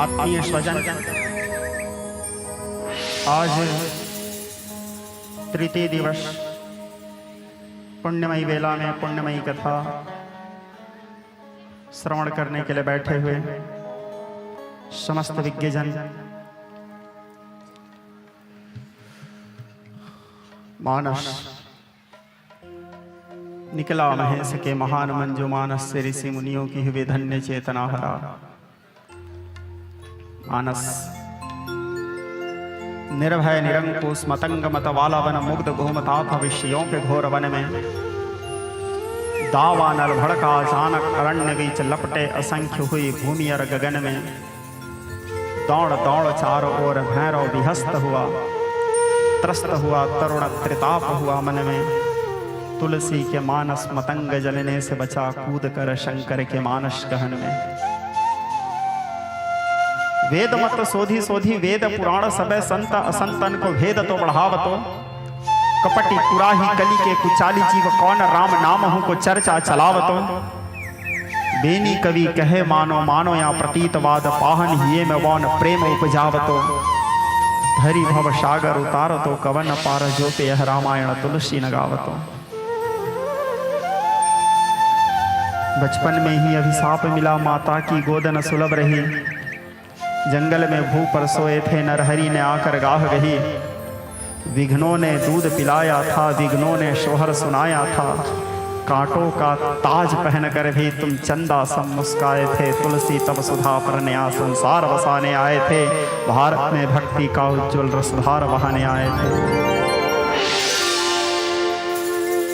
आत्मीय स्वजन, आज तृतीय दिवस पुण्यमयी वेला में पुण्यमयी कथा श्रवण करने के लिए बैठे हुए समस्त विज्ञजन, मानस निकला महेश के महान मंजू मानस से ऋषि मुनियों की हुए धन्य चेतना हरा। मानस निर्भय निरंकुश मतंग मत वाला वन मुग्ध घूमता था विषयों के घोर वन में। दावा नल भड़का अचानक अरण्य बीच लपटे असंख्य हुई भूमि और गगन में। दौड़ दौड़ चारों ओर भैरव विहस्त हुआ, त्रस्त हुआ तरुण त्रिताप हुआ मन में। तुलसी के मानस मतंग जलने से बचा, कूद कर शंकर के मानस गहन में। वेद मत सोधी सोधी वेद पुराण सबे संत असंतन को भेद तो बढ़ावतो। कपटी पुराही कली के कुचाली जीव कौन राम नाम हूं को चर्चा चलावतो। बेनी कवि कहे मानो मानो या प्रतीतवाद, पाहन हिये में वौन प्रेम उपजावतो। धरी भव सागर उतारतो, कवन पार जोते यह रामायण तुलसी न गावतो। बचपन में ही अभिशाप मिला, माता की गोद न सुलभ रही। जंगल में भू पर सोए थे, नरहरि ने आकर गाह गही। विघ्नों ने दूध पिलाया था, विघ्नों ने शोहर सुनाया था। कांटों का ताज पहन कर भी तुम चंदा सब मुस्काए थे। तुलसी तब सुधा पर नया संसार बसाने आए थे। भारत में भक्ति का उज्ज्वल रसधार बहाने आए थे।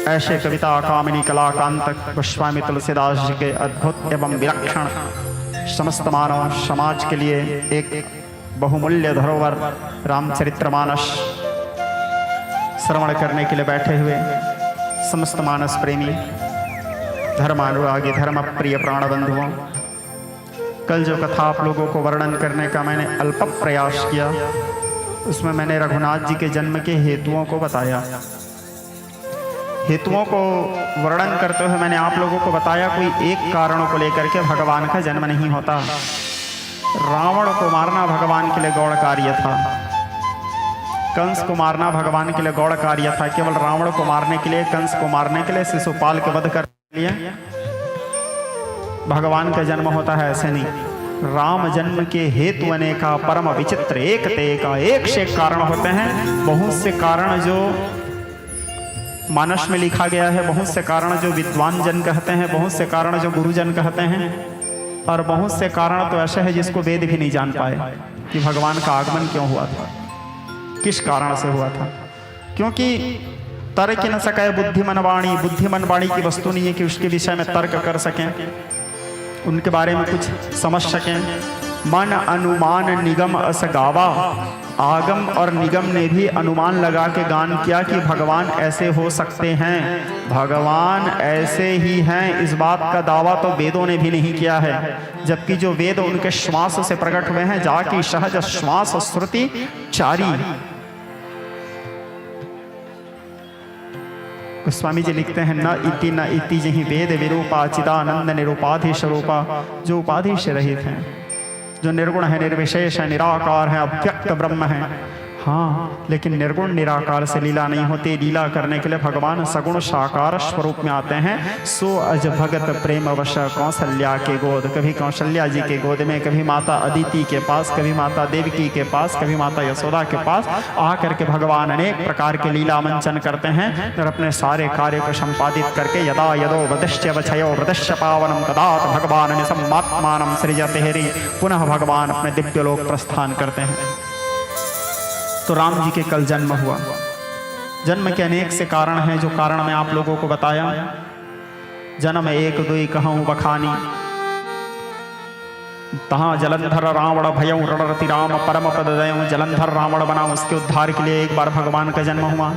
ऐसे कविता कामिनी कलाकांत गोस्वामी तुलसीदास जी के अद्भुत एवं विलक्षण समस्त मानव समाज के लिए एक बहुमूल्य धरोहर रामचरितमानस श्रवण करने के लिए बैठे हुए समस्त मानस प्रेमी, धर्मानुरागी, धर्म प्रिय प्राण बंधुओं, कल जो कथा आप लोगों को वर्णन करने का मैंने अल्प प्रयास किया, उसमें मैंने रघुनाथ जी के जन्म के हेतुओं को बताया। हेतुओं को वर्णन करते हुए मैंने आप लोगों को बताया कोई एक कारणों को लेकर के भगवान का जन्म नहीं होता। रावण को मारना भगवान के लिए गौण कार्य था, कंस को मारना भगवान के लिए गौण कार्य था। केवल रावण को मारने के लिए, कंस को मारने के लिए, शिशुपाल के वध करने के लिए भगवान का जन्म होता है, ऐसे नहीं। राम जन्म के हेतु अनेका परम विचित्र एक ते का एक से कारण होते हैं। बहुत से कारण जो मानस में लिखा गया है, बहुत से कारण जो विद्वान जन कहते हैं, बहुत से कारण जो गुरुजन कहते हैं, और बहुत से कारण तो ऐसे हैं जिसको वेद भी नहीं जान पाए कि भगवान का आगमन क्यों हुआ था, किस कारण से हुआ था। क्योंकि तर्क न सके बुद्धिमन वाणी, बुद्धिमन वाणी की वस्तु नहीं है कि उसके विषय में तर्क कर सकें, उनके बारे में कुछ समझ सकें। मन अनुमान निगम अस गावा, आगम और निगम ने भी अनुमान लगा के गान किया कि भगवान ऐसे हो सकते हैं, भगवान ऐसे ही हैं। इस बात का दावा तो वेदों ने भी नहीं किया है, जबकि जो वेद उनके श्वास से प्रकट हुए हैं। जाकी सहज श्वास श्रुति चारी। गोस्वामी जी लिखते हैं, न इति जही वेद विरूपा, चिदानंद निरूपाधि स्वरूपा। जो उपाधि से रहित हैं, जो निर्गुण है, निर्विशेष है, निराकार है, अव्यक्त ब्रह्म है। हाँ, लेकिन निर्गुण निराकार से लीला नहीं होती। लीला करने के लिए भगवान सगुण साकार स्वरूप में आते हैं। सो अज भगत प्रेम वश कौशल्या के गोद। कभी कौशल्या जी के गोद में, कभी माता अदिति के पास, कभी माता देवकी के पास, कभी माता यशोदा के पास आकर के भगवान अनेक प्रकार के लीला मंचन करते हैं और अपने सारे कार्य को संपादित करके यदा यदो वदश्य वक्षयो वदश्य पावनम तदात भगवान निसम्मात्मानं सृजते हरि। पुनः भगवान अपने दिव्य लोक प्रस्थान करते हैं। तो राम जी के कल जन्म हुआ। जन्म के अनेक से कारण हैं, जो कारण मैं आप लोगों को बताया। जन्म एक दुई कहूँ बखानी, तहाँ जलंधर रावण भयं रणरति राम परम पद दयं। जलंधर रावण बना, उसके उद्धार के लिए एक बार भगवान का जन्म हुआ।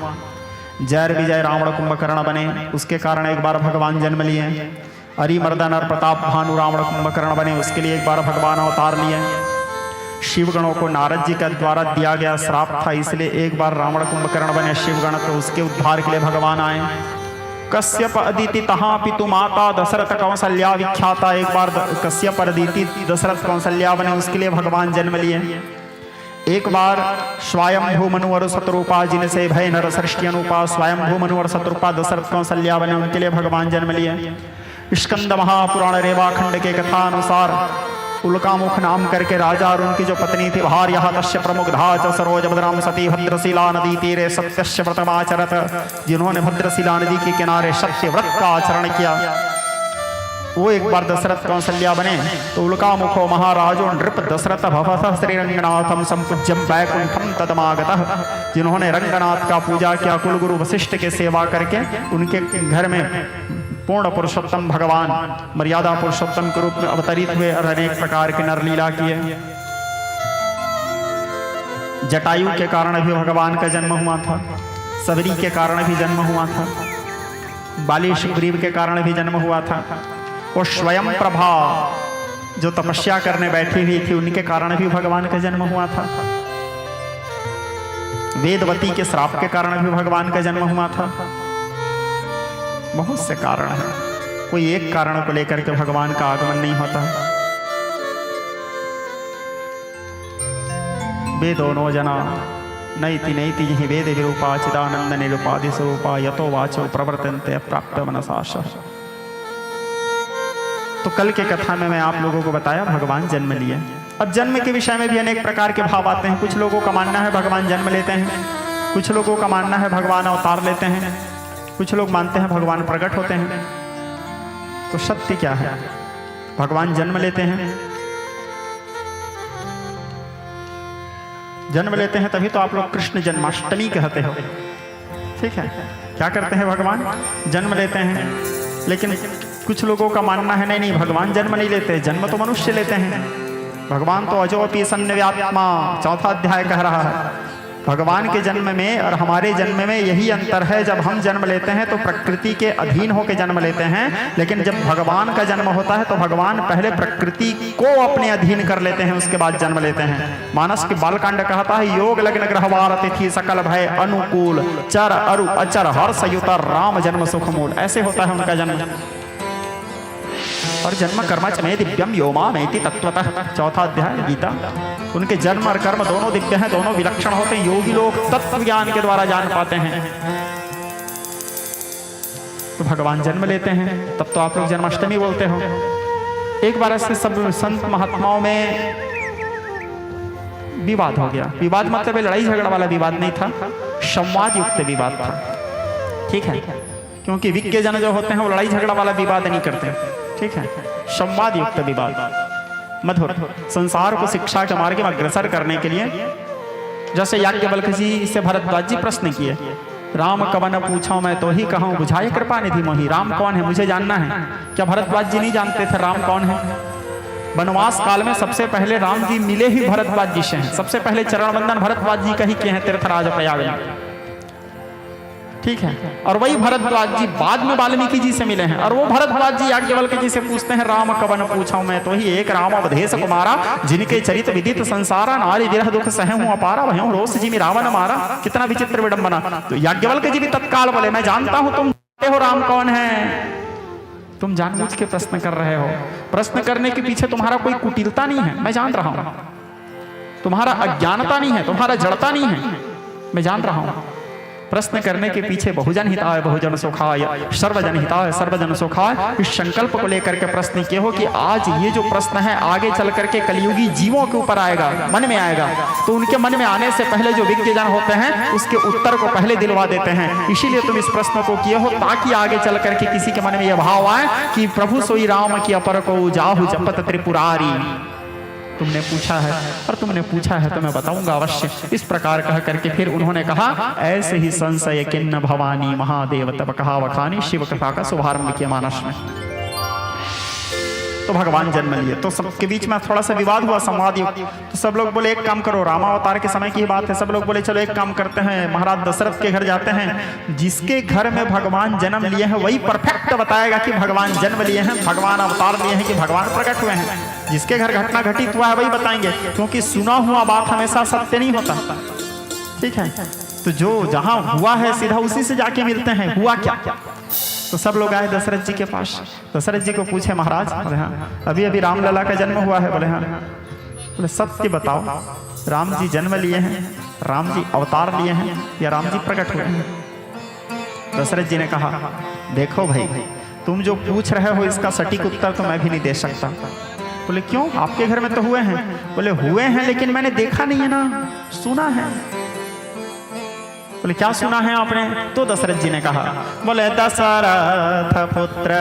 जैर विजय रावण कुंभकर्ण बने, उसके कारण एक बार भगवान जन्म लिए। अरिमर्दन और प्रताप भानु रावण कुंभकर्ण बने, उसके लिए एक बार भगवान अवतार लिए। शिवगणों को नारद जी के द्वारा दिया गया श्राप था, इसलिए एक बार रावण कुंभकर्ण बने शिवगण, तो उसके उद्धार के लिए भगवान आए। कश्यप अदिति तहाँ पितु माता दशरथ कौशल्या विख्याता। एक बार कश्यप अदिति दशरथ कौशल्या बने, उसके लिए भगवान जन्म लिए। एक बार स्वयंभू मनुवर शत्रुपा, जिनसे भय नर सृष्टि अनुपा, स्वयंभू मनुवर शत्रुपा दशरथ कौशल्या बने, उनके लिए भगवान जन्म लिए। स्कंद महापुराण रेवाखंड के कथा अनुसार उल्कामुख नाम करके राजा और उनकी जो पत्नी थी भार्या तस्य प्रमुख च सरोज भद्राम सती भद्रशिला नदी तीरे सत्यस्य व्रतमाचरत, जिन्होंने भद्रशिला नदी के किनारे सत्य व्रत का आचरण किया, वो एक बार दशरथ कौशल्या बने। तो उल्कामुखो महाराजो नृप दशरथ भवतः श्रीरंगनाथम संपूज्यम वैकुंठम तदमागतः, जिन्होंने रंगनाथ का पूजा किया, कुलगुरु वशिष्ठ के सेवा करके उनके घर में पूर्ण पुरुषोत्तम भगवान मर्यादा पुरुषोत्तम के रूप में अवतरित हुए और अनेक प्रकार के नरलीला किए। जटायु के कारण भी भगवान का जन्म हुआ था, सबरी के कारण भी जन्म हुआ था, बाली सुग्रीव के कारण भी जन्म हुआ था, और स्वयं प्रभा जो तपस्या करने बैठी हुई थी उनके कारण भी भगवान का जन्म हुआ था, वेदवती के श्राप के कारण भी भगवान का जन्म हुआ था। बहुत से कारण हैं, कोई एक कारण को लेकर के भगवान का आगमन नहीं होता। वेदो नो जना नैति नैति यही वेद विरूपा चिदानंद निरूपाधि स्वरूपा यतो वाचो प्रवर्तन्ते प्राप्त मनसाश। तो कल के कथा में मैं आप लोगों को बताया भगवान जन्म लिए। अब जन्म के विषय में भी अनेक प्रकार के भाव आते हैं। कुछ लोगों का मानना है भगवान जन्म लेते हैं, कुछ लोगों का मानना है भगवान अवतार लेते हैं, कुछ लोग मानते हैं भगवान प्रकट होते हैं। तो सत्य क्या है? भगवान जन्म लेते हैं, जन्म लेते हैं तभी तो आप लोग कृष्ण जन्माष्टमी कहते हो, ठीक है। क्या करते हैं? भगवान जन्म लेते हैं। लेकिन कुछ लोगों का मानना है नहीं भगवान जन्म नहीं लेते, जन्म तो मनुष्य लेते हैं। भगवान तो अजोपि सन्निव्यात्मा, चौथा अध्याय कह रहा है। भगवान के जन्म में और हमारे जन्म में यही अंतर है, जब हम जन्म लेते हैं तो प्रकृति के अधीन होकर जन्म लेते हैं, लेकिन जब भगवान का जन्म होता है तो भगवान पहले प्रकृति को अपने अधीन कर लेते हैं, उसके बाद जन्म लेते हैं। मानस के बालकांड कहता है योग लग्न ग्रहवार तिथि सकल भय अनुकूल चर अरु अचर हर्ष युतर राम जन्म सुख मूल, ऐसे होता है उनका जन्म। और जन्म कर्म च मे दिव्यम योमा मेति तत्वतः, चौथा अध्याय गीता। उनके जन्म और कर्म दोनों दिव्य हैं, दोनों विलक्षण होते हैं। योगी लोग तत्व ज्ञान के द्वारा जान पाते हैं। तो भगवान जन्म लेते हैं, तब तो आप लोग जन्माष्टमी बोलते हो। एक बार ऐसे सब संत महात्माओं में विवाद हो गया। विवाद मतलब लड़ाई झगड़ा वाला विवाद नहीं था, संवाद युक्त विवाद था, ठीक है। क्योंकि विज्ञ जन जो होते हैं वो लड़ाई झगड़ा वाला विवाद नहीं करते, ठीक है। संवाद युक्त विवाद मधुर, संसार को शिक्षा के मार्ग में अग्रसर करने के लिए। जैसे याज्ञवल्क्य जी से भरद्वाज जी प्रश्न किए, राम कवन पूछो मैं तो ही कहूँ बुझाए कृपा निधि मोहि, राम कौन है मुझे जानना है। क्या भरद्वाज जी नहीं जानते थे राम कौन है? वनवास काल में सबसे पहले राम जी मिले ही भरद्वाज जी से हैं। सबसे पहले चरण वंदन भरद्वाज जी का ही किए हैं तीर्थराज प्रयाग में, ठीक है। और वही भरद्वाज जी बाद में वाल्मीकि जी से मिले हैं। और वो भरद्वाज जी याज्ञवल्क्य जी से पूछते हैं, राम कवन पूछाऊं मैं तो ही एक राम अवधेश कुमारा, जिनके चरित विदित संसारा, नारी विरह दुख सह हूं अपारा, वह रोष जी में रावण मारा। कितना विचित्र विडंबना। तो याज्ञवल्क्य जी भी तत्काल बोले, मैं जानता हूं तुम जानते हो राम कौन है, तुम जानबूझ के प्रश्न कर रहे हो। प्रश्न करने के पीछे तुम्हारा कोई कुटिलता नहीं है, मैं जान रहा हूं। तुम्हारा अज्ञानता नहीं है, तुम्हारा जड़ता नहीं है, मैं जान रहा हूं। प्रश्न करने के पीछे बहुजन हिताय बहुजन सुखाय, सर्वजन हिताय सर्वजन सुखाय, इस संकल्प को लेकर के प्रश्न किए हो कि आज ये जो प्रश्न है आगे चल करके कलियुगी जीवों के ऊपर आएगा, मन में आएगा। तो उनके मन में आने से पहले जो विज्ञ जन होते हैं उसके उत्तर को पहले दिलवा देते हैं। इसीलिए तुम इस प्रश्न को किए हो ताकि आगे चल करके किसी के मन में यह भाव आए कि प्रभु सोई राम की अपर को जाहु जपत त्रिपुरारी। तुमने पूछा है और तुमने पूछा है तो मैं बताऊंगा अवश्य। इस प्रकार कह करके फिर उन्होंने कहा, ऐसे ही संशय किन्न भवानी महादेव तब कहा वखानी, शिव कथा का शुभारंभ किया मानस में। तो भगवान जन्म लिए। तो सबके बीच में थोड़ा सा विवाद हुआ, संवाद युक्त। तो सब लोग बोले एक काम करो, रामावतार के समय की बात है। सब लोग बोले चलो एक काम करते हैं, महाराज दशरथ के घर जाते हैं, जिसके घर में भगवान जन्म लिए हैं वही परफेक्ट बताएगा कि भगवान जन्म लिए हैं, भगवान अवतार लिए हैं कि भगवान प्रकट हुए हैं। जिसके घर घटना घटित हुआ है वही बताएंगे, क्योंकि सुना हुआ बात हमेशा सत्य नहीं होता, ठीक है। तो जो जहां हुआ है सीधा उसी से जाके मिलते हैं, हुआ क्या। तो सब लोग आए दशरथ जी के पास। दशरथ जी को पूछे महाराज, बोले हाँ अभी अभी रामलला का जन्म हुआ है। बोले हाँ। बोले सत्य बताओ, राम जी जन्म लिए हैं, राम जी अवतार लिए हैं या राम जी प्रकट हुए हैं? दशरथ जी ने कहा देखो भाई, तुम जो पूछ रहे हो इसका सटीक उत्तर तो मैं भी नहीं दे सकता। बोले क्यों, आपके घर में तो हुए हैं? बोले हुए हैं लेकिन मैंने देखा नहीं है ना, सुना है। बोले क्या सुना है आपने? तो दशरथ जी ने कहा, बोले दशरथ पुत्र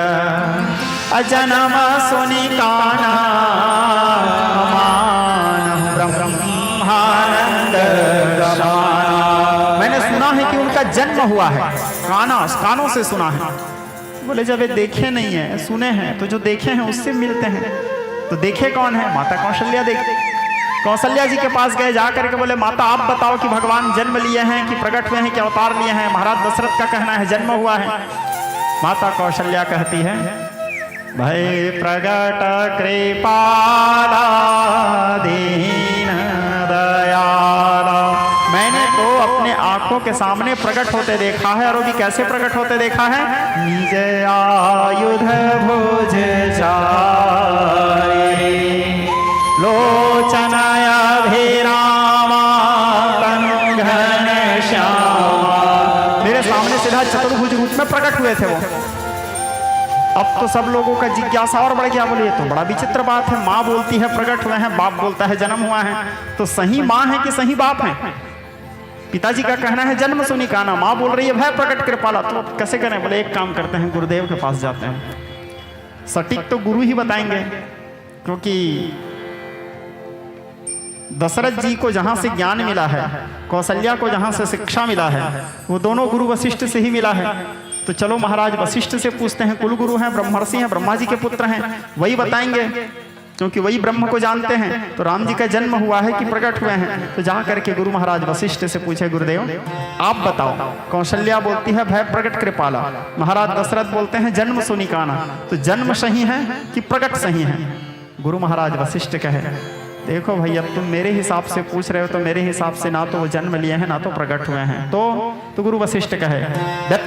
अजन्म सुनि काना ब्रह्मानंद गमाना। मैंने सुना है कि उनका जन्म हुआ है, कानों से सुना है। बोले जब ये देखे नहीं है सुने हैं, तो जो देखे हैं उससे मिलते हैं। तो देखे कौन है? माता कौशल्या देखते। कौशल्या जी के पास गए, जाकर के बोले माता आप बताओ कि भगवान जन्म लिए हैं कि प्रकट हुए हैं कि अवतार लिए हैं? महाराज दशरथ का कहना है जन्म हुआ है। माता कौशल्या कहती है भय प्रगट कृपाला दीन दयाला। मैंने तो अपने आंखों के सामने प्रकट होते देखा है। और वो भी कैसे प्रकट होते देखा है? निज आयुध भुज लोचनाया भेरामा तनु घन श्यामा। मेरे सामने सीधा चतुर्भुज रूप में प्रकट हुए थे वो। अब तो सब लोगों का जिज्ञासा और बढ़ गया। बोले ये तो बड़ा विचित्र बात है, माँ बोलती है प्रकट हुए हैं, बाप बोलता है जन्म हुआ है, तो सही माँ है कि सही बाप है? पिताजी का कहना है जन्म सुनि काना, माँ बोल रही है भय प्रकट कृपाला, तो कैसे करें? बोले एक काम करते हैं, गुरुदेव के पास जाते हैं। सटीक तो गुरु ही बताएंगे, क्योंकि दशरथ जी को जहां से ज्ञान मिला है, कौशल्या को जहां से शिक्षा मिला है, वो दोनों गुरु वशिष्ठ से ही मिला है। तो चलो महाराज वशिष्ठ से पूछते हैं, कुल गुरु हैं, ब्रह्मर्षि हैं, ब्रह्मा जी के पुत्र हैं, वही बताएंगे, क्योंकि वही ब्रह्म को जानते हैं। तो राम जी का जन्म हुआ है कि प्रकट हुए हैं? तो जा करके गुरु महाराज वशिष्ठ से पूछे, गुरुदेव आप बताओ। कौशल्या बोलती है भय प्रकट कृपाला। महाराज दशरथ बोलते हैं जन्म सुनि काना। तो जन्म सही है कि प्रकट सही है? गुरु महाराज वशिष्ठ कहे देखो भाई, अब तुम मेरे हिसाब से पूछ रहे हो, तो मेरे हिसाब से ना तो वो जन्म लिए हैं ना तो प्रकट हुए हैं। तो गुरु वशिष्ठ कहे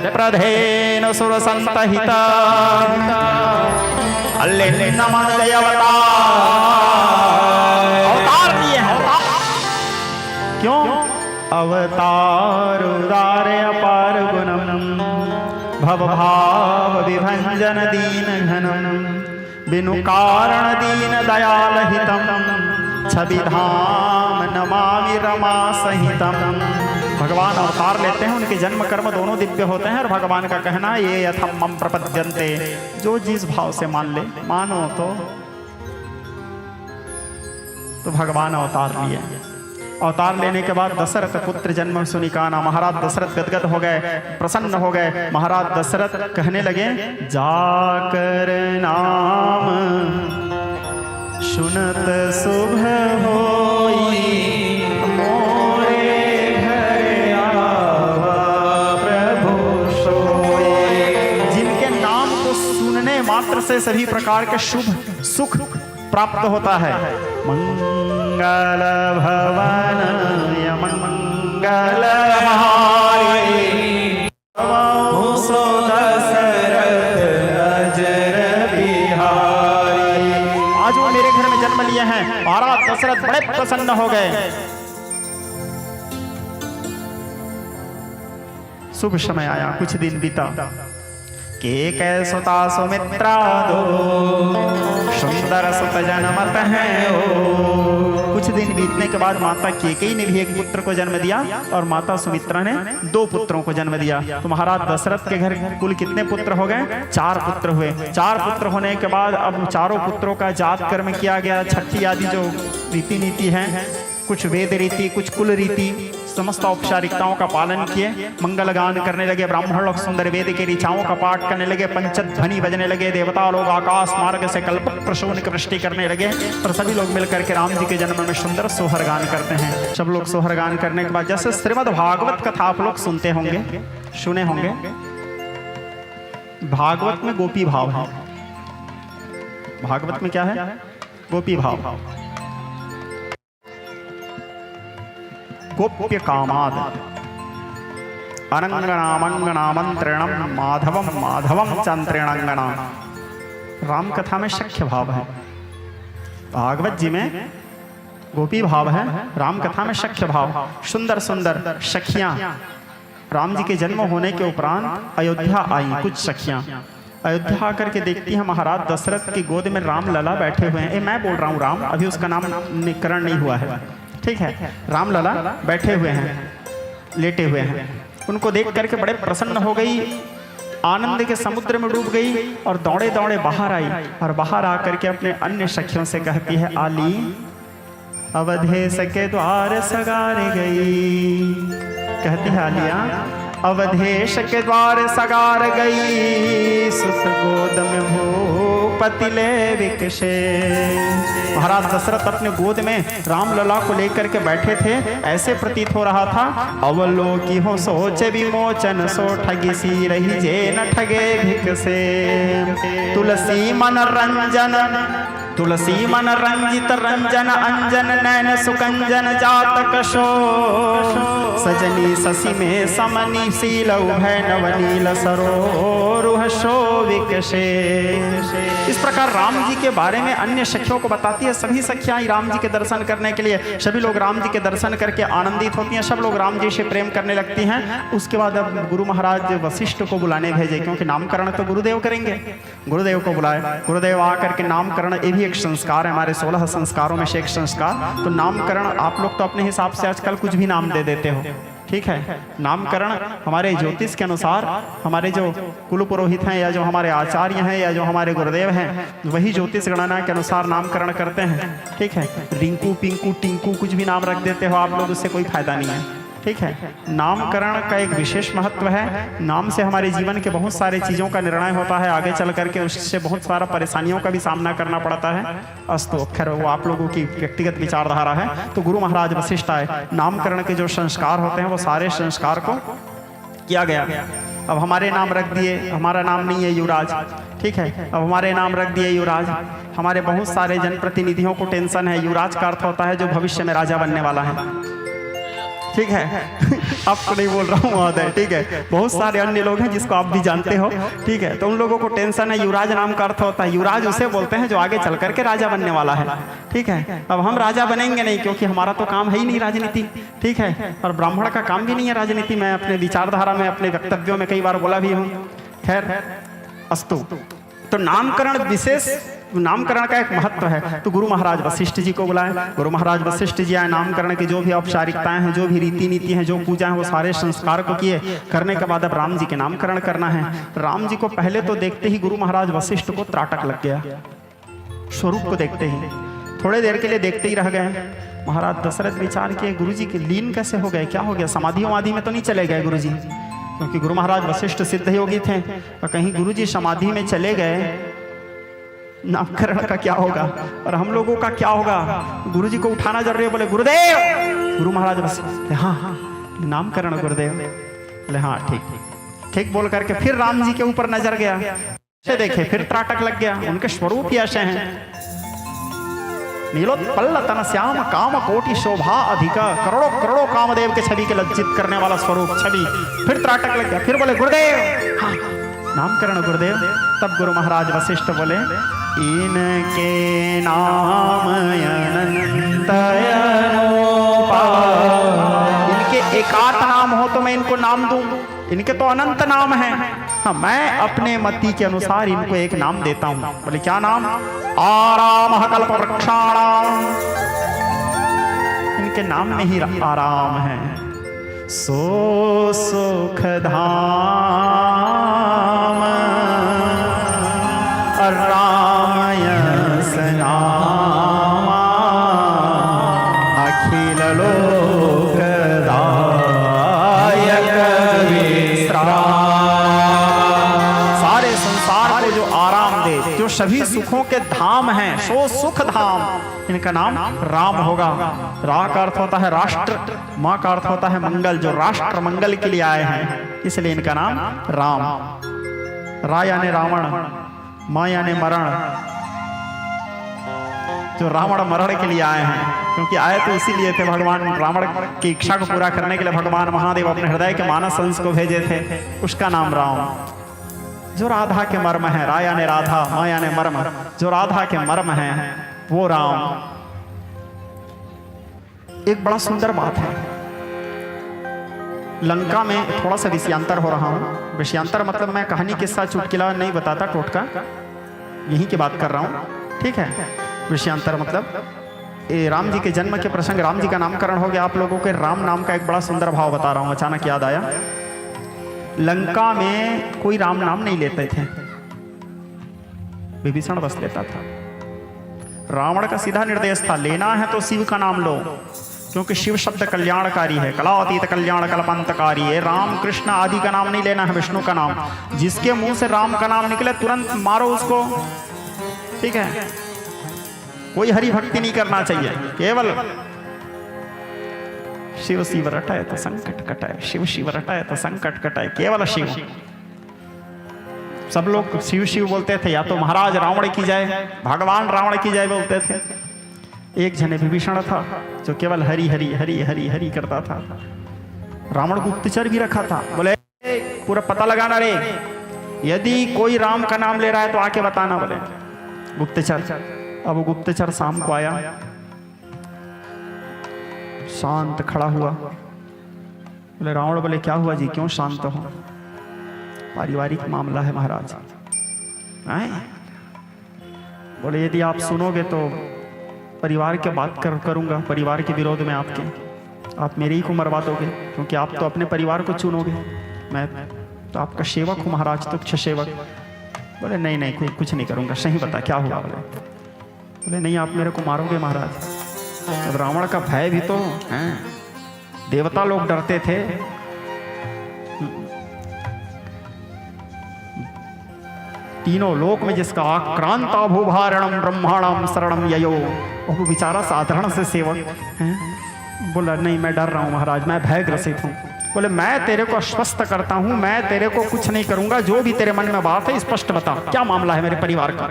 प्रधेन सुर संतहिता अवतार लिए हैं। क्यों? अवतार उदार अपार गुणम भव भाव विभंजन दीन घनम बिनु कारण दीन दयाल हितम छवि धाम नमामि रमा सहितम। भगवान अवतार लेते हैं, उनके जन्म कर्म दोनों दिव्य होते हैं। और भगवान का कहना ये यथम मम प्रपद्यन्ते, जो जिस भाव से मान ले, मानो तो भगवान अवतार लिए। अवतार लेने के बाद दशरथ पुत्र जन्म सुनि काना। महाराज दशरथ गदगद हो गए, प्रसन्न हो गए। महाराज दशरथ कहने लगे जाकर नाम सुनत शुभ होई मोरे घर आवा प्रभु सोए। जिनके नाम को सुनने मात्र से सभी प्रकार के शुभ सुख प्राप्त होता है। मंगल भवन मंगल आज वो मेरे घर में जन्म लिए हैं। महाराज दशरथ बड़े प्रसन्न हो गए। शुभ समय आया, कुछ दिन बीता। के कैसुता सुमित्रा दो सुंदर सुत जनमत है ओ। कुछ दिन बीतने के बाद माता केकई ने भी एक पुत्र को जन्म दिया और माता सुमित्रा ने 2 पुत्रों को जन्म दिया। तो महाराज दशरथ के घर कुल कितने पुत्र हो गए? 4 पुत्र हुए। 4 पुत्र होने के बाद अब चारों पुत्रों का जात कर्म किया गया। छठी आदि जो रीति नीति है, कुछ वेद रीति, कुछ कुल रीति, समस्त औपचारिकताओं का पालन किए। मंगल गान करने लगे, ब्राह्मण लोग सुंदर वेद के ऋचाओं का पाठ करने लगे, पंचध्वनि बजने लगे, देवता लोग आकाश मार्ग से कल्प प्रसून की वृष्टि करने लगे। और सभी लोग मिलकर के राम जी के जन्म में सुंदर सोहर गान करते हैं। सब लोग सोहर गान करने के बाद जैसे श्रीमद् भागवत कथा आप लोग सुनते होंगे, सुने होंगे, भागवत में गोपी भाव है। भागवत में क्या है? गोपी भाव। गोप्य कामाद अनंगना मंगना मंत्रिणम माधवम माधवम चंत्रिणंगना। राम कथा में शक्य भाव है, भागवत जी में गोपी भाव है, राम कथा में शक्य भाव। सुंदर सुंदर सखियां राम जी के जन्म होने के उपरांत अयोध्या आई। कुछ सखियां अयोध्या आकर के देखती हैं महाराज दशरथ की गोद में राम लला बैठे हुए हैं। मैं बोल रहा हूँ राम, अभी उसका नाम निकरण नहीं हुआ है, ठीक है। राम लला बैठे हुए हैं, लेटे हुए हैं। उनको देख करके बड़े प्रसन्न हो गई, आनंद के समुद्र में डूब गई और दौड़े दौड़े बाहर आई। और बाहर आकर के अपने अन्य सखियों से कहती है, आली अवधेश के द्वार सगारे गई। कहती है आलिया अवधेश के द्वार सगार गई, सुत गोद में भूपति ले विकसे। महाराज दशरथ अपने गोद में राम लला को लेकर के बैठे थे। ऐसे प्रतीत हो रहा था, अवलोकी हो सोच विमोचन, सो ठगी सी रही जे न ठगे भिक से। तुलसी मन रंजन, तुलसी मन रंजित रंजन अंजन, नैन सुकंजन जातक शो। सजनी शशि में समनी शील उभय नवनील सरोरुह शोभिक से। इस प्रकार राम जी के बारे में अन्य सखियों को बताती है। सभी सखियां राम जी के दर्शन करने के लिए, सभी लोग राम जी के दर्शन करके आनंदित होती हैं, सब लोग राम जी से प्रेम करने लगती हैं। उसके बाद अब गुरु महाराज वशिष्ठ को बुलाने भेजे, क्योंकि नामकरण तो गुरुदेव करेंगे। गुरुदेव को बुलाए, गुरुदेव आकर के नामकरण, ये भी एक संस्कार है, हमारे 16 संस्कारों में से एक संस्कार। तो नामकरण आप लोग तो अपने हिसाब से आजकल कुछ भी नाम दे देते हो, ठीक है। नामकरण हमारे ज्योतिष के अनुसार, हमारे जो कुल पुरोहित हैं या जो हमारे आचार्य हैं या जो हमारे गुरुदेव हैं, वही ज्योतिष गणना के अनुसार नामकरण करते हैं, ठीक है। रिंकू पिंकू टिंकू कुछ भी नाम रख देते हो आप लोग, उससे कोई फायदा नहीं है, ठीक है। नामकरण का एक विशेष महत्व है। नाम से हमारे जीवन के बहुत सारे चीज़ों का निर्णय होता है, आगे चल करके उससे बहुत सारा परेशानियों का भी सामना करना पड़ता है। अस्तु, खैर वो आप लोगों की व्यक्तिगत विचारधारा है। तो गुरु महाराज वशिष्ठ आए, नामकरण के जो संस्कार होते हैं वो सारे संस्कार को किया गया। अब हमारे नाम रख दिए, हमारा नाम नहीं है युवराज, ठीक है। अब हमारे नाम रख दिए युवराज। हमारे बहुत सारे जनप्रतिनिधियों को टेंशन है। युवराज का अर्थ होता है जो भविष्य में राजा बनने वाला है, ठीक है। आपको नहीं बोल रहा हूँ महोदय, ठीक है। बहुत सारे अन्य लोग हैं जिसको आप भी जानते हो, ठीक है। तो उन लोगों को टेंशन है। युवराज नाम का अर्थ होता है, युवराज उसे बोलते हैं जो आगे चल करके राजा बनने वाला है, ठीक है। अब हम राजा बनेंगे नहीं, क्योंकि हमारा तो काम है ही नहीं राजनीति, ठीक है। और ब्राह्मण का काम भी नहीं है राजनीति। मैं अपने विचारधारा में, अपने वक्तव्यों में कई बार बोला भी हूँ। खैर अस्तु, तो नामकरण विशेष, नामकरण का एक महत्व है। तो गुरु महाराज वशिष्ठ जी को बुलाए। गुरु महाराज वशिष्ठ जी आए। नामकरण की जो भी औपचारिकताएं हैं, जो भी रीति नीति हैं, जो पूजा है, वो सारे संस्कार को किए। करने के बाद अब राम जी के नामकरण करना है। राम जी को पहले तो देखते ही गुरु महाराज वशिष्ठ को त्राटक लग गया। स्वरूप को देखते ही थोड़े देर के लिए देखते ही रह गए। महाराज दशरथ विचार किए, गुरु जी के लीन कैसे हो गए, क्या हो गया, समाधि उमाधि में तो नहीं चले गए गुरु जी? क्योंकि गुरु महाराज वशिष्ठ सिद्ध योगी थे, और कहीं गुरु जी समाधि में चले गए, नामकरण का क्या होगा और हम लोगों का क्या होगा? गुरु जी को उठाना जरूरी है। बोले गुरुदेव, गुरु महाराज वशिष्ठ, हाँ हाँ नामकरण गुरुदेव। बोले हाँ ठीक ठीक बोल करके फिर राम जी के ऊपर नजर गया, से देखे फिर त्राटक लग गया। उनके स्वरूप ही ऐसे हैं। नीलोत्पल तन श्याम काम कोटि शोभा अधिका, करोड़ों करोड़ों कामदेव के छवि के लज्जित करने वाला स्वरूप छवि। फिर त्राटक लग गया। फिर बोले गुरुदेव, हाँ नामकरण गुरुदेव। तब गुरु महाराज वशिष्ठ बोले, इनके नाम अनंत इनके एकात नाम हो तो मैं इनको नाम दूं, इनके तो अनंत नाम हैं। हाँ, मैं अपने मति के अनुसार इनको एक नाम देता हूं। बोले क्या नाम? आराम कल्प वृक्षाणाम। इनके नाम में ही आराम है। सो सुख धाम रामयस नामा, अखिल लोक दायक विश्राम। सारे संसार को जो आराम दे, जो सभी सुखों के धाम हैं, सो सुख धाम, इनका नाम राम होगा। रा का अर्थ होता है राष्ट्र, माँ का अर्थ होता है मंगल, जो राष्ट्र मंगल के लिए आए हैं, इसलिए इनका नाम राम। रा यानी रावण, माँ यानी मरण, जो रावण मरण के लिए आए हैं, क्योंकि आए तो इसीलिए थे, भगवान रावण की इच्छा को पूरा करने के लिए भगवान महादेव अपने हृदय के मानस अंश को भेजे थे, उसका नाम राम। जो राधा के मर्म है, राया ने राधा माया ने मर्म, जो राधा के मर्म है वो राम। एक बड़ा सुंदर बात है, लंका में थोड़ा सा विषयांतर हो रहा हूं। विषयांतर मतलब मैं कहानी किस्सा चुटकुला नहीं बताता, टोटका यहीं की बात कर रहा हूं, ठीक है। विषयांतर मतलब राम जी के जन्म के प्रसंग, राम जी का नामकरण हो गया। आप लोगों के राम नाम का एक बड़ा सुंदर भाव बता रहा हूं, अचानक याद आया। लंका में कोई राम नाम नहीं लेते थे, विभीषण बस लेता था। रावण का सीधा निर्देश था, लेना है तो शिव का नाम लो, क्योंकि शिव शब्द कल्याणकारी है, कलातीत कल्याण कल्पांतकारी है। राम कृष्ण आदि का नाम नहीं लेना है, विष्णु का नाम। जिसके मुंह से राम का नाम निकले तुरंत मारो उसको, ठीक है। कोई हरि भक्ति नहीं करना चाहिए, केवल शिव शिव रटाए तो संकट कटाए, शिव शिव रटाए तो संकट कटाए, केवल शिव। सब लोग शिव शिव बोलते थे, या तो महाराज रावण की जय, भगवान रावण की जय बोलते थे। एक जने विभीषण था जो केवल हरि हरि हरि हरि हरि करता था। रावण गुप्तचर भी रखा था, बोले पूरा पता लगाना रे, यदि कोई राम का नाम ले रहा है तो आके बताना, बोले गुप्तचर। अब वो गुप्तचर शाम को आया, शांत खड़ा हुआ। बोले रावण, बोले क्या हुआ जी, क्यों शांत हो? पारिवारिक मामला है महाराज। बोले यदि आप सुनोगे तो परिवार के बात करूंगा, परिवार के विरोध में आपके, आप मेरे ही को मरवा दोगे, क्योंकि आप तो अपने परिवार को चुनोगे, मैं तो आपका सेवक हूं महाराज, तुच्छ सेवक। बोले नहीं नहीं, कोई कुछ नहीं करूंगा, सही बता क्या हुआ? बोले नहीं, आप मेरे को मारोगे महाराज। अब रावण का भय भी तो है, देवता लोग डरते थे, तीनों लोक में जिसका आक्रांता भूभारणम ब्रह्मांडम शरणम ययो, वो बेचारा साधारण से सेवक है। बोला नहीं, मैं डर रहा हूं महाराज, मैं भय ग्रसित हूं। बोले मैं तेरे को आश्वस्त करता हूं, मैं तेरे को कुछ नहीं करूंगा, जो भी तेरे मन में बात है स्पष्ट बता, क्या मामला है मेरे परिवार का?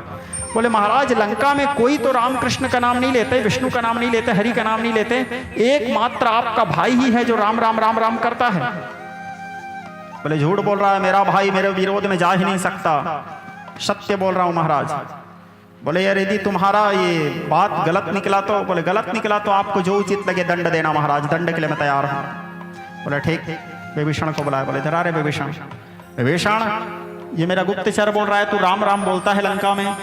बोले महाराज लंका में कोई तो राम कृष्ण का नाम नहीं लेते, विष्णु का नाम नहीं लेते, हरि का नाम नहीं लेते, एकमात्र आपका भाई ही है जो राम राम राम राम करता है। बोले झूठ बोल रहा है, मेरा भाई मेरे विरोध में जा ही नहीं सकता, सत्य बोल रहा हूं महाराज। बोले यार यदि तुम्हारा ये बात गलत निकला तो, बोले गलत निकला तो आपको जो उचित लगे दंड देना महाराज, दंड के लिए मैं तैयार हूं। बोले ठीक। विभीषण को बुलाया, बोले इधर आ रे विभीषण। विभीषण ये मेरा गुप्तचर बोल रहा है, तू राम राम बोलता है लंका में।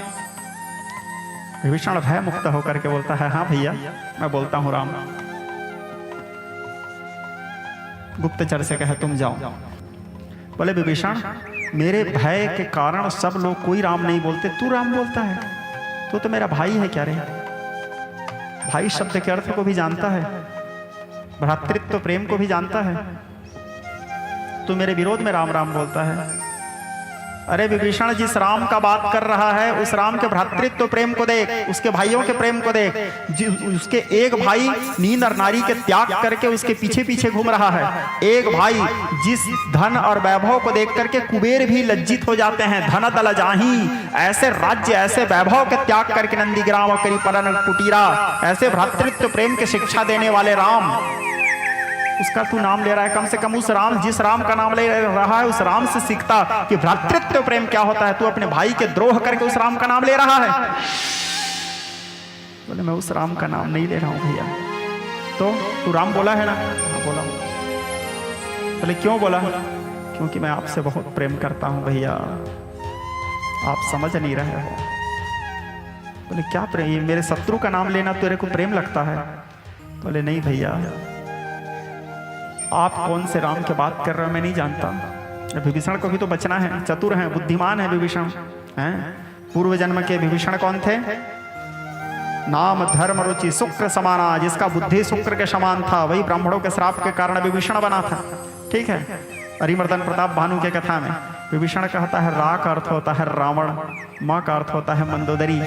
विभीषण भय मुक्त होकर के बोलता है, हाँ भैया मैं बोलता हूं राम। गुप्तचर से कहे तुम जाओ। बोले विभीषण मेरे भय के कारण सब लोग कोई राम नहीं बोलते, तू राम बोलता है, तो मेरा भाई है क्या रे? भाई शब्द के अर्थ को भी जानता है, भ्रातृत्व प्रेम को भी जानता है, तू मेरे विरोध में राम राम बोलता है। अरे विभीषण, जिस राम का बात कर रहा है उस राम के भ्रातृत्व प्रेम को देख, उसके भाइयों के प्रेम को देख। उसके एक भाई नींद और नारी के त्याग करके उसके पीछे पीछे घूम रहा है। एक भाई जिस धन और वैभव को देख करके कुबेर भी लज्जित हो जाते हैं, धन दल जाही, ऐसे राज्य ऐसे वैभव के त्याग करके नंदीग्राम करी परन कुटीरा, ऐसे भ्रातृत्व प्रेम की शिक्षा देने वाले राम, उसका तू नाम ले रहा है। कम से कम उस राम, जिस राम का नाम ले रहा है उस राम से सीखता कि भ्रातृत्व प्रेम क्या होता है। तू अपने भाई के द्रोह करके उस राम का नाम ले रहा है। बोले मैं उस राम का नाम नहीं ले रहा हूं भैया। तो तू राम बोला है ना? हाँ बोला। बोले क्यों बोला? क्योंकि मैं आपसे बहुत प्रेम करता हूं भैया, आप समझ नहीं रहे हो। बोले क्या प्रेम? मेरे शत्रु का नाम लेना तेरे को प्रेम लगता है? बोले नहीं भैया, आप कौन से राम की बात कर रहे हो मैं नहीं जानता। विभीषण को भी तो बचना है, चतुर है, बुद्धिमान है विभीषण हैं। पूर्व जन्म के विभीषण कौन थे? नाम धर्म रुचि शुक्र समाना, जिसका बुद्धि शुक्र के समान था, वही ब्राह्मणों के श्राप के कारण विभीषण बना था। ठीक है। हरिमर्दन प्रताप भानु के कथा में विभीषण कहता है रा का अर्थ होता है रावण, माँ का अर्थ होता है मंदोदरी।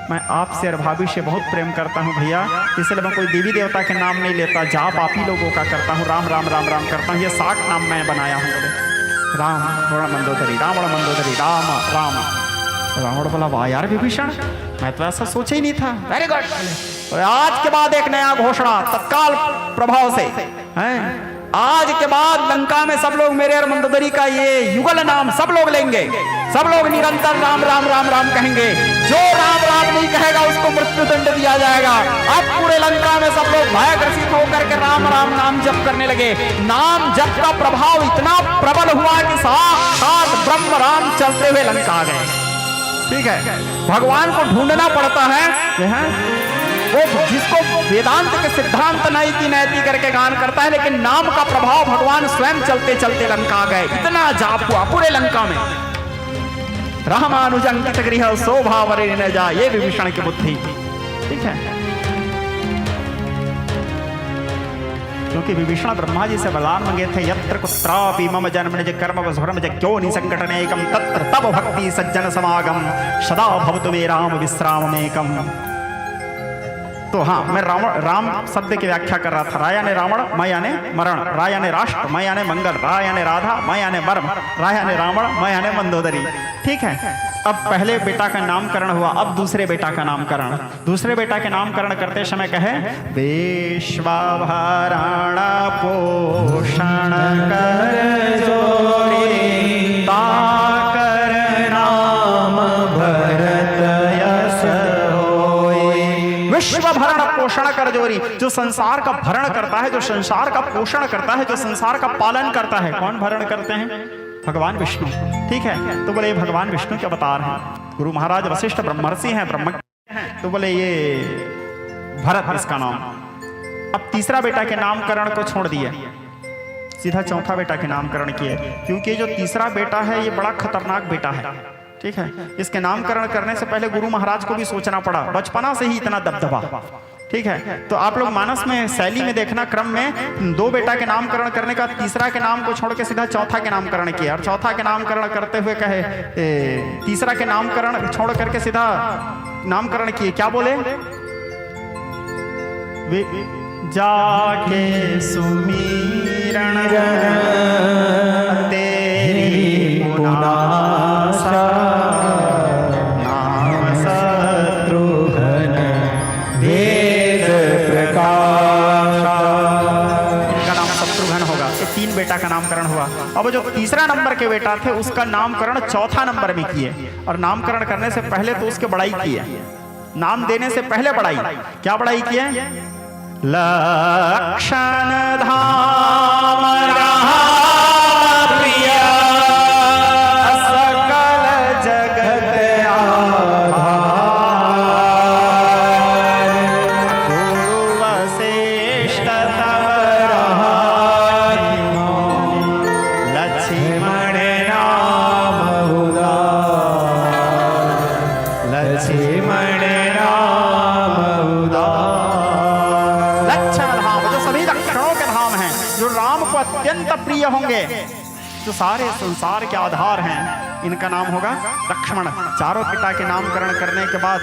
मैं आपसे और भाभी से बहुत प्रेम करता हूँ भैया, इसलिए मैं कोई देवी देवता के नाम नहीं लेता, जा पापी लोगों का करता हूँ, राम राम राम राम करता हूँ। ये 60 नाम मैं बनाया हूँ। बोले राम थोड़ा मंदोदरी, रावण मंदोदरी, राम राम। रावण बोला वाह यार विभीषण, मैं तो ऐसा सोचा ही नहीं था। Very good. आज के बाद एक नया घोषणा तत्काल प्रभाव से हैं, आज के बाद लंका में सब लोग मेरे और मंदोदरी का ये युगल नाम सब लोग लेंगे, सब लोग निरंतर राम राम राम राम कहेंगे। जो राम राम नहीं कहेगा उसको मृत्यु दंड दिया जाएगा। अब पूरे लंका में सब लोग भयग्रसित होकर के राम राम नाम जप करने लगे। नाम जप का प्रभाव इतना प्रबल हुआ कि साक्षात ब्रह्म राम चलते हुए लंका आ गए। ठीक है, भगवान को ढूंढना पड़ता है, वो जिसको वेदांत के सिद्धांत नैति नैति करके गान करता है, लेकिन नाम का प्रभाव भगवान स्वयं चलते चलते लंका गए। इतना जाप हुआ पूरे लंका में। रामानुजंकित गृह शोभा वरे न जा, ये विभीषण की बुद्धि। ठीक है, क्योंकि विभीषण ब्रह्मा जी से वरदान मांगे थे, यत्र कुत्रापि मम जन्म निज कर्म वसुरम क्यों निसंकटनेकम तत्र तब भक्ति सज्जन समागम सदा भवतु मे राम विश्राममेकम। तो हाँ, मैं राम शब्द की व्याख्या कर रहा था। रा यानी रावण, मैं यानी मरण, रा यानी राष्ट्र, मैं यानी मंगल, रा यानी राधा, मैं यानी मर्म, रा यानी रावण, मैं यानी मंदोदरी। ठीक है, अब पहले बेटा का नामकरण हुआ, अब दूसरे बेटा का नामकरण। दूसरे बेटा के नामकरण करते समय कहे विश्वभरण पोषण कर जोरी ताकर नाम भरत यश होई। विश्व भरण पोषण कर जोरी, जो संसार का भरण करता है, जो संसार का पोषण करता है, जो संसार का पालन करता है। कौन भरण करते हैं? भगवान विष्णु। ठीक है, तो बोले भगवान विष्णु के अवतार हैं। गुरु महाराज वशिष्ठ ब्रह्मर्षि हैं, ब्रह्म हैं, तो बोले ये भरत इसका नाम। अब तीसरा बेटा के नामकरण को छोड़ दिया, सीधा चौथा बेटा के नामकरण किए, क्योंकि जो तीसरा बेटा है ये बड़ा खतरनाक बेटा है। ठीक है, इसके नामकरण करने से पहले गुरु महाराज को भी सोचना पड़ा, बचपना से ही इतना दबदबा। ठीक है, तो आप लोग मानस में शैली में देखना, क्रम में दो बेटा के नामकरण करने का तीसरा के नाम को छोड़ के सीधा चौथा के नामकरण किया, और चौथा के नामकरण करते हुए कहे तीसरा के नामकरण छोड़ करके सीधा नामकरण किए। क्या बोले? जाके सुमीरण तेरी पुनासा नाम शत्रुघ्न वेद प्रकाश। इनका नाम शत्रुघ्न होगा। ये तीन बेटा का नामकरण हुआ। अब जो तीसरा नंबर के बेटा थे उसका नामकरण चौथा नंबर में किए, और नामकरण करने से पहले तो उसके बड़ाई किए, नाम देने से पहले बड़ाई। क्या बड़ाई किए? लक्षण धाम रहा प्रिय सकल जगत आधार, गुरु वशिष्ठ तव रहायो, लक्ष्मण राम उदार, लक्ष्मण राम उदार। जो राम को अत्यंत प्रिय होंगे, जो सारे संसार के आधार हैं, इनका नाम होगा लक्ष्मण। चारों पिता के नामकरण करने के बाद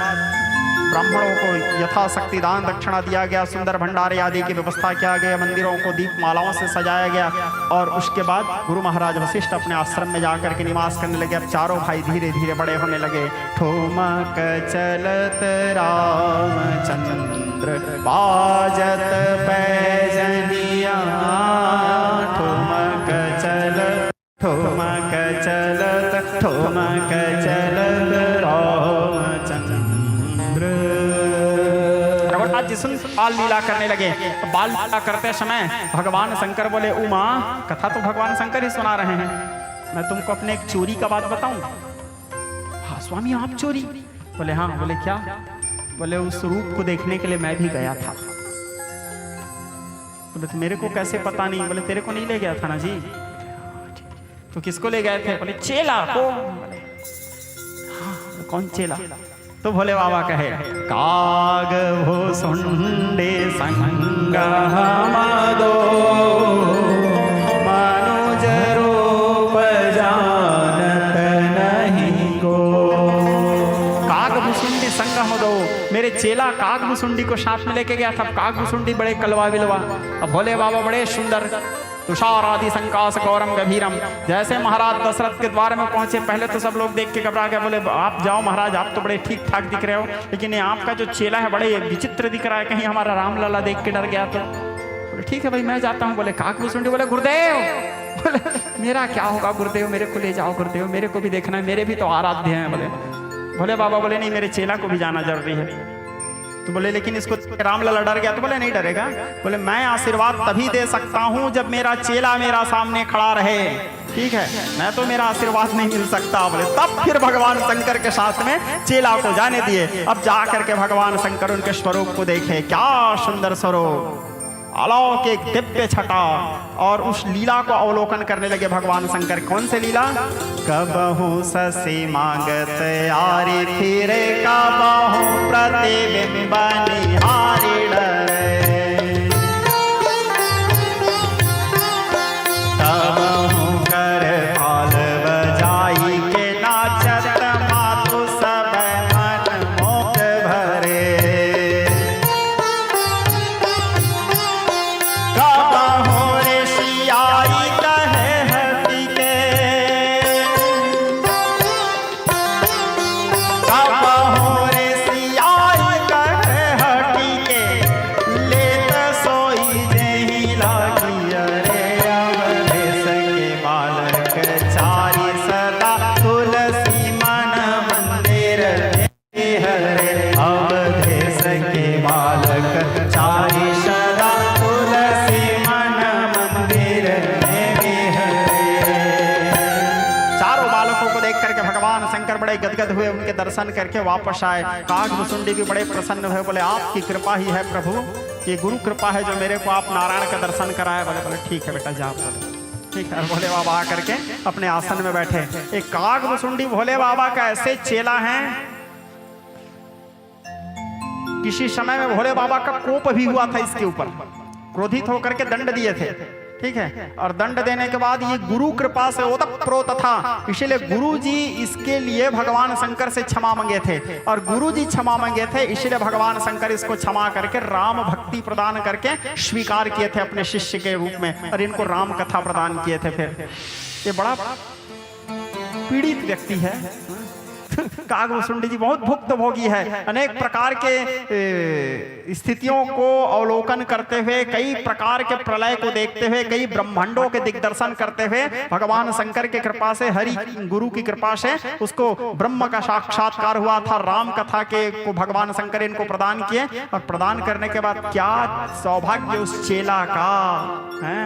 ब्राह्मणों को यथाशक्ति दान दक्षिणा दिया गया, सुंदर भंडारे आदि की व्यवस्था किया गया, मंदिरों को दीप मालाओं से सजाया गया, और उसके बाद गुरु महाराज वशिष्ठ अपने आश्रम में जाकर के निवास करने लगे। अब चारों भाई धीरे धीरे बड़े होने लगे। ठुमक चलत रामचंद्र बाजत पैजनिया, ठुमक चलत ठुमक चलत ठुमक चलत रामचंद्र। रघुनाथ जी सुन बाल लीला करने लगे। बाल लीला करते समय भगवान शंकर बोले, उमा, कथा तो भगवान शंकर ही सुना रहे हैं, मैं तुमको अपने एक चोरी का बात बताऊं? हाँ स्वामी, आप चोरी? बोले हाँ। बोले क्या? बोले उस रूप को देखने के लिए मैं भी गया था। बोले तो मेरे को कैसे पता नहीं? बोले तेरे को नहीं ले गया था ना जी। तो किसको ले गए थे? बोले चेला को। हाँ, कौन चेला? तो भोले बाबा कहे, काग भुसुंडे संग हमदो मनुज रूप जानत नहीं को। काग भुसुंडी संग हमदो, मेरे चेला काग भुसुंडी को साथ में लेके गया था। काग भुसुंडी बड़े कलवा बिलवा, अब भोले बाबा बड़े सुंदर, तुषारादि संकाश गौरम गभीरम। जैसे महाराज दशरथ के द्वार में पहुंचे, पहले तो सब लोग देख के घबरा गए, बोले आप जाओ महाराज, आप तो बड़े ठीक ठाक दिख रहे हो, लेकिन ये आपका जो चेला है बड़े विचित्र दिख रहा है, कहीं हमारा रामलला देख के डर गया तो। बोले ठीक है भाई मैं जाता हूँ। बोले काकभूषुंडी बोले गुरुदेव, बोले मेरा क्या होगा गुरुदेव, मेरे को ले जाओ गुरुदेव, मेरे को भी देखना है, मेरे भी तो आराध्य हैं। बोले भोले बाबा बोले नहीं, मेरे चेला को भी जाना जरूरी है। तो बोले लेकिन इसको रामलला डर गया। तो बोले नहीं डरेगा। बोले मैं आशीर्वाद तभी दे सकता हूँ जब मेरा चेला मेरा सामने खड़ा रहे, ठीक है, मैं तो मेरा आशीर्वाद नहीं मिल सकता। बोले तब फिर भगवान शंकर के साथ में चेला को जाने दिए। अब जा करके भगवान शंकर उनके स्वरूप को देखे, क्या सुंदर स्वरूप, अलौकिक दिव्य छटा, और उस लीला को अवलोकन करने लगे भगवान शंकर। कौन से लीला? कबहू ससी मांगत आरी फिरे, कबहू प्रतिबिंब निहारी डरे, तबहू कर ताल बजाई के नाचत मातु सब मन मोह भरे, गदगद हुए, उनके दर्शन करके वापस आए। काकभूषुंडी भी बड़े प्रसन्न हुए, बोले आपकी कृपा ही है प्रभु, ये गुरु कृपा है जो मेरे को आप नारायण का दर्शन कराए। बोले बोले ठीक है बेटा जाओ, ठीक है। भोले बाबा आकर के अपने आसन में बैठे। एक काकभूषुंडी भोले बाबा का ऐसे चेला हैं, किसी समय में भोले बाबा का कोप भी हुआ था इसके ऊपर, क्रोधित होकर के दंड दिए थे, ठीक है, और दंड देने के बाद ये गुरु कृपा से ओतप्रोत था, इसीलिए गुरु जी इसके लिए भगवान शंकर से क्षमा मांगे थे, और गुरु जी क्षमा मांगे थे, इसीलिए भगवान शंकर इसको क्षमा करके राम भक्ति प्रदान करके स्वीकार किए थे अपने शिष्य के रूप में, और इनको राम कथा प्रदान किए थे। फिर ये बड़ा पीड़ित व्यक्ति है काकभूषुंडी जी, बहुत भुक्त भोगी है, अनेक प्रकार के स्थितियों को अवलोकन करते हुए, कई प्रकार के प्रलय को देखते हुए, कई ब्रह्मांडों के दिग्दर्शन करते हुए, भगवान शंकर की कृपा से, हरि गुरु की कृपा से उसको ब्रह्म का साक्षात्कार हुआ था। राम कथा के को भगवान शंकर इनको प्रदान किए, और प्रदान करने के बाद क्या सौभाग्य उस चेला का है,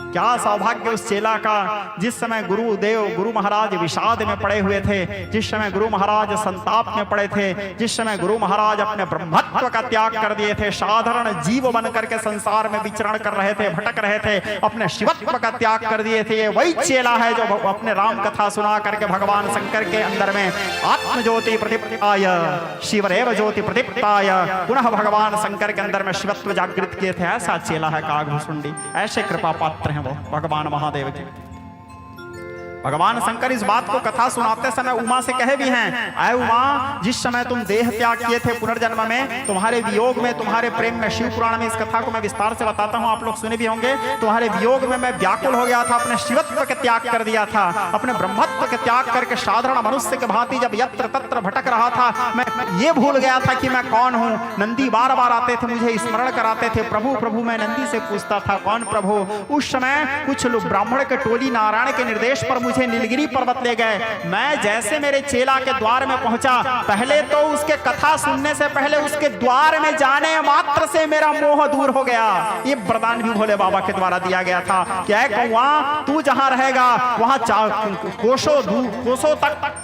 क्या सौभाग्य उस चेला का, जिस समय गुरुदेव गुरु महाराज विषाद में पड़े हुए थे, जिस समय गुरु महाराज संताप में पड़े थे, जिस समय गुरु महाराज अपने ब्रह्मत्व का त्याग कर दिए थे, साधारण जीव बन करके संसार में विचरण कर रहे थे, भटक रहे थे, अपने शिवत्व का त्याग कर दिए थे। ये वही चेला है जो अपने राम कथा सुना करके भगवान शंकर के अंदर में आत्म ज्योति प्रदीप्ताय शिवरेव ज्योति प्रदीप्ताय, पुनः भगवान शंकर के अंदर में शिवत्व जागृत किए थे। ऐसा चेला है काकभूषुंडी, ऐसे कृपा पात्र हैं भगवान महादेव के। भगवान शंकर इस बात को कथा सुनाते समय उमा से कहे भी हैं, आए उमा, जिस समय तुम देह त्याग किए थे पुनर्जन्म में, तुम्हारे वियोग में, तुम्हारे प्रेम में, शिव पुराण में इस कथा को मैं विस्तार से बताता हूँ, आप लोग सुने भी होंगे। तुम्हारे वियोग में मैं व्याकुल हो गया था, अपने शिवत्व के त्याग कर दिया था, अपने ब्रह्मत्व के त्याग करके साधारण मनुष्य के भांति जब यत्र तत्र भटक रहा था, मैं ये भूल गया था कि मैं कौन हूँ। नंदी बार बार आते थे, मुझे स्मरण कराते थे, प्रभु प्रभु, मैं नंदी से पूछता था कौन प्रभु। उस समय कुछ लोग ब्राह्मण के टोली नारायण के निर्देश पर मुझे नीलगिरी पर्वत ले गए। मैं जैसे मेरे चेला के द्वार में पहुंचा, पहले तो उसके कथा सुनने से पहले उसके द्वार में जाने मात्र से मेरा मोह दूर हो गया। ये वरदान भी भोले बाबा के द्वारा दिया गया था कि ऐ कौआ, तू जहां रहेगा वहां कोसों तक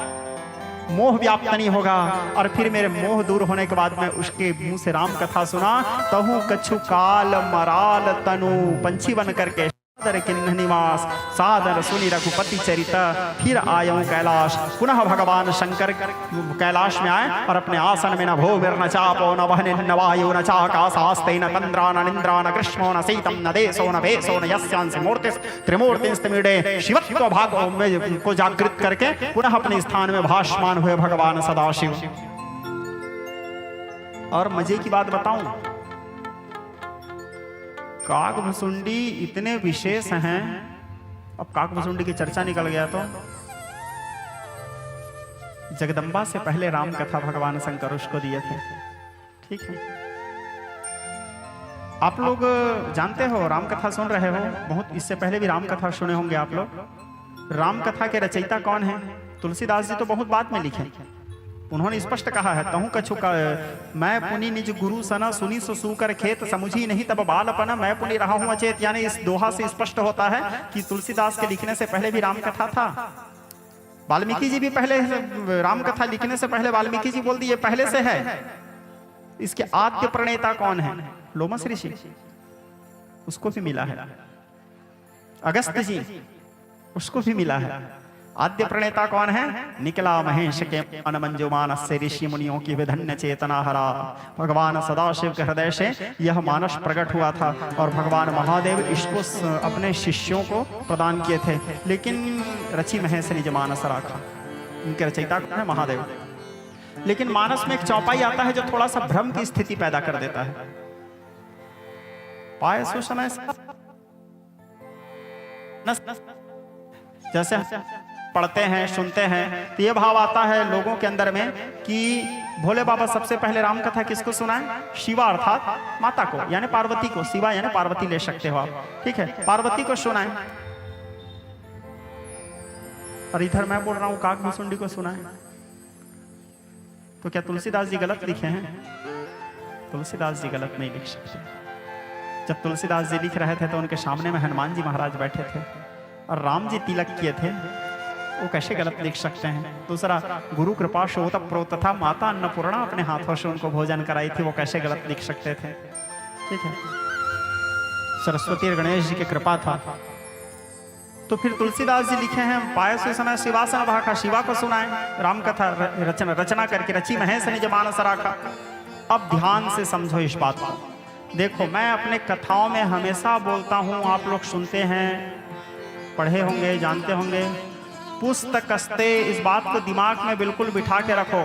मोह व्याप्त नहीं होगा। और फिर मेरे मोह दूर होने के बाद मैं उसके मुंह से राम कथा सुना, तहु कछु काल मराल तनु, पंछी बन करके किन्ह निवास, सादर सुनि रघुपति चरिता, फिर आयऊं कैलाश। पुनः भगवान शंकर कैलाश में आए और अपने आसन में न भूमिर न चापो न वहनि न वायु न चाकाशास्ते न तंद्रा न निंद्रा न ग्रीष्मो न शीतम न देशो न भेषो न यस्यांसि मूर्तिस् त्रिमूर्तिस्तमीडे, शिवत्व भाग में को जागृत करके पुनः अपने स्थान में भासमान हुए भगवान सदाशिव। और मजे की बात बताऊं, काकभुसुंडी इतने विशेष हैं। अब काकभुसुंडी की चर्चा निकल गया तो जगदम्बा से पहले राम कथा भगवान शंकर उसको दिए थे। ठीक है, आप लोग जानते हो, राम कथा सुन रहे हो बहुत, इससे पहले भी राम कथा सुने होंगे आप लोग। राम कथा के रचयिता कौन है? तुलसीदास जी तो बहुत बाद में लिखे। उन्होंने स्पष्ट कहा है, तहु कछु का मैं पुनि निज गुरु सना सुनी सो सूकर खेत समुझी नहीं तब बालपना मैं पुनि रहा हूं अचेत। यानी इस दोहा से स्पष्ट होता है कि तुलसीदास के लिखने से पहले भी राम कथा था। वाल्मीकि जी भी पहले, राम कथा लिखने से पहले वाल्मीकि जी बोल दिए पहले से है। इसके आद्य प्रणेता कौन है? लोमस ऋषि, उसको भी मिला है। अगस्त जी, उसको भी मिला है। आद्य प्रणेता कौन है? निकला महेश के मन मंजुमान से ऋषि मुनियों की विधन्य चेतना हरा। भगवान सदाशिव के हृदय से यह मानस प्रकट हुआ था और भगवान महादेव इसको अपने शिष्यों को प्रदान किए थे। लेकिन रचि महेश निज मानस राखा, इनके रचयिता कौन है? महादेव। लेकिन मानस में एक चौपाई आता है जो थोड़ा सा भ्रम की स्थिति पैदा कर देता है। पाए सो समय जैसे पढ़ते हैं सुनते हैं तो ये भाव आता है लोगों के अंदर में कि भोले बाबा सबसे पहले राम कथा किसको सुनाए? शिवा अर्थात माता को, यानी पार्वती को। शिवा यानी पार्वती ले सकते हो आप, ठीक है, पार्वती को सुनाए। और इधर मैं बोल रहा हूं काकभुसुंडी को सुनाए। तो क्या तुलसीदास जी गलत लिखे हैं? तुलसीदास जी गलत नहीं लिख सकते। जब तुलसीदास जी लिख रहे थे तो उनके सामने में हनुमान जी महाराज बैठे थे और राम जी तिलक किए थे, वो कैसे गलत लिख सकते हैं? दूसरा, गुरु कृपा शोत प्रोत था, माता अन्नपूर्णा अपने हाथों से उनको भोजन कराई थी, वो कैसे गलत लिख सकते थे? ठीक है, सरस्वती और गणेश जी की कृपा था। तो फिर तुलसीदास जी लिखे हैं, पाए से समय शिवासन भाखा, शिवा को सुनाए राम कथा रचना करके, रची महेश निज मानस राखा। अब ध्यान से समझो इस बात को। देखो, मैं अपने कथाओं में हमेशा बोलता हूं, आप लोग सुनते हैं, पढ़े होंगे, जानते होंगे, पुस्तकस्ते, इस बात को दिमाग में बिल्कुल बिठा के रखो।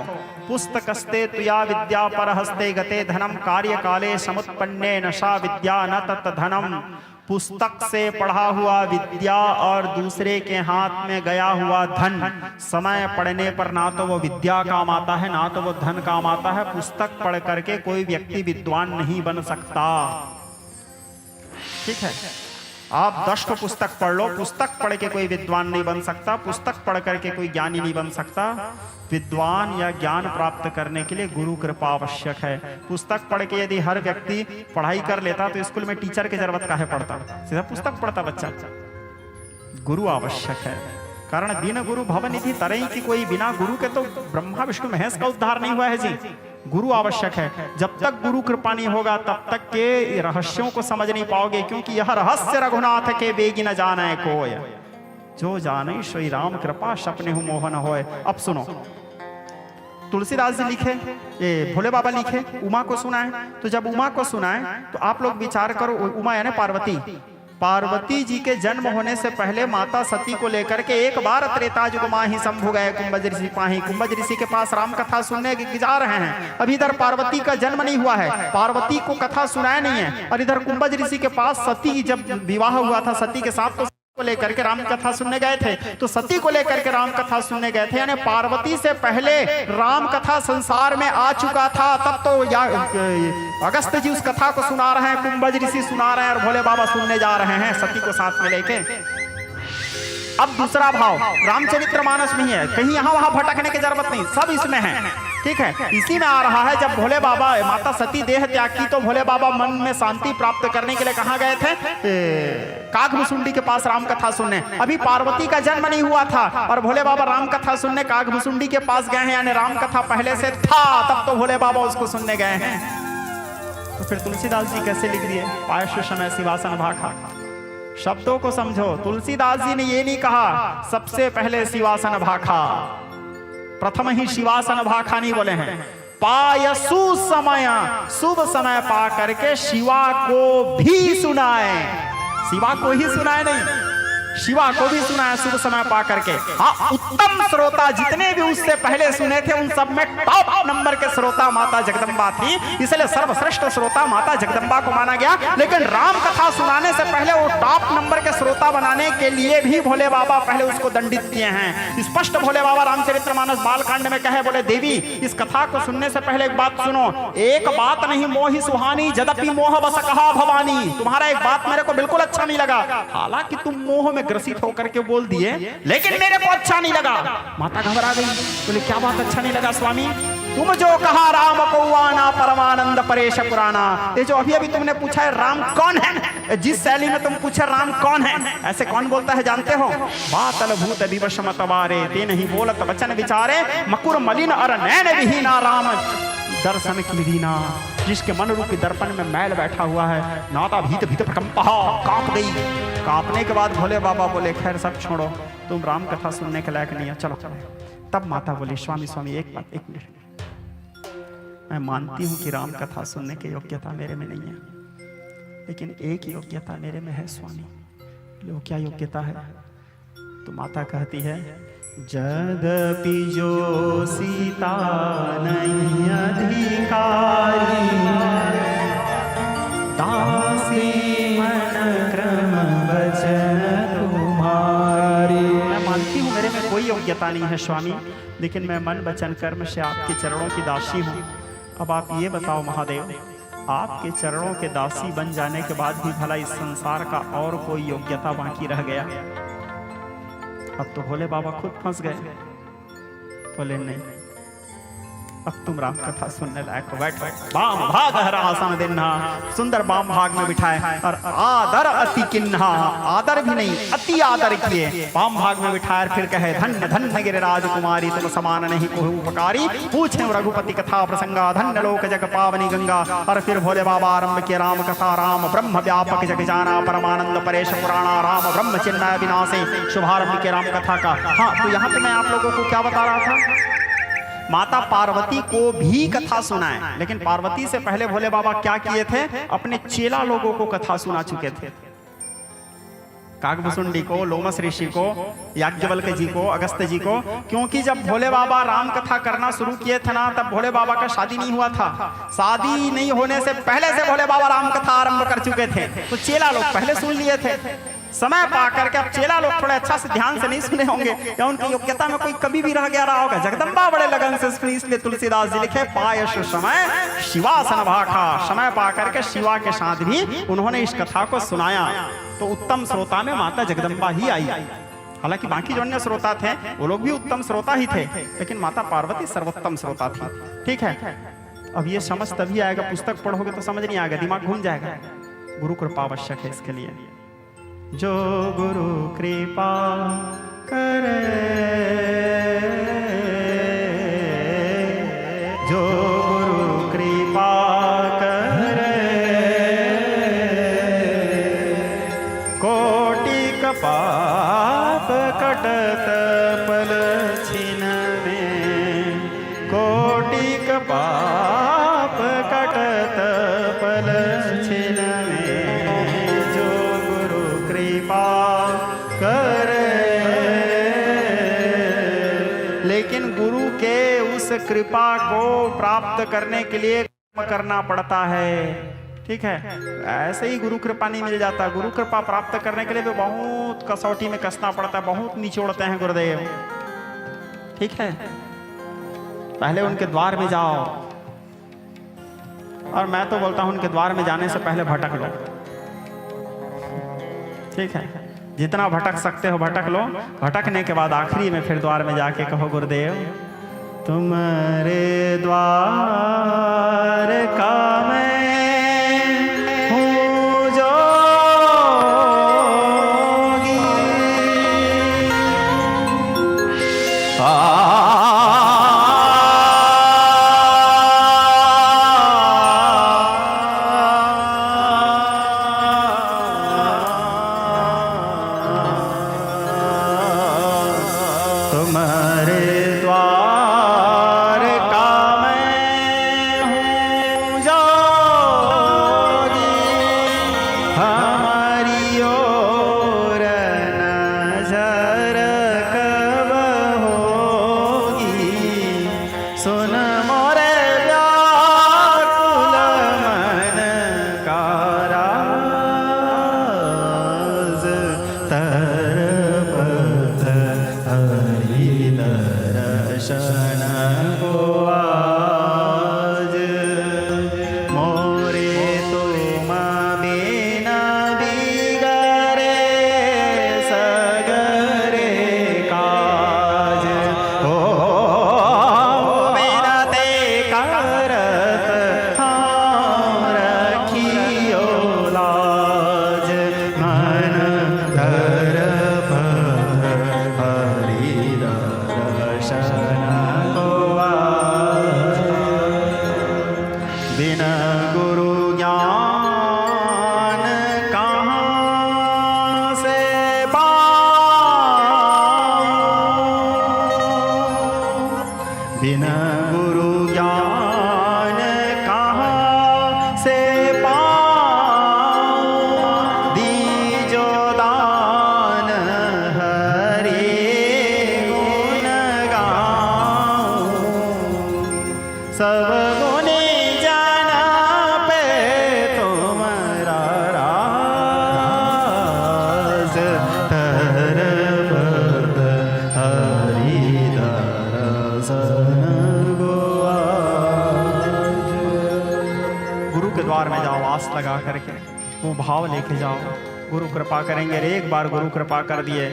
पुस्तकस्ते तुया विद्या पर हस्ते गते धनम कार्य काले समुत्पन्ने नशा विद्या न तत् धनम। पुस्तक से पढ़ा हुआ विद्या और दूसरे के हाथ में गया हुआ धन, समय पढ़ने पर ना तो वो विद्या काम आता है ना तो वो धन काम आता है। पुस्तक पढ़ करके कोई व्यक्ति विद्वान नहीं बन सकता। ठीक है, आप 10 को पुस्तक पढ़ लो, पुस्तक पढ़ के कोई विद्वान नहीं बन सकता, पुस्तक पढ़ करके कोई ज्ञानी नहीं बन सकता। विद्वान या ज्ञान प्राप्त करने के लिए गुरु कृपा आवश्यक है। पुस्तक पढ़ के यदि हर व्यक्ति पढ़ाई कर लेता तो स्कूल में टीचर की जरूरत काहे पड़ता? सीधा पुस्तक पढ़ता बच्चा। गुरु आवश्यक है, कारण बिना गुरु भवनिधि तरई की, कोई बिना गुरु के तो ब्रह्मा विष्णु महेश का उद्धार नहीं हुआ है जी। गुरु आवश्यक है। जब तक गुरु कृपा नहीं होगा तब तक के रहस्यों को समझ नहीं पाओगे, क्योंकि यह रहस्य रघुनाथ के बेगी न जाने कोय, जो जाने श्री राम कृपा सपने हूं मोहन होय। अब सुनो, तुलसीदास जी लिखे, ये भोले बाबा लिखे, उमा को सुनाए। तो जब उमा को सुनाए तो आप लोग विचार करो, उमा यानी पार्वती, पार्वती जी के जन्म होने से पहले माता सती को लेकर के एक बार त्रेता युग माही शंभु गए कुंभज ऋषि पाही। कुंभज ऋषि के पास राम कथा सुनने जा रहे हैं। अभी इधर पार्वती का जन्म नहीं हुआ है, पार्वती को कथा सुनाया नहीं है। और इधर कुंभज ऋषि के पास सती जब विवाह हुआ था, सती के साथ तो को लेकर के राम कथा सुनने गए थे, तो सती को लेकर के राम कथा सुनने गए थे। यानी पार्वती से पहले राम कथा संसार में आ चुका था। तब तो अगस्त जी उस कथा को सुना रहे हैं, कुंभज ऋषि सुना रहे हैं और भोले बाबा सुनने जा रहे हैं सती को साथ में लेके। अब दूसरा भाव रामचरितमानस में ही है, कहीं यहाँ वहां भटकने की जरूरत नहीं, सब इसमें है। ठीक है, इसी में आ रहा है। जब भोले बाबा माता सती देह त्याग की तो भोले बाबा मन में शांति प्राप्त करने के लिए कहाँ गए थे? काकभुसुंडी के पास राम कथा सुनने। अभी पार्वती का जन्म नहीं हुआ था और भोले बाबा राम कथा सुनने काकभुसुंडी के पास गए हैं। यानी राम कथा पहले से था, तब तो भोले बाबा उसको सुनने गए हैं। तो फिर तुलसीदास जी कैसे लिख दिए? पायश समय शिवासन भाखा। शब्दों को समझो, तुलसीदास जी ने ये नहीं कहा सबसे पहले शिवासन भाखा, प्रथम ही शिवासन भाखा नहीं बोले हैं। पायसु समय, शुभ समय पा करके शिवा को भी सुनाए, शिवा को ही सुनाए नहीं, शिवा को भी सुना है शुभ समय पा करके। हाँ, उत्तम श्रोता जितने भी उससे पहले सुने थे उन सब में टॉप नंबर के श्रोता माता जगदम्बा थी, इसलिए सर्वश्रेष्ठ श्रोता माता जगदम्बा को माना गया। लेकिन राम कथा सुनाने से पहले वो टॉप नंबर के श्रोता बनाने के लिए भी भोले बाबा पहले उसको दंडित किए हैं। स्पष्ट भोले बाबा रामचरितमानस बालकांड में कहे, बोले देवी इस कथा को सुनने से पहले एक बात सुनो, एक बात नहीं मोहि सुहानी जदपि मोह बस कहा भवानी। तुम्हारा एक बात मेरे को बिल्कुल अच्छा नहीं लगा, हालांकि तुम मोह में ग्रसित होकर के बोल दिए, लेकिन मेरे को अच्छा नहीं लगा। माता घबरा गई, बोले क्या बात अच्छा नहीं लगा स्वामी? तुम जो कहा राम कौआना परमानंद परेश पुराना, ये जो अभी अभी तुमने पूछा है राम कौन है, जिस शैली में तुम पूछे राम कौन है, ऐसे कौन बोलता है जानते हो? बातल भूत दिवश मतवारे ते नहीं बोलत वचन विचारे, मकुर मलिन अर नैन विहीना राम दर्शन की दीना। जिसके मन रूपी दर्पण में मैल बैठा हुआ है, नाता भीत भीत प्रकंपा, कांप गई। कांपने के बाद भोले बाबा बोले खैर सब छोड़ो, तुम राम कथा सुनने के लायक नहीं है, चलो चलो। तब माता बोली स्वामी स्वामी एक बात, एक मिनट, मैं मानती हूं कि राम कथा सुनने की योग्यता मेरे में नहीं है, लेकिन एक योग्यता मेरे में है स्वामी। लो क्या योग्यता है? तो माता कहती है, जदपि जो सीता नहीं अधिकारी, दासी मन क्रम वचन तुम्हारे। मैं मानती हूँ मेरे में कोई योग्यता नहीं है स्वामी, लेकिन मैं मन वचन कर्म से आपके चरणों की दासी हूँ। अब आप ये बताओ महादेव, आपके चरणों के दासी बन जाने के बाद भी भला इस संसार का और कोई योग्यता बाकी रह गया? अब तो भोले बाबा खुद फंस गए, बोले नहीं, अब तुम राम कथा सुनने लायक हो, बैठ। बाम भाग हरा आसन दिन्हा, सुंदर बाम भाग में बिठाए और आदर अति किन्हा, आदर भी नहीं अति आदर किए, बाम भाग में बिठाए। फिर कहे धन्य धन्य गिरिराज कुमारी, तुम समान नहीं कोई उपकारी, पूछे रघुपति कथा प्रसंगा, धन्य लोक जग पावनी गंगा। और फिर भोले बाबा आरंभ किए राम कथा, राम ब्रह्म व्यापक जग जाना, परमानंद परेश पुराणा, राम ब्रह्म चिन्मय विनाशे, शुभारंभ के राम कथा का। हाँ, तो यहाँ पे मैं आप लोगों को क्या बता रहा था, माता पार्वती को भी कथा सुनाए, लेकिन पार्वती से पहले भोले बाबा क्या किए थे, अपने चेला लोगों को कथा सुना चुके थे। काकभुसुंडी को, लोमस ऋषि को, याज्ञवल्क्य जी को, अगस्त्य जी को। क्योंकि जब भोले बाबा राम कथा करना शुरू किए थे ना, तब भोले बाबा का शादी नहीं हुआ था। शादी नहीं होने से पहले से भोले बाबा राम कथा आरंभ कर चुके थे, तो चेला लोग पहले सुन लिए थे। समय पा करके अब चेला लोग थोड़े अच्छा से ध्यान से नहीं सुने होंगे, या उनकी योग्यता में कोई कभी भी रह गया रहा होगा। जगदम्बा बड़े लगन से सुनी, इसलिए तुलसीदास जी लिखे, पायश समय शिवासन भाखा, समय पा करके शिवा के साथ भी उन्होंने इस कथा को सुनाया। तो उत्तम श्रोता में माता जगदम्बा ही आई। हालांकि बाकी जो अन्य श्रोता थे वो लोग भी उत्तम श्रोता ही थे, लेकिन माता पार्वती सर्वोत्तम श्रोता थी। ठीक है, अब ये समझ तभी आएगा, पुस्तक पढ़ोगे तो समझ नहीं आएगा, दिमाग घूम जाएगा। गुरु कृपा आवश्यक है इसके लिए। जो गुरु कृपा करे, जो गुरु कृपा करे, कोटि पाप कटत पल छिन में, कोटि पाप कटत पल छिन में, जो गुरु कृपा करे। लेकिन गुरु के उस कृपा को प्राप्त करने के लिए करना पड़ता है। ठीक है, ऐसे ही गुरु कृपा नहीं मिल जाता। गुरु कृपा प्राप्त करने के लिए तो बहुत कसौटी में कसना पड़ता है, बहुत निचोड़ते हैं गुरुदेव। ठीक है, पहले उनके द्वार में जाओ, और मैं तो बोलता हूं उनके द्वार में जाने से पहले भटक लो। ठीक है, जितना भटक सकते हो भटक लो, भटकने के बाद आखिरी में फिर द्वार में जाके कहो गुरुदेव तुम्हारे द्वार का मैं हूँ जोगी, तुम्हारे द्वार का मैं हूँ जोगी, हमारी ओर न वो भाव लेके जाओ। गुरु कृपा करेंगे, एक बार गुरु कृपा कर दिए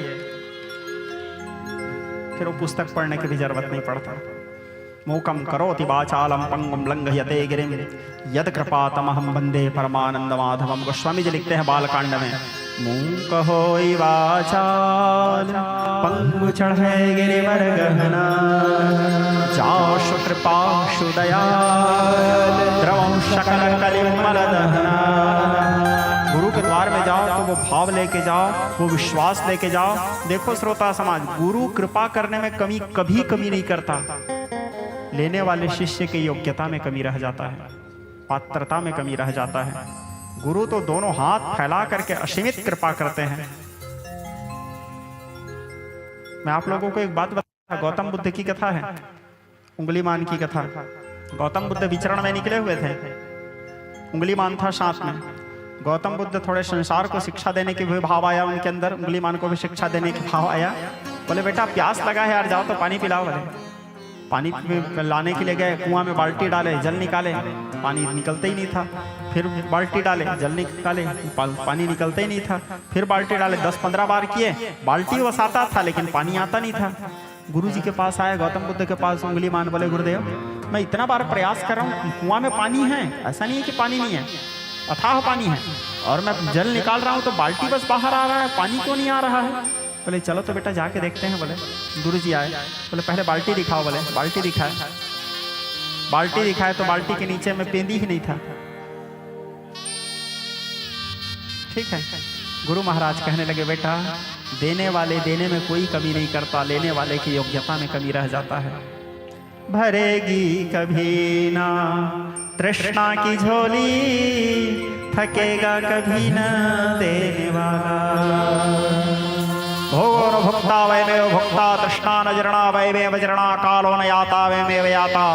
फिर वो पुस्तक पढ़ने की भी जरूरत नहीं पड़ता। मूकम करोति वाचालम पंगुम लंघयते गिरिम यद कृपा तमहम वंदे परमानंद माधवम। गोस्वामी जी लिखते हैं बालकांड में, मूक होई वाचाल पंगु चढ़े गिरिवर गहना जाशु कृपाशु दयाल द्रवं शकल कलिमल दहना। गुरु के द्वार में जाओ तो वो भाव लेके जाओ, वो विश्वास लेके जाओ। देखो श्रोता समाज, गुरु कृपा करने में कभी कमी नहीं करता। लेने वाले शिष्य की योग्यता में कमी रह जाता है, पात्रता में कमी रह जाता है। गुरु तो दोनों हाथ फैला करके असीमित कृपा करते हैं। मैं आप लोगों को एक बात बता, गौतम बुद्ध की कथा है, उंगलीमान की कथा। गौतम बुद्ध विचरण में निकले हुए थे, उंगलीमान था साथ में। गौतम बुद्ध थोड़े संसार को शिक्षा देने के भी भाव आया उनके अंदर, उंगलीमान को भी शिक्षा देने के भाव आया। बोले बेटा प्यास लगा है यार, जाओ तो पानी पिलाओ। बोले पानी लाने के लिए गए, कुआं में बाल्टी डाले, जल निकाले, पानी निकलते ही नहीं था। फिर बाल्टी डाले, जल निकाले, पानी निकलते ही नहीं था। फिर बाल्टी डाले, 10-15 बार किए, बाल्टी वसाता था लेकिन पानी आता नहीं था। गुरु जी के पास आए, गौतम बुद्ध के पास उंगलीमान। बोले गुरुदेव मैं इतना बार प्रयास कर रहा हूँ, कुआं में पानी है, ऐसा नहीं है कि पानी नहीं है, अथाह पानी है, और मैं जल निकाल रहा हूँ तो बाल्टी बस बाहर आ रहा है, पानी क्यों नहीं आ रहा है। बोले चलो तो बेटा जाके देखते हैं। बोले गुरु जी आए, बोले पहले बाल्टी दिखाओ। बोले बाल्टी दिखाए, बाल्टी दिखाए तो बाल्टी के नीचे में पेंदी ही नहीं था। ठीक है, गुरु महाराज कहने लगे बेटा देने वाले देने में कोई कमी नहीं करता, लेने वाले की योग्यता में कमी रह जाता है। भरेगी कभी ना तृष्णा की झोली, थकेगा कभी ना देने वाला। भोगो न भुक्ता वयमेव भुक्ता, तृष्णा न जरणा वयमेव जरणा, कालो न याता वयमेव याता।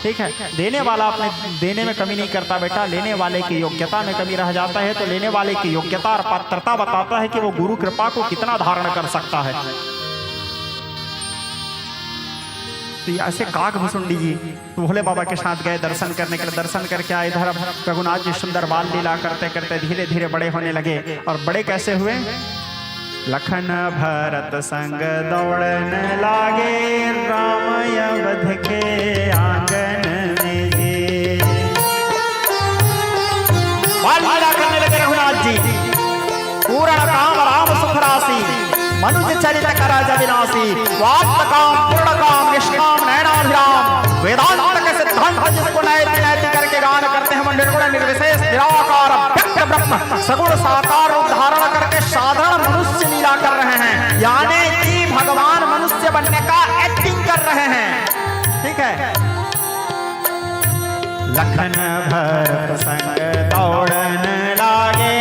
ठीक है, देने वाला अपने देने में कमी नहीं करता बेटा, लेने वाले की योग्यता में कमी रह जाता है। तो लेने वाले की योग्यता और पात्रता बताता है कि वो गुरु कृपा को कितना धारण कर सकता है। तो ऐसे काक भुसुंडी जी भोले बाबा के साथ गए दर्शन करने के लिए, दर्शन करके आए। इधर रघुनाथ जी सुंदर बाल लीला करते करते धीरे धीरे बड़े होने लगे। और बड़े कैसे हुए? लखन भरत संग दौड़न लागे, राम अवध के आंगन में जी। बाल लीला करने लगे रघुनाथ जी। पूर्ण काम राम सुख राशि, मनुज चरित कराज विनाशी। स्वात्म काम पूर्ण काम निष्काम नैनाभिराम, वेदांत के सिद्धांत जिसको नैति नैति करके गान करते हैं। निर्गुण निर्विशेष निराकार व्यक्त ब्रह्म सगुण साकार रूप धारण करके साधारण मनुष्य लीला कर रहे हैं, यानी कि भगवान मनुष्य बनने का एक्टिंग कर रहे हैं। ठीक है, लखन भरत संग दौड़न लागे,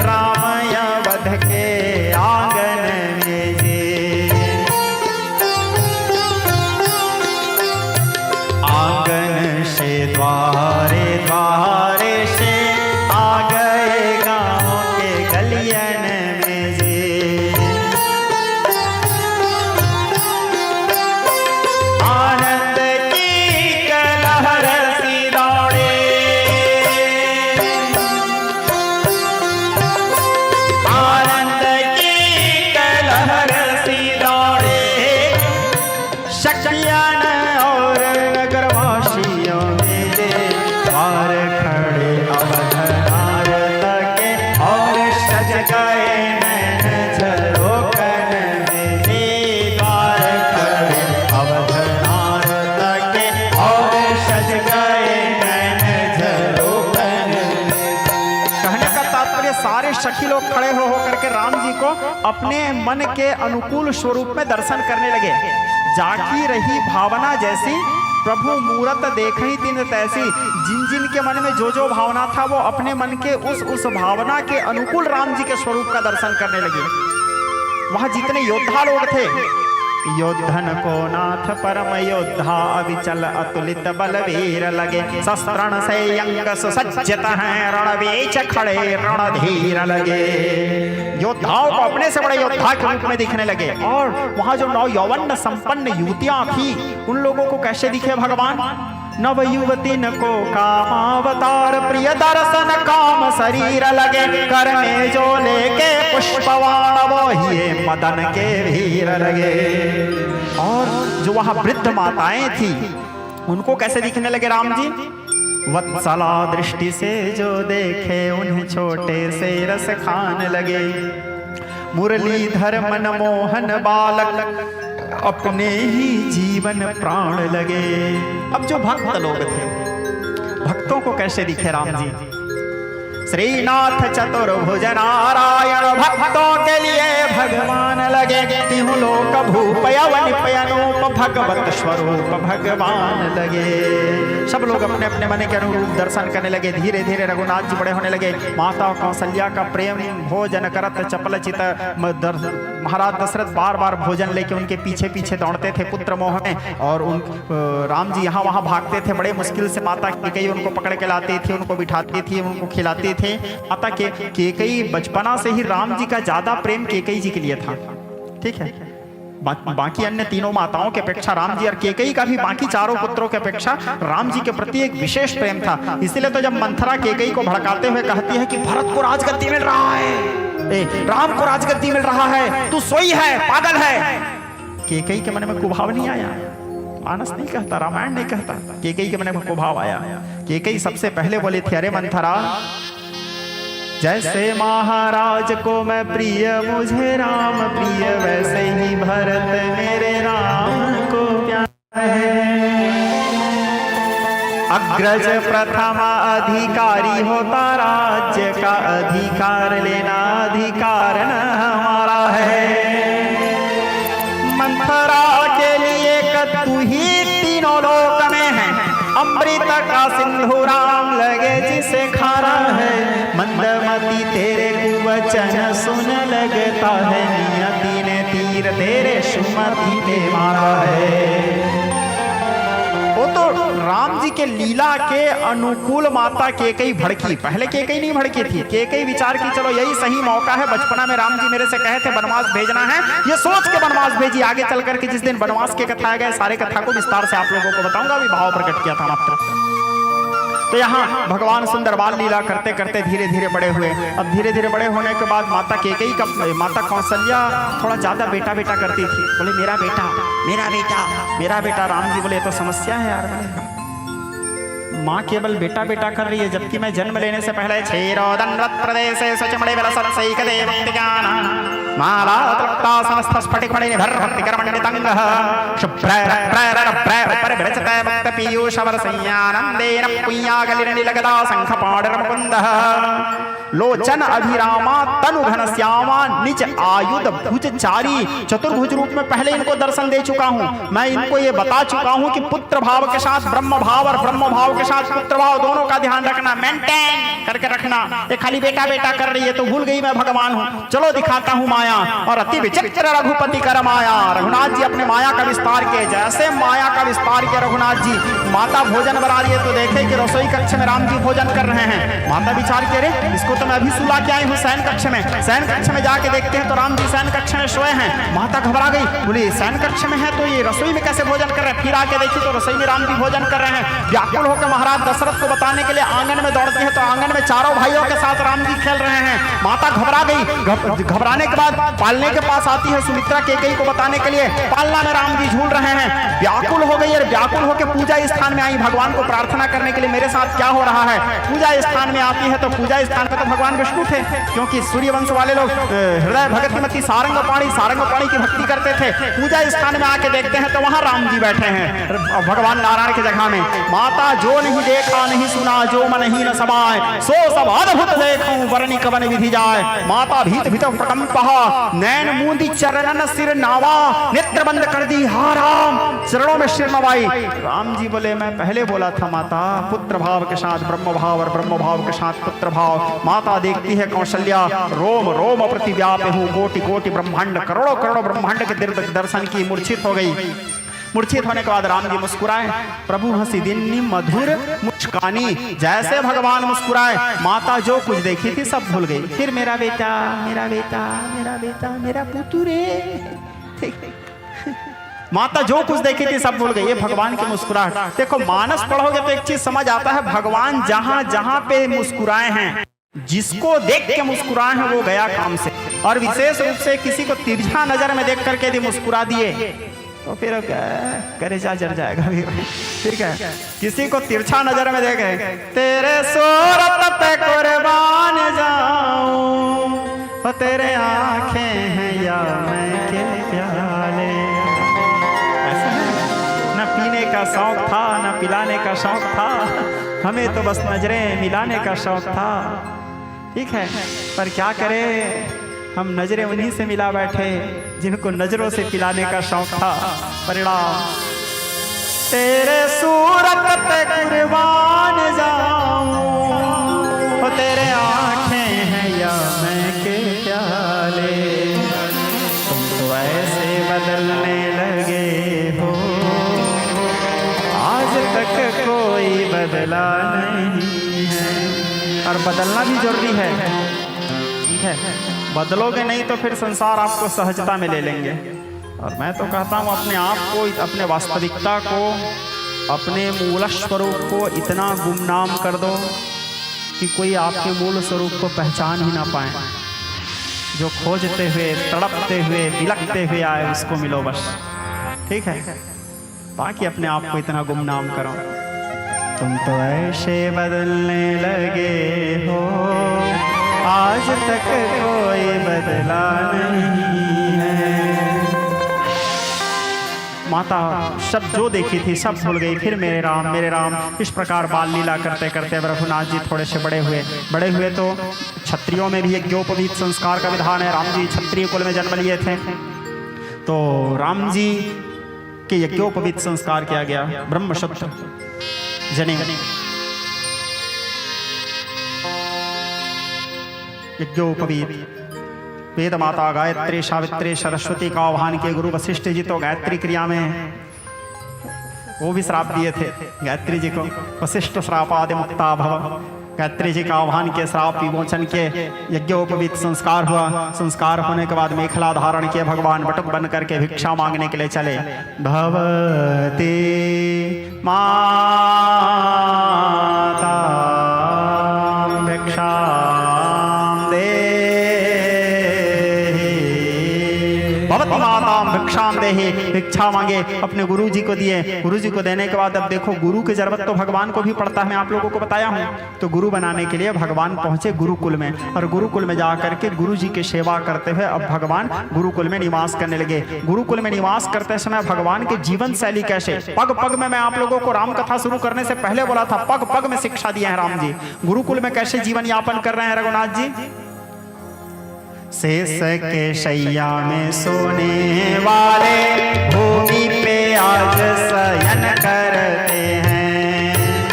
राम अवध के आंगन में जी। आंगन से द्वारे द्वारे से आ गए गाँव के गलियन में जी। आनंद की कलहर सी दौड़े, आनंद की कलहर सी दौड़े। शक्तियान और नगरवासियों में द्वार खड़े अवध नारद के, और सज गए नैन झरोखन में जी। द्वार खड़े अवध नारद के, और सज गए नैन झरोखन में। कहने का तात्पर्य सारे सखी लोग खड़े हो करके राम जी को अपने मन के अनुकूल स्वरूप में दर्शन करने लगे। जागी रही भावना जैसी, प्रभु मूरत देखई तिन तैसी। जिन जिन के मन में जो जो भावना था वो अपने मन के उस भावना के अनुकूल राम जी के स्वरूप का दर्शन करने लगे। वहां जितने योद्धा लोग थे, योद्धन को नाथ परम योद्धा, अविचल अतुलित बलवीर लगे। शस्त्रण से यंग सुसज्जित हैं, रणवीच खड़े रणधीर लगे। योद्धाओं को अपने से बड़े योद्धा के रूप में दिखने लगे। और वहां जो नौ यौवन संपन्न युवतियां थी, उन लोगों को कैसे दिखे भगवान? नव युवती न को कामावतार, प्रिय दर्शन काम शरीर लगे, कर में जो लेके पुष्पवाण वो ही मदन के भीर लगे। और जो वहां वृद्ध माताएं थी उनको कैसे दिखने लगे राम जी? वत्सला दृष्टि से जो देखे उन्हें छोटे से रस खान लगे, मुरलीधर मनमोहन बालक अपने ही जीवन प्राण लगे। अब जो भक्त लोग थे, भक्तों को कैसे दिखे राम जी? श्रीनाथ चतुर्भुज नारायण भक्तों के लिए भगवान लगे, तिहु लोक भूप यवन पयनूप भगवत स्वरूप भगवान लगे। सब लोग अपने अपने मन के अनुरूप दर्शन करने लगे। धीरे धीरे रघुनाथ जी बड़े होने लगे। माता कौशल्या का प्रेम भोजन करत चपल चित महाराज दशरथ बार बार भोजन लेके उनके पीछे पीछे दौड़ते थे पुत्र मोह में, और उन राम जी यहाँ वहाँ भागते थे। बड़े मुश्किल से माता केकई उनको पकड़ के लाती थी, उनको बिठाती थी, उनको खिलाती थे। माता केकई बचपना से ही राम जी का ज्यादा प्रेम केकई जी के लिए था। ठीक है, बाकी अन्य तीनों माताओं के अपेक्षा राम जी और केकई का भी बाकी चारों पुत्रों के अपेक्षा राम जी के प्रति एक विशेष प्रेम था। इसीलिए तो जब मंथरा केकई को भड़काते हुए कहती है कि भरत को राजगद्दी मिल रहा है, राम को राजगद्दी मिल रहा है, तू सोई है, पागल है, केकई के मन में कुभाव नहीं आया। मानस नहीं कहता, रामायण नहीं कहता, केकई के मन में कुभाव आया। केकई सबसे पहले बोली थी, अरे मंथरा, जैसे महाराज को मैं प्रिय मुझे राम प्रिय, वैसे ही भरत मेरे राम को प्यारा है। अग्रज प्रथम अधिकारी होता राज्य का, अधिकार लेना अधिकार न हमारा है। मंथरा के लिए तू ही तीनों लोक में है, अमृत का सिंधु राम लगे जिसे खारा है। मंदमती तेरे कुवचन सुन लगता है, नियति ने तीर तेरे सुमति पे मारा है। वो तो राम जी के लीला के अनुकूल माता केकई भड़की। पहले केकई नहीं भड़की थी, केकई विचार की चलो यही सही मौका है, बचपना में राम जी मेरे से कहे थे वनवास भेजना है, ये सोच के वनवास भेजी। आगे चल करके जिस दिन वनवास के कथाए गए सारे कथा को विस्तार से आप लोगों को बताऊंगा, अभी भाव प्रकट किया था मात्र। तो यहाँ भगवान सुंदर बाल लीला करते करते धीरे धीरे बड़े हुए। अब धीरे धीरे बड़े होने के बाद माता केकई का, माता कौशल्या थोड़ा ज्यादा बेटा बेटा करती थी। बोले मेरा बेटा मेरा बेटा मेरा बेटा। राम जी बोले तो समस्या है यार, माँ केवल बेटा बेटा कर रही है, जबकि मैं जन्म लेने से पहले क्षीरोदन्वत् प्रदेशे स्वचमणे विलसत्सैक देवक्तिज्ञान माला तृप्ता समस्त स्फटिक मणि निभर्भक्ति कर्मण्यतंगः शुभ्रैरप्रैरप्रैरपरिभ्रचते मुक्त पीयूषवर संयानन्देन पुण्यागलिरनिलगदा शंखपाणिरमुकुन्दः लोचन अभिरामा तनु घनश्यामा निज आयुध भुजचारी। चतुर्भुज रूप में पहले इनको दर्शन दे चुका हूं। मैं इनको ये बता चुका हूं कि पुत्र भाव के साथ ब्रह्म भाव और ब्रह्म भाव के साथ पुत्र भाव दोनों का ध्यान रखना, मेंटेन करके रखना। ये खाली बेटा बेटा कर रही है तो भूल गई मैं भगवान हूं, चलो दिखाता हूं माया। और अति विचित्र रघुपति कर माया। रघुनाथ जी अपने माया का विस्तार किए, जैसे माया का विस्तार किया रघुनाथ जी। माता भोजन बना रही है तो देखे कि रसोई कक्ष में राम जी भोजन कर रहे हैं। माता विचार के रे इसको तो मैं अभी सुला के आई हूँ शयन कक्ष में। शयन कक्ष में जाके देखते हैं तो राम जी शयन कक्ष में सोए हैं। माता घबरा गई, बोली शयन कक्ष में है तो ये रसोई में कैसे भोजन कर रहे हैं? फिर आके देखी तो रसोई में राम जी भोजन कर रहे हैं। व्याकुल होकर महाराज दशरथ को बताने के लिए आंगन में दौड़ती है तो आंगन में चारों भाइयों के साथ राम जी खेल रहे हैं। माता घबरा गई। घबराने के बाद पालने के पास आती है सुमित्रा केकई को बताने के लिए। पालना में राम जी झूल रहे हैं। व्याकुल हो गई और व्याकुल होकर पूजा स्थान में आई भगवान को प्रार्थना करने के लिए, मेरे साथ क्या हो रहा है। पूजा स्थान में आती है तो पूजा स्थान पे तो भगवान विष्णु थे, क्योंकि सूर्यवंश वाले लोग हृदय भगतिमती सारंगपाणी की भक्ति करते थे। पूजा स्थान में आके देखते हैं तो वहां राम जी बैठे हैं भगवान नारायण की जगह में। माता जो नहीं देखा नहीं सुना, जो मन ही न समाए, सो सब अद्भुत देखूं वरनी कवन विधि जाए। माता भीत भीत प्रकंपहा, नैन मूंदी चरणन सिर नावा, नेत्र बंद कर दी हा राम, चरणों में सिर नवाई। राम जी बोले मैं पहले बोला था माता, पुत्र भाव के साथ ब्रह्म भाव और ब्रह्म भाव के साथ पुत्र भाव। माता देखती है कौशल्या, रोम रोम प्रति व्याप्य हूँ, कोटि कोटि ब्रह्मांड, करोड़ों करोड़ों ब्रह्मांड के दर्शन की मूर्छित हो गई। मूर्छित होने के बाद राम जी मुस्कुराए। प्रभु हंसी दिन्नी मधुर मुस्कानी, जैसे भगवान मुस्कुराए माता जो कुछ देखी थी सब भूल गई। फिर मेरा बेटा मेरा बेटा मेरा बेटा मेरा पुतुरे माता जो कुछ देखी थी सब भूल गई। ये भगवान की मुस्कुराहट देखो, मानस पढ़ोगे तो एक चीज समझ आता है, भगवान जहां जहां पे मुस्कुराए हैं, जिसको देख के मुस्कुराए हैं वो गया काम से। और विशेष रूप से किसी को तिरछा नजर में देख करके यदि मुस्कुरा दिए तो फिर कलेजा जल जाएगा। ठीक है, किसी को तिरछा नजर में देखे, तेरे सूरत पे कुर्बान जाऊं, और तेरे आंखें हैं या मैं के प्याले। ऐसा है न पीने का शौक था न पिलाने का शौक था, हमें तो बस नजरें मिलाने का शौक था। ठीक है, पर क्या करें, हम नजरें उन्हीं से मिला बैठे जिनको नजरों से पिलाने का शौक था। परिणाम तेरे सूरत पे कुर्बान जाऊं, और तेरे आंखें हैं या मैं के प्याले। तुम तो ऐसे बदलने लगे हो, आज तक कोई बदला नहीं है। और बदलना भी जरूरी है। ठीक है, बदलोगे नहीं तो फिर संसार आपको सहजता में ले लेंगे। और मैं तो कहता हूँ अपने आप को, अपने वास्तविकता को, अपने मूल स्वरूप को इतना गुमनाम कर दो कि कोई आपके मूल स्वरूप को पहचान ही ना पाए। जो खोजते हुए, तड़पते हुए, बिलखते हुए आए उसको मिलो बस। ठीक है, बाकी अपने आप को इतना गुमनाम करो। तुम तो ऐसे बदलने लगे हो, आज तक कोई बदला नहीं है। माता सब जो देखी थी सब भूल गई। फिर मेरे राम इस प्रकार बाल लीला करते करते रघुनाथ जी थोड़े से बड़े हुए तो क्षत्रियों में भी यज्ञोपवीत संस्कार का विधान है। राम जी क्षत्रिय कुल में जन्म लिए थे, तो राम जी के यज्ञोपवीत संस्कार किया गया। ब्रह्मशत्र जनेऊ, यज्ञोपवीत, वेद माता गायत्री सावित्री सरस्वती का आह्वान किए। गुरु वशिष्ठ जी तो गायत्री क्रिया में वो भी श्राप दिए थे गायत्री जी को, वशिष्ठ श्रापादि मुक्ता भव। गायत्री जी का आह्वान के श्राप विमोचन के यज्ञोपवीत संस्कार हुआ। संस्कार होने के बाद मेखला धारण किए भगवान बटुक बन करके भिक्षा मांगने के लिए चले। भवती माता भिक्षा भिक्षाम देहि, भिक्षा मांगे, अपने गुरु जी को दिए। गुरु जी को देने के बाद अब देखो गुरु की जरूरत तो भगवान को भी पड़ता है, मैं आप लोगों को बताया हूँ। तो गुरु बनाने के लिए भगवान पहुंचे गुरुकुल में, और गुरुकुल में जाकर के गुरु जी की सेवा करते हुए अब भगवान गुरुकुल में निवास करने लगे। गुरुकुल में निवास करते समय भगवान की जीवन शैली कैसे, पग पग में, मैं आप लोगों को राम कथा शुरू करने से पहले बोला था, पग पग में शिक्षा दिया है राम जी। गुरुकुल में कैसे जीवन यापन कर रहे हैं रघुनाथ जी। शेष के शैया में सोने वाले, भूमि पे आज शयन करते हैं,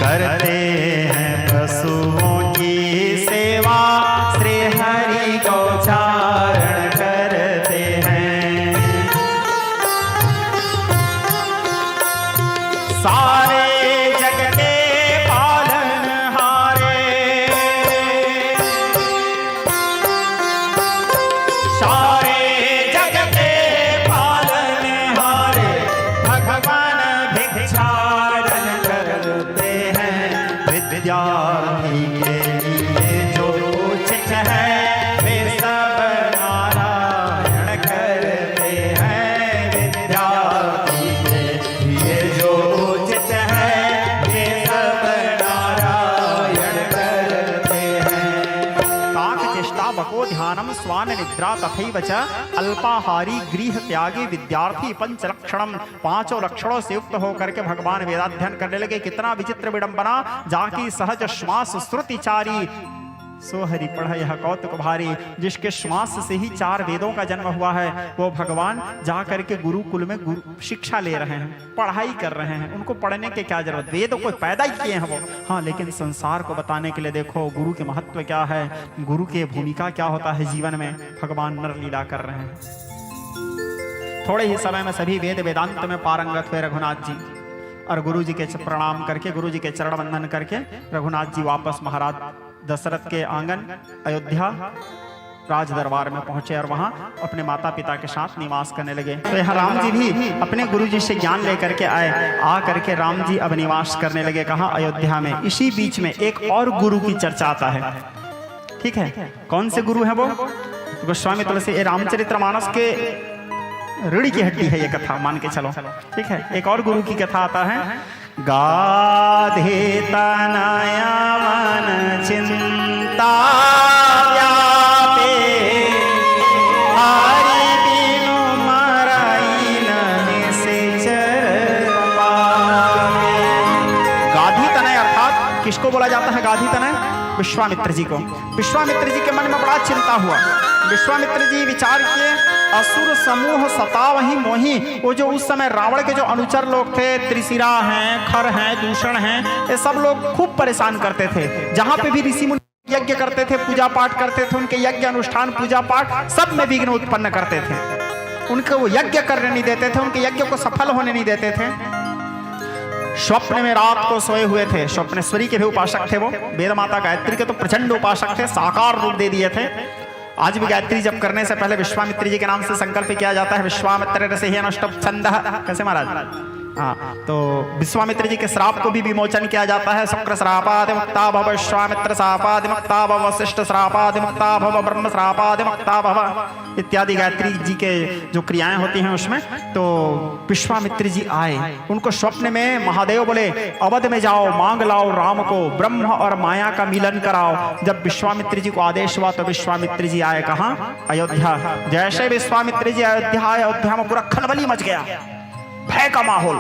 करते हैं पशुओं की सेवा, श्री हरि को उच्चारण करते हैं। सारे जग के स्वान निद्रा तथैव च अल्पाहारी गृह त्यागी विद्यार्थी पंच लक्षणम, पांचों लक्षणों से युक्त होकर के भगवान वेदाध्ययन करने लगे। कितना विचित्र विडंबना, जाकी सहज श्वास श्रुतिचारी, सो हरि पढ़ यह कौतुक भारी। जिसके श्वास से ही 4 वेदों का जन्म हुआ है, वो भगवान जा करके गुरुकुल में शिक्षा ले रहे हैं, पढ़ाई कर रहे हैं। उनको पढ़ने की क्या जरूरत, वेद को पैदा ही किए हैं वो। हाँ, लेकिन संसार को बताने के लिए देखो गुरु के महत्व क्या है, गुरु की भूमिका क्या होता है जीवन में। भगवान नर लीला कर रहे हैं। थोड़े ही समय में सभी वेद वेदांत में पारंगत हुए रघुनाथ जी, और गुरु जी के प्रणाम करके, गुरु जी के चरण वंदन करके रघुनाथ जी वापस महाराज दशरथ के आंगन अयोध्या राज दरबार में पहुंचे और वहां अपने माता पिता के साथ निवास करने लगे। तो यहाँ राम जी भी अपने गुरु जी से ज्ञान लेकर के आए। आ करके राम जी अब निवास करने लगे कहाँ? अयोध्या में। इसी बीच में एक और गुरु की चर्चा आता है। ठीक है, कौन से गुरु है वो? गोस्वामी तुलसी, ये रामचरितमानस के रीढ़ की हड्डी है ये कथा, मान के चलो। ठीक है, एक और गुरु की कथा आता है। गाधे तनया मन चिंता व्यापे, हरि बिनु मराई न निश्चर पावे। गाधी तनय अर्थात किसको बोला जाता है गाधी तनय? विश्वामित्र जी को। विश्वामित्र जी के मन में बड़ा चिंता हुआ। विश्वामित्र जी विचार किए, असुर समूह सतावहि मोहि। वो जो उस समय रावण के जो अनुचर लोग थे, त्रिशिरा हैं, खर हैं, दूषण हैं, ये सब लोग खूब परेशान करते थे। जहां पे भी ऋषि मुनि यज्ञ करते थे, पूजा पाठ करते थे, उनके यज्ञ अनुष्ठान पूजा पाठ सब में विघ्न उत्पन्न करते थे। उनको वो यज्ञ करने नहीं देते थे, उनके यज्ञ को सफल होने नहीं देते थे। स्वप्न में रात को सोए हुए थे। स्वप्नेश्वरी के भी उपासक थे वो। वेद माता गायत्री के तो प्रचंड उपासक थे, साकार रूप दे दिए थे। आज भी गायत्री जप करने से पहले विश्वामित्र जी के नाम से संकल्प किया जाता है। विश्वामित्र रसे अनुष्टभ छंदः। कैसे महाराज? हाँ, तो विश्वामित्र जी के श्राप को भी विमोचन किया जाता है। शुक्र श्रापादि मुक्ता भव, विश्वामित्र श्रापादि मुक्ता भव, वशिष्ठ श्रापादि मुक्ता भव, ब्रह्म श्रापादि मुक्ता भव इत्यादि गायत्री जी के जो क्रियाएं होती हैं उसमें। तो विश्वामित्र जी आए, उनको स्वप्न में महादेव बोले अवध में जाओ, मांग लाओ राम को, ब्रह्म और माया का मिलन कराओ। जब विश्वामित्र जी को आदेश हुआ तो विश्वामित्र जी आए कहाँ? अयोध्या। जैसे विश्वामित्र जी अयोध्या आए, अयोध्या में पूरा खलबली मच गया, भय का माहौल।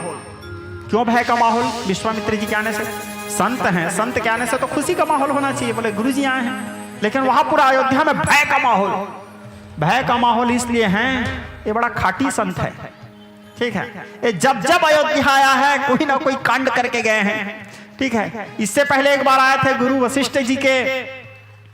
क्यों भय का माहौल? विश्वामित्र जी के आने से। संत हैं, संत के आने से तो खुशी का माहौल होना चाहिए, बोले गुरु जी आए हैं। लेकिन वहां पूरा अयोध्या में भय का माहौल। भय का माहौल इसलिए है, ये बड़ा खाटी संत है। ठीक है, ये जब जब अयोध्या आया है कोई ना कोई कांड करके गए हैं। ठीक है, इससे पहले एक बार आए थे गुरु वशिष्ठ जी के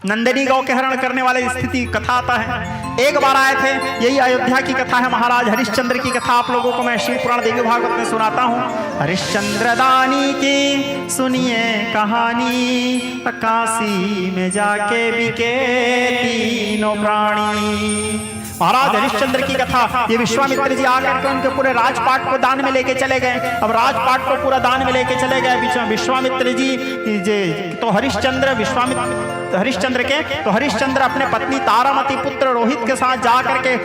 नंदिनी गौ के हरण करने वाले स्थिति कथा आता है। एक बार आए थे, यही अयोध्या की कथा है। महाराज हरिश्चंद्र की कथा आप लोगों को मैं शिव पुराण देवी भागवत में सुनाता हूँ। हरिश्चंद्र दानी की सुनिए कहानी, काशी में जाके बिके तीनों प्राणी। महाराज हरिश्चंद्र की कथा, ये विश्वामित्र जी आकर के उनके पूरे राजपाट को दान में लेके चले गए। अब राजपाट को पूरा दान में लेके चले गए विश्वामित्र जी। तो हरिश्चंद्र अपने पत्नी तारामती पुत्र रोहित के साथ जाकर के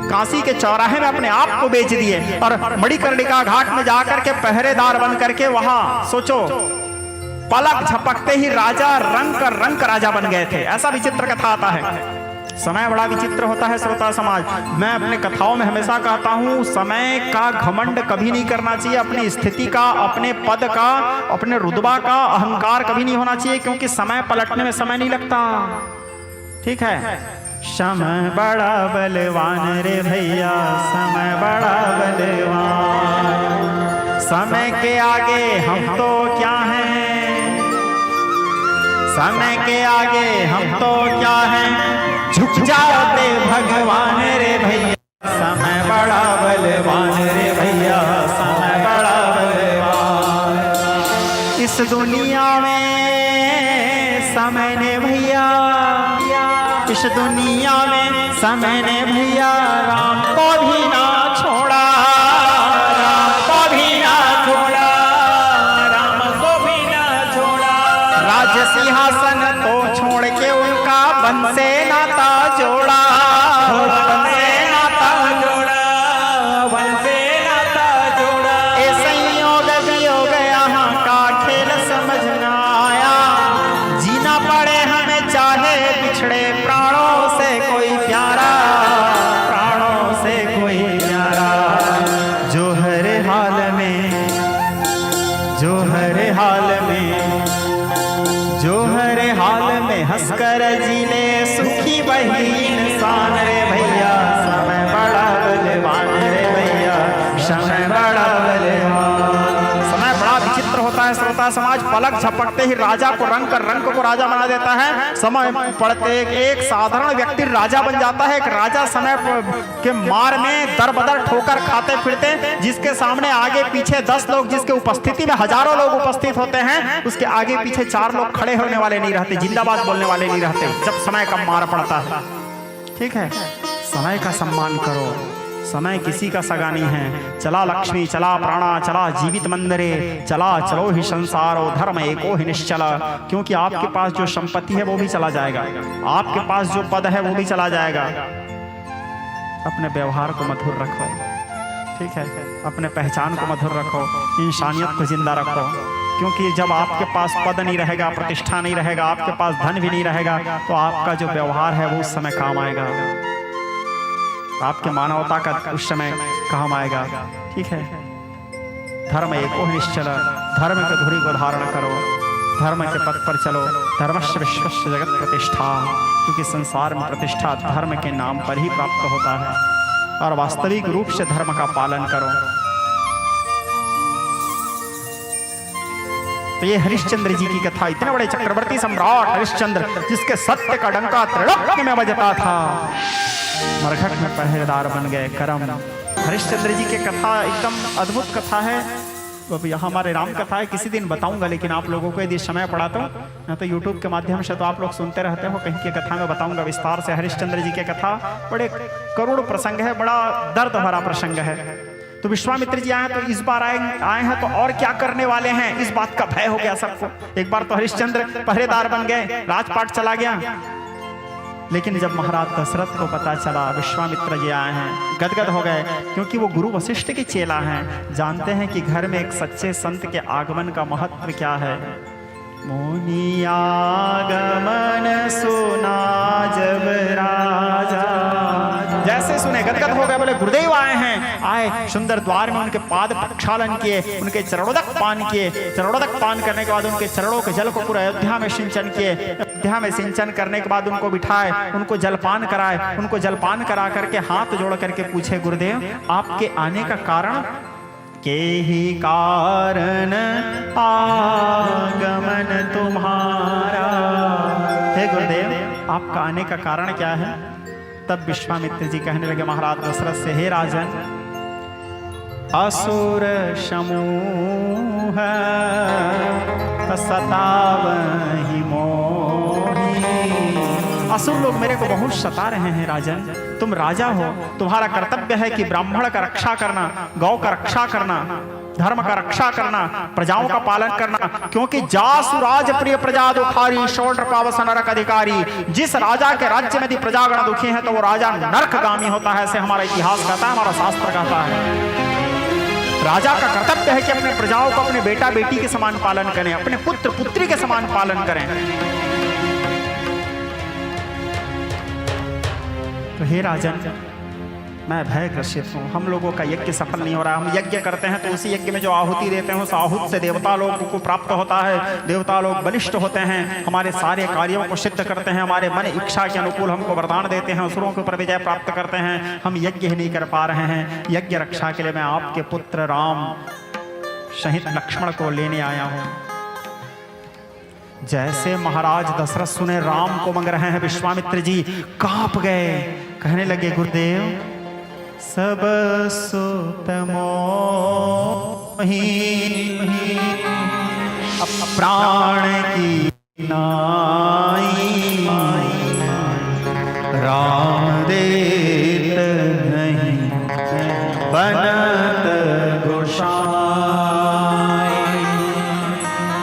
काशी के चौराहे में अपने आप को बेच दिए और मणिकर्णिका घाट में जाकर के पहरेदार बन करके वहां सोचो पलक झपकते ही राजा रंक राजा बन गए थे। ऐसा विचित्र कथा आता है। समय बड़ा विचित्र होता है श्रोता समाज। मैं अपने कथाओं में हमेशा कहता हूँ, समय का घमंड कभी नहीं करना चाहिए। अपनी स्थिति का, अपने पद का, अपने रुतबा का अहंकार कभी नहीं होना चाहिए, क्योंकि समय पलटने में समय नहीं लगता। ठीक है, समय बड़ा बलवान रे भैया, समय बड़ा बलवान। समय के आगे हम तो क्या हैं, समय के आगे हम तो क्या हैं, झुक जाते भगवान रे भैया, समय बड़ा बलवान रे भैया, समय बड़ा बलवान। इस दुनिया में समय ने भैया, इस दुनिया में समय ने भैया राम को भी ना छोड़ा, राम को भी ना छोड़ा, राम को भी ना छोड़ा। राज्य सिंहासन तो छोड़ के उनका वन से नाता जोड़ा, वन से नाता जोड़ा, वन से नाता जोड़ा। ए संयोग वियोग यहाँ का खेल समझ न आया, जीना पड़े हमें चाहे बिछड़े प्राणों से कोई प्यारा, प्राणों से कोई प्यारा। जो हर हाल में, जो हर हाल में, जो हर हाल में हंसकर जीने सुखी वही इंसान रे भैया, समय बड़ा बलवान रे भैया, समय बड़ा बलवान। समय बड़ा विचित्र होता है श्रोता होता है समाज, पलक झपकते ही राजा को रंग को राजा बना देता है। समय पड़ते एक साधारण व्यक्ति राजा बन जाता है। एक राजा समय के मार में दर बदर ठोकर खाते फिरते, जिसके सामने आगे पीछे 10 लोग, जिसके उपस्थिति में हजारों लोग उपस्थित होते हैं, उसके आगे पीछे 4 लोग खड़े होने वाले नहीं रहते, जिंदाबाद बोलने वाले नहीं रहते जब समय का मार पड़ता है। ठीक है, समय का सम्मान करो, समय किसी का सगा नहीं है। चला लक्ष्मी चला प्राणा, चला जीवित मंदिरे, चला चलो ही संसारो, धर्म एको ही निश्चला। क्योंकि आपके पास जो संपत्ति है वो भी चला जाएगा, आपके पास जो पद है वो भी चला जाएगा। अपने व्यवहार को मधुर रखो, ठीक है, अपने पहचान को मधुर रखो, इंसानियत को जिंदा रखो। क्योंकि जब आपके पास पद नहीं रहेगा, प्रतिष्ठा नहीं रहेगा, आपके पास धन भी नहीं रहेगा, तो आपका जो व्यवहार है वो उस समय काम आएगा, आपके मानवता का उस समय काम आएगा। ठीक है, धर्म एको ही निश्चल, धर्म के धुरी को धारण करो, धर्म के पथ पर चलो। धर्मस्य विश्वस्य जगत प्रतिष्ठा, क्योंकि संसार में प्रतिष्ठा धर्म के नाम पर ही प्राप्त होता है। और वास्तविक रूप से धर्म का पालन करो। तो ये हरिश्चंद्र जी की कथा, इतने बड़े चक्रवर्ती सम्राट हरिश्चंद्र, जिसके सत्य का डंका त्रिलोक में बजता था, मरघट में पहरेदार बन गए करम। हरिश्चंद्र जी की कथा एकदम अद्भुत कथा है। तो यह हमारे राम कथा है, किसी दिन बताऊंगा, लेकिन आप लोगों को यदि समय पड़ा तो यूट्यूब के माध्यम से तो आप लोग सुनते रहते हो, कहीं की कथा में बताऊंगा विस्तार से। हरिश्चंद्र जी की कथा बड़े करुण प्रसंग है, बड़ा दर्द भरा प्रसंग है। तो विश्वामित्र जी आए तो इस बार आए हैं तो और क्या करने वाले हैं, इस बात का भय हो गया सबको। एक बार तो हरिश्चंद्र पहरेदार बन गए, राजपाट चला गया। लेकिन जब महाराज दशरथ को पता चला विश्वामित्र जी आए हैं, गदगद हो गए, क्योंकि वो गुरु वशिष्ठ के चेला हैं, जानते हैं कि घर में एक सच्चे संत के आगमन का महत्व क्या है। मुनि आगमन सुना जब राजा, जैसे सुने गदगद हो गए, बोले गुरुदेव आए हैं। आए सुंदर द्वार में उनके पाद प्रक्षालन किए, उनके चरणोदक पान किए। चरणोदक पान करने के बाद उनके चरणों के जल को पूरा अयोध्या में सिंचन किए। अयोध्या में सिंचन करने के बाद उनको बिठाए, उनको जलपान कराए। उनको जलपान करा करके हाथ जोड़ करके पूछे, गुरुदेव आपके आने का कारण? के ही कारण आगमन तुम्हारा, हे गुरुदेव आपका आने का कारण क्या है? तब विश्वामित्र जी कहने लगे महाराज दशरथ से, हे राजन, असुर समूह सतावहि मोहि। असुर लोग मेरे को बहुत सता रहे हैं राजन। तुम राजा हो, तुम्हारा कर्तव्य है कि ब्राह्मण का रक्षा करना, गौ का रक्षा करना, धर्म का रक्षा करना, प्रजाओं का पालन करना। क्योंकि जासु राज प्रिय प्रजा दुखारी, शोल्र पावस नरक अधिकारी। जिस राजा के राज्य में यदि प्रजागण दुखी है तो वो राजा नरकगामी होता है, ऐसे हमारा इतिहास कहता है, हमारा शास्त्र कहता है। राजा का कर्तव्य है कि अपने प्रजाओं को अपने बेटा बेटी के समान पालन करें, अपने पुत्र पुत्री के समान पालन करें। तो हे राजन, मैं भय ग्रसित हूँ, हम लोगों का यज्ञ सफल नहीं हो रहा। हम यज्ञ करते हैं तो उसी यज्ञ में जो आहुति देते हैं उस आहुति से देवता लोग को प्राप्त होता है। देवता लोग बलिष्ठ होते हैं, हमारे सारे कार्यों को सिद्ध करते हैं, हमारे मन इच्छा के अनुकूल हमको वरदान देते हैं, असुरों के ऊपर विजय प्राप्त करते हैं। हम यज्ञ ही नहीं कर पा रहे हैं। यज्ञ रक्षा के लिए मैं आपके पुत्र राम सहित लक्ष्मण को लेने आया हूँ। जैसे महाराज दशरथ सुने राम को मंग रहे हैं, विश्वामित्र जी कांप गए, कहने लगे गुरुदेव सब सुत मोहि प्राण की नाई, राम देत नहीं बनत गोसाई।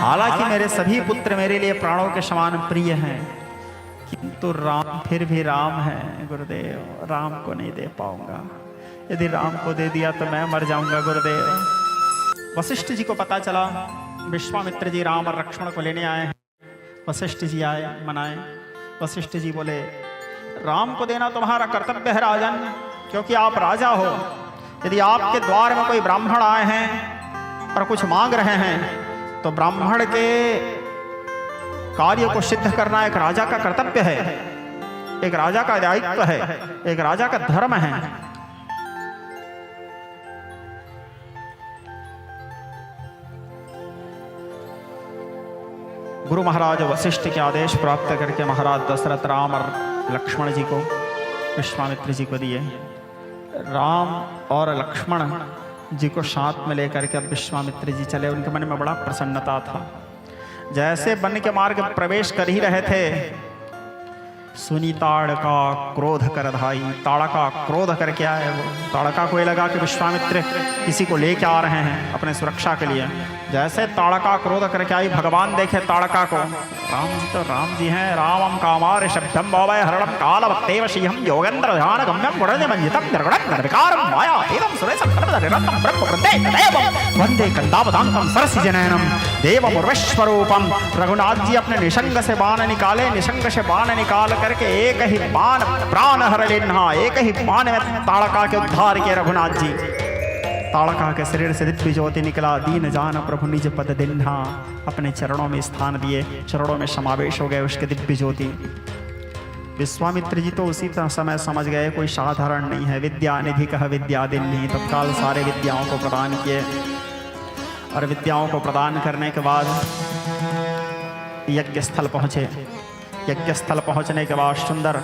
हालांकि मेरे सभी पुत्र मेरे लिए प्राणों के समान प्रिय हैं, किंतु राम फिर भी राम है गुरुदेव, राम को नहीं दे पाऊंगा। यदि राम को दे दिया तो मैं मर जाऊंगा गुरुदेव। वशिष्ठ जी को पता चला विश्वामित्र जी राम और लक्ष्मण को लेने आए हैं। वशिष्ठ जी आए, मनाए। वशिष्ठ जी बोले, राम को देना तुम्हारा कर्तव्य है राजन, क्योंकि आप राजा हो। यदि आपके द्वार में कोई ब्राह्मण आए हैं और कुछ मांग रहे हैं तो ब्राह्मण के कार्य को सिद्ध करना एक राजा का कर्तव्य है, एक राजा का दायित्व है, एक राजा का धर्म है। गुरु महाराज वशिष्ठ के आदेश प्राप्त करके महाराज दशरथ राम और लक्ष्मण जी को विश्वामित्र जी को दिए। राम और लक्ष्मण जी को साथ में लेकर के अब विश्वामित्र जी चले। उनके मन में बड़ा प्रसन्नता था। जैसे वन के मार्ग प्रवेश कर ही रहे थे, सुनी ताड़का क्रोध कर धाई। ताड़का क्रोध करके आए। वो ताड़का को ये लगा कि विश्वामित्र किसी को लेके आ रहे हैं अपने सुरक्षा के लिए। जैसे ताड़का क्रोध करके आई, भगवान देखे ताड़का को, राम जी तो राम जी हैं। रामम कामार शब्दम भवय हरणम काल भक्तेव श्रीहम योगेंद्र ध्यान गम्यम गुणज मंजितम निर्गुणम निर्विकारम माया एवं सुरेशम सर्वदरिरत्नम ब्रह्म वृंदे वंदे कंदावदांतम सरसी जनयनम देवम उर्वश्वरूपम। रघुनाथ जी अपने निशंग से बाण निकाले। निशंग से बाण निकाल करके एक ही बाण प्राण हर लेना। एक ही बाण में ताड़का के उद्धार किए रघुनाथ जी। ताड़का के शरीर से दिव्य ज्योति निकला। दीन जान प्रभु निज पद दिन्हा। अपने चरणों में स्थान दिए, चरणों में समावेश हो गए उसके दिव्य ज्योति। विश्वामित्र जी तो उसी समय समझ गए कोई साधारण नहीं है। विद्या निधि कह विद्या दिन्ही। तत्काल सारे विद्याओं को प्रदान किए और विद्याओं को प्रदान करने के बाद यज्ञ स्थल पहुंचे। यज्ञ स्थल पहुंचने के बाद सुंदर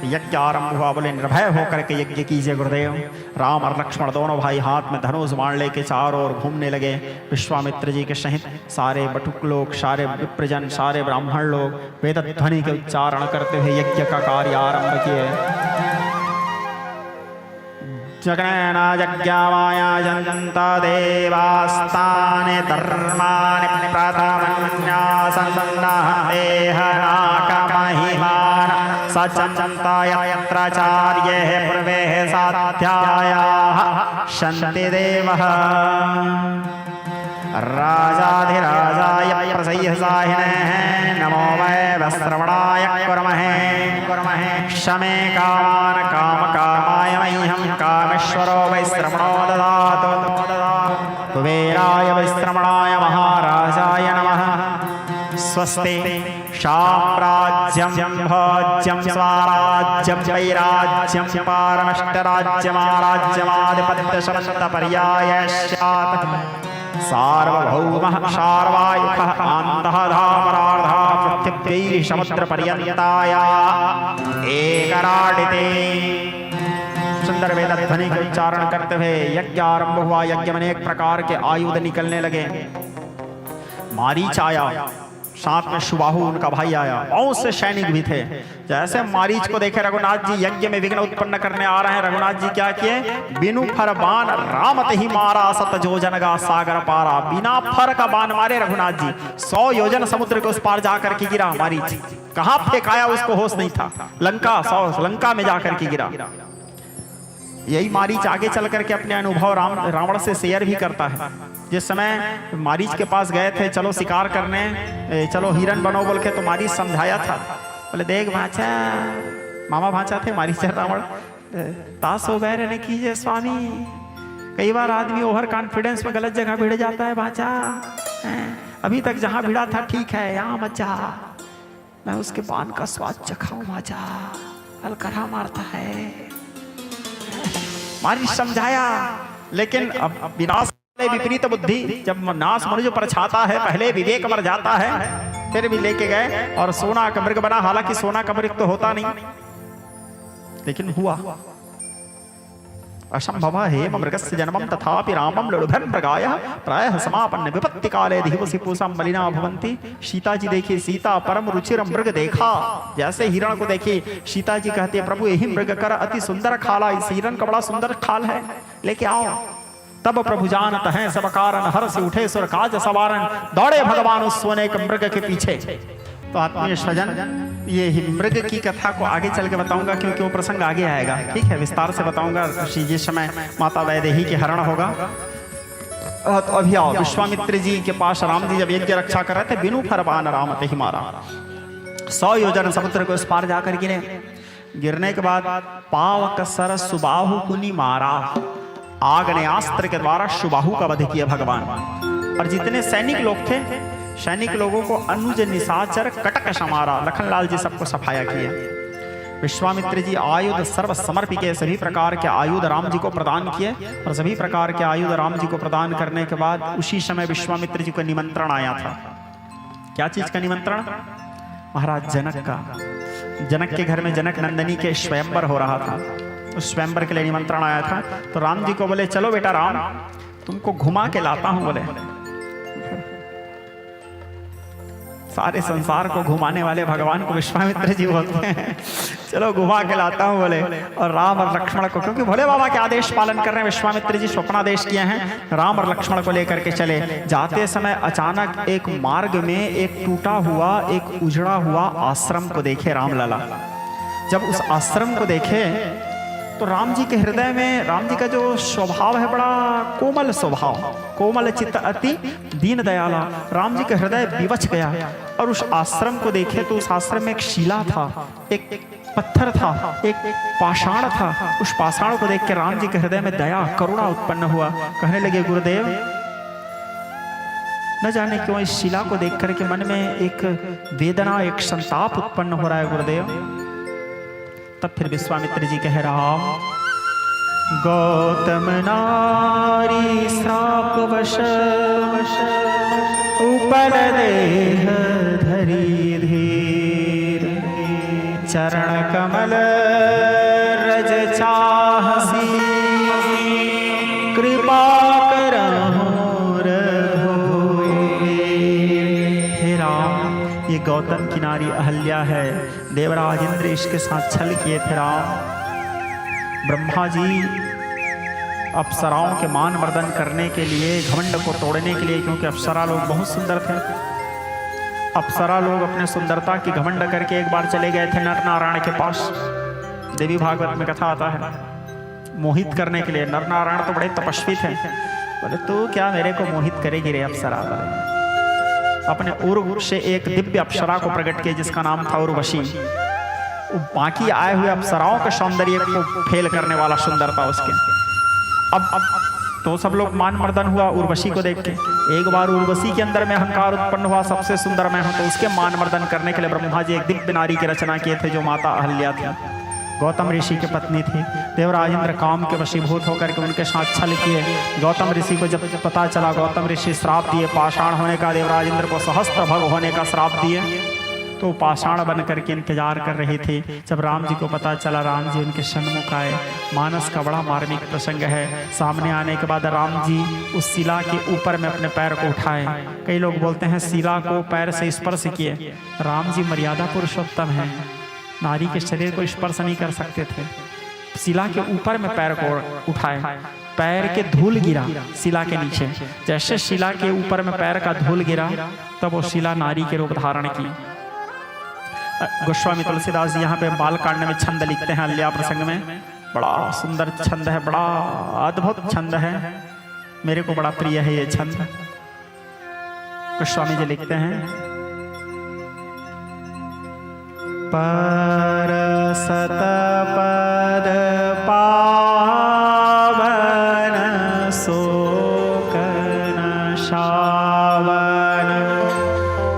यज्ञ आरंभ हुआ। बोले निर्भय होकर के यज्ञ कीजिए गुरुदेव। राम और लक्ष्मण दोनों भाई हाथ में धनुष बाण लेके चारों ओर घूमने लगे। विश्वामित्र जी के सहित सारे बटुक लोग, सारे विप्रजन, सारे ब्राह्मण लोग वेद ध्वनि के उच्चारण करते हुए यज्ञ का कार्य आरंभ किए। जगनैन यज्ञामाया जन्ता देवास्ताने धर्मानि प्रथमन्यासन्नः देहनाकमहिमान सचन्ता यत्राचार्यः पूर्वेः साध्यायाः शन्ति देवः। राजाधिराजाय प्रसह्यसाहिनः नमो वै श्रवणाय कुर्महे शमे कामान कामकामाय मह्यं कामेश्वरो वै श्रवणो ददातु। कुबेराय वै श्रवणाय महाराजाय नमः। स्वस्ति साम्राज्यं भोज्यं स्वराज्यं वैराज्यं पारमष्टराज्यमाराज्यमाधिपत्यशब्दपर्यायः स्यात्। सार्वभौमः सार्वायुखः अन्तः धामरार्धः पृथिव्यै समुद्रपर्यन्ताया एकराडिते। सुंदर वेद ध्वनि के उच्चारण करते हुए यज्ञ आरंभ हुआ। यज्ञ में अनेक प्रकार के आयुध निकलने लगे। मारीच आया, साथ में सुबाहु उनका भाई आया। बहुत से सैनिक भी थे। जैसे मारीच को देखे रघुनाथ जी यज्ञ में विघ्न उत्पन्न करने आ रहे हैं, रघुनाथ जी क्या किए? बिनु फर बाण रामत ही मारा सत जो जनगा सागर पारा। बिना फर का बाण मारे रघुनाथ जी 100 योजन समुद्र के उस पार जाकर के गिरा। मारीच कहाँ फेंकाया उसको होश नहीं था। लंका में जाकर के गिरा। यही मारीच आगे चल करके अपने अनुभव रावण से शेयर भी करता है। जिस समय मारीच के पास गए थे, चलो शिकार करने, चलो हिरन बनो बोल के, तो मारीच समझाया था। बोले देख भांचा, मामा भांचा थे मारीच रावण, ताश हो गए रहने कीजिए स्वामी। कई बार आदमी ओवर कॉन्फिडेंस में गलत जगह भिड़ जाता है भांचा। अभी तक जहां भिड़ा था ठीक है, यहाँ मत जा। मैं उसके पान का स्वाद चखाऊं भांचा, अलकरा मारता है। मारीच समझाया, लेकिन अब विनाश विपरीत बुद्धि, जब नाश मनुष्य पर छाता है पहले विवेक मर जाता है। फिर भी लेके गए और सोना का मृग बना। हालांकि सोना का मृग तो होता नहीं, लेकिन हुआ। असंभव है मृगस्य जन्मम तथापि रामम लुलुभन मृगाय प्रायः समापन्न विपत्ति काले दिवसी पूषा मलिना भवंती। सीता जी देखिए, सीता परम रुचिर मृग देखा। जैसे हिरण को देखिए, सीता जी कहती है प्रभु यही मृग कर अति सुंदर खाला। इस हिरण का बड़ा सुंदर खाल है, लेके आओ। तब प्रभु जानत हैं सब कारण, हर से उठे सुर काज सवारन। दौड़े भगवान उस सोने के मृग के पीछे। तो आत्मीय स्वजन, ये मृग की कथा को आगे चल के बताऊंगा, क्योंकि वो प्रसंग आगे आएगा। ठीक है, विस्तार से बताऊंगा जिस समय माता वैदेही के हरण होगा। तो अभी आओ, विश्वामित्र जी के पास राम जी जब यज्ञ रक्षा कर रहे थे, बिनु फर बाण रामते ही मारा। 100 योजन समुद्र को उस पार जाकर गिरे। गिरने के बाद पावक सर सुबाहु कुनी मारा। आग्नेयास्त्र के द्वारा सुबाहु का वध किया भगवान। और जितने सैनिक लोग थे, सैनिक लोगों को अनुज निशाचर कटक समारा। लखनलाल जी सबको सफाया किया। विश्वामित्र जी आयुध सर्व समर्पी के सभी प्रकार के आयुध राम जी को प्रदान किए। और सभी प्रकार के आयुध राम जी को प्रदान करने के बाद उसी समय विश्वामित्र जी को निमंत्रण आया था। क्या चीज का निमंत्रण? महाराज जनक का। जनक के घर में जनक नंदनी के स्वयंवर हो रहा था, उस स्वयंवर के लिए निमंत्रण आया था। तो राम जी को बोले चलो बेटा राम, तुमको घुमा के लाता हूं। बोले सारे संसार को घुमाने वाले भगवान को विश्वामित्र जी बोलते हैं, चलो घुमा के लाता हूं। बोले और राम और लक्ष्मण को, क्योंकि भोले बाबा के आदेश पालन कर रहे हैं, विश्वामित्र जी स्वप्नादेश किए हैं, राम और लक्ष्मण को लेकर के चले। जाते समय अचानक एक मार्ग में एक टूटा हुआ, एक उजड़ा हुआ आश्रम को देखे राम लला। जब उस आश्रम को देखे तो राम जी के हृदय में, राम जी का जो स्वभाव है बड़ा कोमल स्वभाव, कोमल चित्त अति दीन दयाला, राम जी का हृदय विवश गया। और उस आश्रम को देखे तो उस आश्रम में एक शिला था, एक पत्थर था, एक पाषाण था। उस पाषाण को देख के राम जी के हृदय में दया करुणा उत्पन्न हुआ। कहने लगे गुरुदेव, न जाने क्यों इस शिला को देख करके मन में एक वेदना, एक संताप उत्पन्न हो रहा है गुरुदेव। तब फिर विश्वामित्र जी कह राम, गौतम नारी श्राप वश ऊपर देह धरी धीर, चरण कमल रज चाहसी, कृपा करहु रघुवीर। हे राम, ये गौतम की नारी अहल्या है, देवराज इंद्र इसके साथ छल किए थे राम। ब्रह्मा जी अप्सराओं के मान मर्दन करने के लिए, घमंड को तोड़ने के लिए, क्योंकि अप्सरा लोग बहुत सुंदर थे, अप्सरा लोग अपने सुंदरता की घमंड करके एक बार चले गए थे नर नारायण के पास। देवी भागवत में कथा आता है, मोहित करने के लिए। नर नारायण तो बड़े तपस्वी थे, बोले तू क्या मेरे को मोहित करेगी रे अप्सरा। अपने उर्व से एक दिव्य अप्सरा को प्रकट किया जिसका नाम था उर्वशी। बाकी आए हुए अप्सराओं के सौंदर्य को फेल करने वाला सुंदरता उसके। अब तो सब लोग मान मर्दन हुआ उर्वशी को देख के। एक बार उर्वशी के अंदर में अहंकार उत्पन्न हुआ, सबसे सुंदर मैं हूं, तो उसके मान मर्दन करने के लिए ब्रह्मा जी एक दिव्य नारी की रचना किए थे जो माता अहल्या थी, गौतम ऋषि की पत्नी थी। देवराज इंद्र काम के वशीभूत होकर के उनके साथ छल किए। गौतम ऋषि को जब पता चला, गौतम ऋषि श्राप दिए पाषाण होने का, देवराज इंद्र को सहस्त्र भग होने का श्राप दिए। तो पाषाण बन करके इंतजार कर रहे थे। जब राम जी को पता चला, राम जी उनके सन्मुख आए। मानस का बड़ा मार्मिक प्रसंग है। सामने आने के बाद राम जी उस शिला के ऊपर में अपने पैर को उठाए। कई लोग बोलते हैं शिला को पैर से स्पर्श किए। राम जी मर्यादा पुरुषोत्तम है, नारी के शरीर को स्पर्श नहीं कर सकते थे। शिला के ऊपर में पैर को उठाए, पैर के धूल गिरा शिला के नीचे। जैसे शिला के ऊपर में पैर का धूल गिरा, तब वो शिला नारी के रूप धारण की। गोस्वामी तुलसीदास जी यहाँ पे बालकांड में छंद लिखते हैं अहल्या प्रसंग में। बड़ा सुंदर छंद है, बड़ा अद्भुत छंद है, मेरे को बड़ा प्रिय है ये छंद। गोस्वामी जी लिखते हैं, परसत पद पावन शोकन शावन,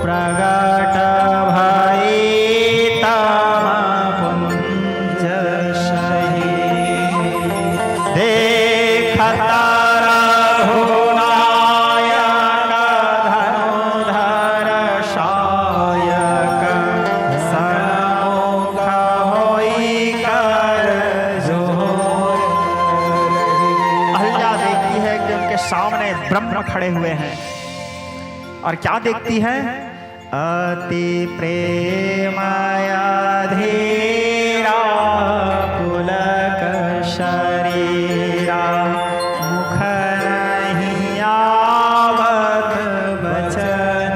प्रगट भई तम पुंज सही, देखता रघुनायक धनुधर सायक, सन्मुख होई कर जोर। अहल्या देखती है कि उनके सामने ब्रह्म खड़े हुए हैं, और क्या देखती है? अति प्रेमया धीरा पुलक शरीरा, मुख नहीं आवत बचन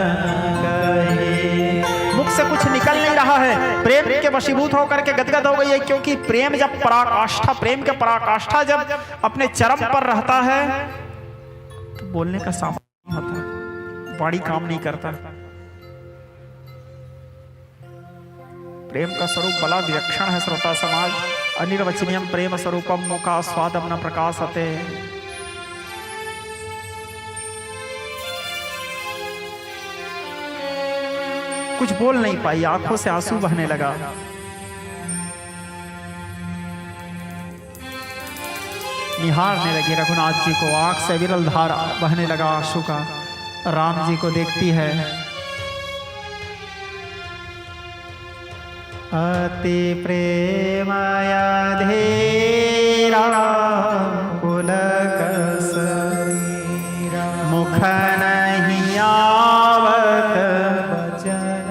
कही। मुख से कुछ निकल नहीं रहा है, प्रेम के वशीभूत होकर के गदगद हो गई है। क्योंकि प्रेम जब पराकाष्ठा, प्रेम के पराकाष्ठा जब अपने चरम पर रहता है तो बोलने का सामर्थ्य नहीं होता, वाणी काम नहीं करता। प्रेम का स्वरूप बड़ा विलक्षण है श्रोता समाज। अनिर्वचनीयम प्रेम स्वरूपम मुखा स्वादम न प्रकाशते। कुछ बोल नहीं पाई, आंखों से आंसू बहने लगा। निहारने लगी रघुनाथ जी को, आंख से विरल धार बहने लगा आंसू का। राम जी को देखती है, अति प्रेमया धीरा पुलक शरीरा मुख नहीं आवत वचन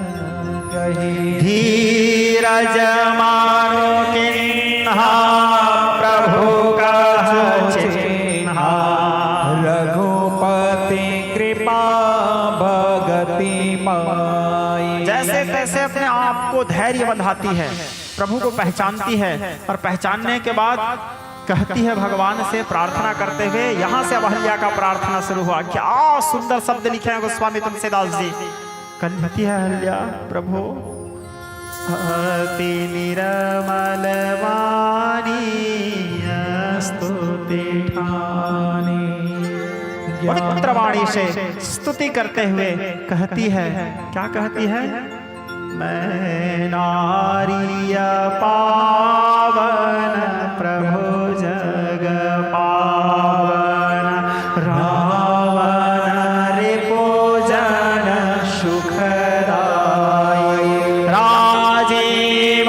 कही धीरज मारो किन्हा प्रभु का चिन्हा रघुपति कृपा भगति माई। जैसे तैसे अपने आप को धैर्य बंधाती है, प्रभु को पहचानती है और पहचानने के बाद कहती है भगवान से प्रार्थना करते हुए। यहां से अब अहल्या का प्रार्थना शुरू हुआ। क्या सुंदर शब्द लिखे हैं गोस्वामी तुलसीदास जी। कहती है अहल्या, प्रभु अति निर्मल वाणी स्तुति ठानी, पवित्र वाणी से स्तुति करते हुए कहती है, क्या कहती है? मैं नारी पावन प्रभु जग पावन रावण रिपुजन सुखदाई राजीव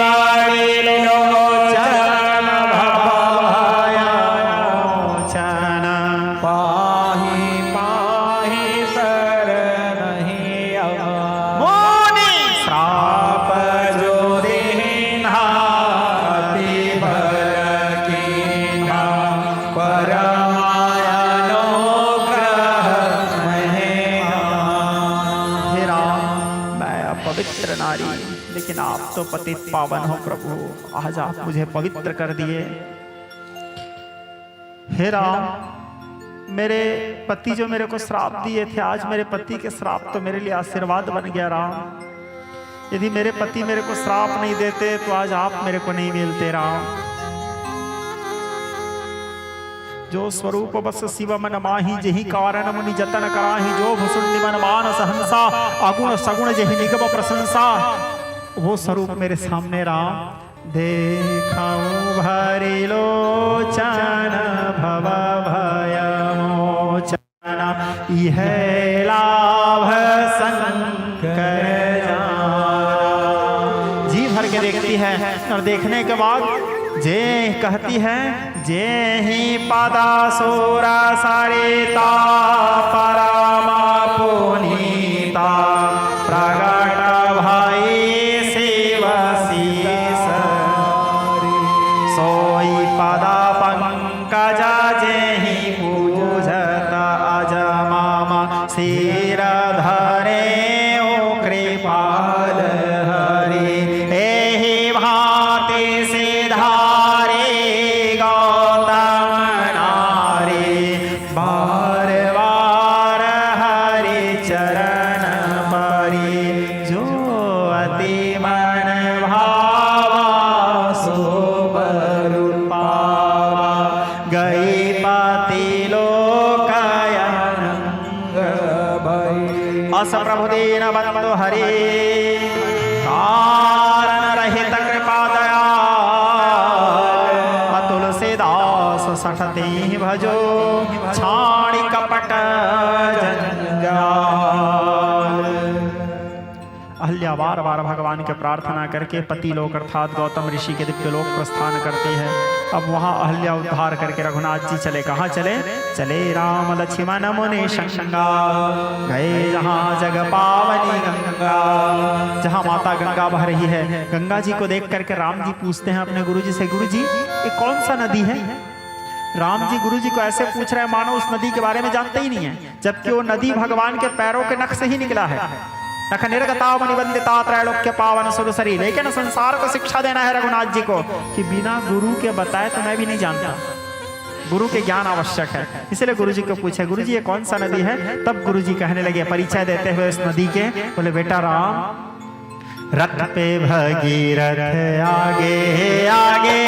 लोचन भवभयमोचन पाहि पाहि शरणहि मुनि श्राप जो दीन्हा अति बल कीन्हा परमायानुग्रह महेहा। हे राम, मैं पवित्र नारी, लेकिन आप तो पतित पावन हो प्रभु, आज आप मुझे पवित्र कर दिए। हे राम, मेरे पति जो मेरे को श्राप दिए थे, आज मेरे पति के श्राप तो मेरे लिए आशीर्वाद बन गया राम। यदि मेरे पति मेरे को श्राप नहीं देते तो आज आप मेरे को नहीं मिलते राम। जो स्वरूप बस शिव मन माही जही कारण मुनि जतन कराही, जो भुसुंड मन मानस हंसा अगुण सगुण जही निगम प्रशंसा, वो स्वरूप मेरे सामने राम। देखूं भरी लोचन भव भयमोचन, यह लाभ शंकर जाना। जी भर के देखती है और देखने के बाद जे कहती है, जे ही पादा सोरा सरिता परमा पुनीता प्रगट भाई शिव शीस सोई पदा पंकज जे ही पूजत अज मामा सिर धरे ओ कृपाल हरि। एहि भांति सिधारे गौतम नारी, बार बार हरि चरण परी, जो अति मन भावा सो बरु पावा, गई पाति लोकयनंग भई अस प्रभु दीन बंधु हरि, कारण रहित कृपा दयाल, तुलसीदास सठते भजो छाणी कपट जंजाल। अहल्या बार बार भगवान के प्रार्थना करके पति लोक अर्थात गौतम ऋषि के दिव्य लोक प्रस्थान करते हैं। अब वहां अहल्या उद्धार करके रघुनाथ जी चले। कहाँ चले? चले राम लक्ष्मण मुनि शंगा, गए जहाँ जग पावनी गंगा, जहाँ माता गंगा बह रही है। गंगा जी को देख करके राम जी पूछते हैं अपने गुरु जी से, गुरु जी ये कौन सा नदी है? राम जी गुरु जी को ऐसे पूछ रहे हैं मानो उस नदी के बारे में जानते ही नहीं है, जबकि वो नदी भगवान के पैरों के नख से ही निकला है। नख निर्गता मुनिवंदिता त्रैलोक्य पावन सुरसरी। लेकिन संसार को शिक्षा देना है रघुनाथ जी को कि बिना गुरु के बताए तो मैं भी नहीं जानता, गुरु के ज्ञान आवश्यक है। इसलिए गुरु जी को पूछे, गुरु जी ये कौन सा नदी है? तब गुरु जी कहने लगे परिचय देते हुए इस नदी के, बोले बेटा राम, रथ पे भगीरथ आगे आगे,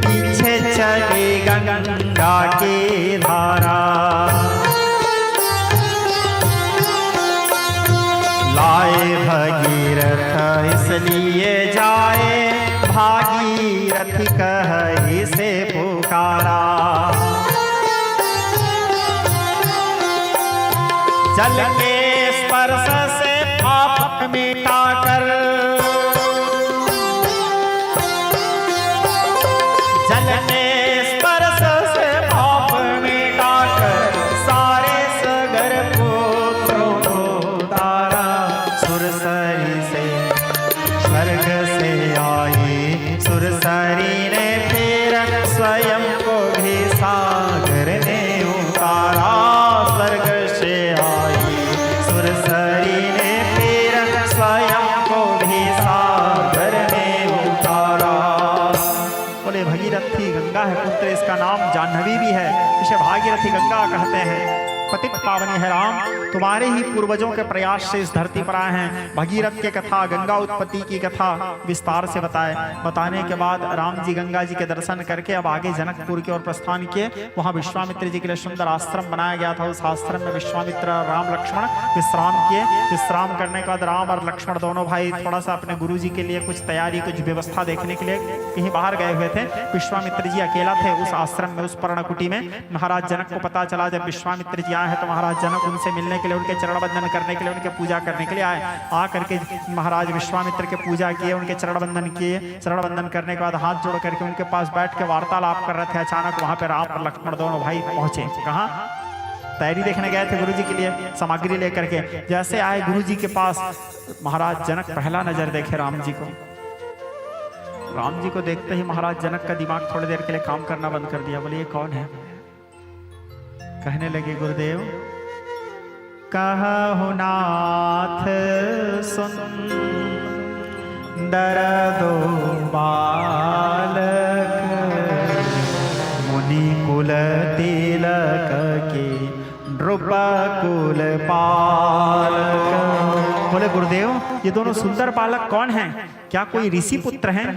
पीछे चली गंगा की धारा, लाए भगीरथ इसलिए जाए, भागीरथ कहि से पुकारा। जल के स्पर्श से पाप मिटा कर सुरसरी ने फिर स्वयं को भी सागर में उतारा, स्वर्ग से आई सुरसरी ने फिर स्वयं को भी सागर में उतारा। बोले भगीरथी गंगा है पुत्र, इसका नाम जाह्नवी भी है, इसे भागीरथी गंगा कहते हैं। पतित पावनी है राम, तुम्हारे ही पूर्वजों के प्रयास से इस धरती पर आए हैं। भगीरथ की कथा, गंगा उत्पत्ति की कथा विस्तार से बताने के बाद राम जी गंगा जी के दर्शन करके अब आगे जनकपुर की ओर प्रस्थान किए। वहां विश्वामित्र जी के लिए सुंदर आश्रम बनाया गया था। उस आश्रम में विश्वामित्र राम लक्ष्मण विश्राम किए। विश्राम करने के बाद राम और लक्ष्मण दोनों भाई थोड़ा सा अपने गुरु जी के लिए कुछ तैयारी, कुछ व्यवस्था देखने के लिए कहीं बाहर गए हुए थे। विश्वामित्र जी अकेला थे उस आश्रम में, उस पर्णकुटी में। महाराज जनक को पता चला जब विश्वामित्र जी आए हैं तो महाराज जनक उनसे मिलने के लिए, उनके चरण बंदन करने के लिए, उनके पूजा करने के लिए आए। आ करके महाराज विश्वामित्र के पूजा किए, उनके चरण बंदन किए। चरण बंदन करने के बाद हाथ जोड़ करके उनके पास बैठ के वार्तालाप कर रहे थे। अचानक वहां पे राम और लक्ष्मण दोनों भाई पहुंचे। कहाँ? तैयारी देखने गए थे गुरुजी के लिए, सामग्री लेकर के। जैसे आए गुरुजी के पास, महाराज जनक पहला नजर देखे राम जी को। राम जी को देखते ही महाराज जनक का दिमाग थोड़ी देर के लिए काम करना बंद कर दिया। बोले ये कौन है? कहने लगे गुरुदेव, कहु नाथ सुंदर दो बालक, मुनि कुल तिलक के नृप कुल पालक। बोले गुरुदेव ये दोनों सुंदर बालक कौन हैं? क्या कोई ऋषि पुत्र हैं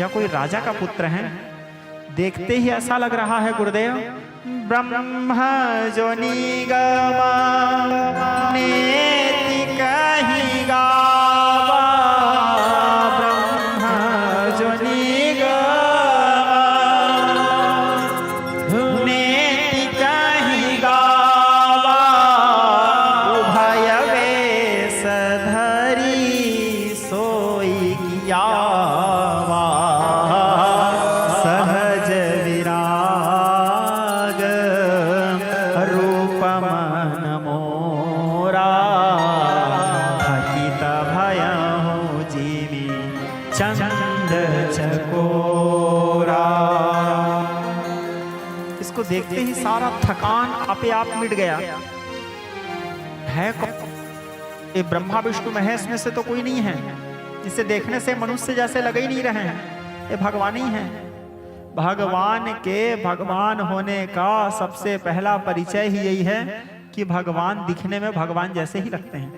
या कोई राजा का पुत्र हैं? देखते ही ऐसा लग रहा है गुरुदेव ब्रह्म जो निगम नेति कहि गावा, ब्रह्म जो निगम नेति कहि गावा, उभय वेश धरि सोई कियावा, सहज विराग रूप मन मोरा, थकित भयहु जीवी चंद चकोरा। इसको देखते ही सारा थकान आपे आप मिट गया। है कौन? ये ब्रह्मा विष्णु महेश में से तो कोई नहीं है। जिसे देखने से मनुष्य जैसे लग ही नहीं रहे हैं। ये भगवान ही है। भगवान के भगवान होने का सबसे पहला परिचय ही यही है कि भगवान दिखने में भगवान जैसे ही लगते हैं।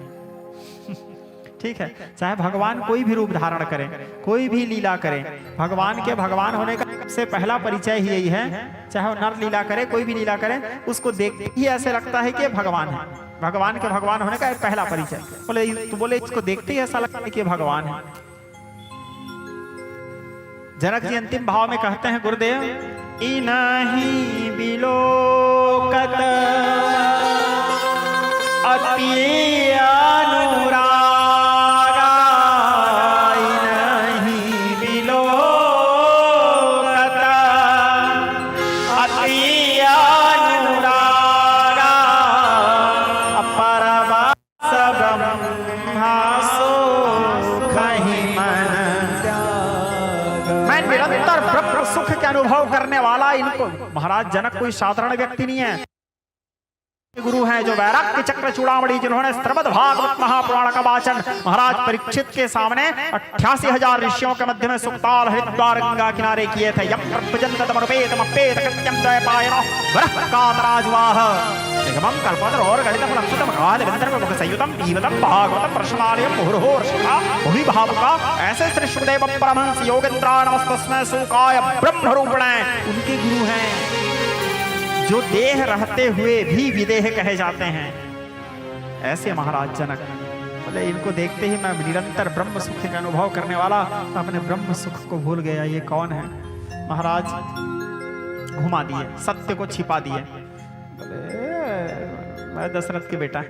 ठीक है, चाहे भगवान कोई भी रूप धारण करें, कोई भी लीला करें, भगवान के भगवान होने का सबसे पहला परिचय ही यही है। चाहे वो नर लीला करे, कोई भी लीला करे, उसको देखते ही ऐसे लगता है कि भगवान है। भगवान के भगवान होने का पहला परिचय। बोले इसको देखते ही ऐसा लगता है कि भगवान है। जनक जी अंतिम भाव में कहते हैं गुरुदेव, इनहि बिलोकत अति अनुरागा, इनहि बिलोकत अति अनुरागा, परवास ब्रह्मा सुखहि मन। मैं निरंतर ब्रह्म सुख के अनुभव करने वाला इनको, महाराज जनक कोई साधारण व्यक्ति नहीं है। गुरु हैं जो वैराग्य चक्र चूड़ामणि, जिन्होंने श्रीमद् भागवत महापुराण का वाचन महाराज परीक्षित के सामने 88,000 ऋषियों के मध्य में सुक्ताल हरिद्वार गंगा किनारे किए थे। यम प्रपजन्तमपेत कृत्यं द्वैपायनो वरः कातराजवाह निगमं कल्पतरो और गणितं लक्षितं काल विंदर्भ संयुतं पीवतं भागवतं प्रश्नालयं मुहुर्होर्षिता भुवि भावुका। ऐसे श्री शुकदेव परमहंस योगेन्द्रा नमस्तस्मै सुकाय ब्रह्मरूपिणे उनके गुरु हैं जो देह रहते हुए भी विदेह कहे जाते हैं। ऐसे महाराज जनक। बोले इनको देखते ही मैं निरंतर ब्रह्म सुख का अनुभव करने वाला अपने ब्रह्म सुख को भूल गया। ये कौन है? महाराज घुमा दिए, सत्य को छिपा दिए। बोले मैं दशरथ के बेटा है।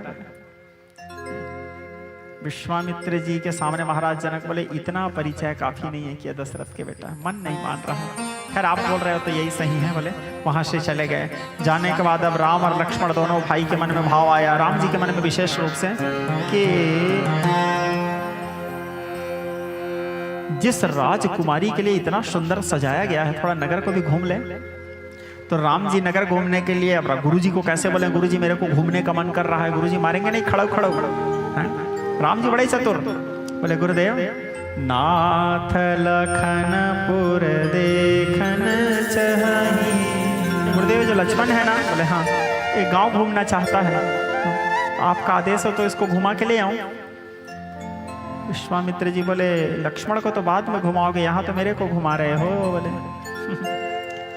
विश्वामित्र जी के सामने महाराज जनक बोले इतना परिचय काफी नहीं है कि दशरथ के बेटा है। मन नहीं मान रहा। खैर आप बोल रहे हो तो यही सही है। बोले वहां से चले गए। जाने के बाद अब राम और लक्ष्मण दोनों भाई के मन में भाव आया, राम जी के मन में विशेष रूप से कि जिस राजकुमारी के लिए इतना सुंदर सजाया गया है, थोड़ा नगर को भी घूम ले। तो राम जी नगर घूमने के लिए अब गुरु जी को कैसे बोले, गुरु जी मेरे को घूमने का मन कर रहा है, गुरु जी मारेंगे नहीं, खड़ो खड़ो। राम जी बड़े चतुर, बोले गुरुदेव नाथ लखनपुर देखन चाहिए। गुरुदेव जो लक्ष्मण है ना, बोले हाँ एक गांव घूमना चाहता है, आपका आदेश हो तो इसको घुमा के ले आऊं। विश्वामित्र जी बोले लक्ष्मण को तो बाद में घुमाओगे, यहाँ तो मेरे को घुमा रहे हो। बोले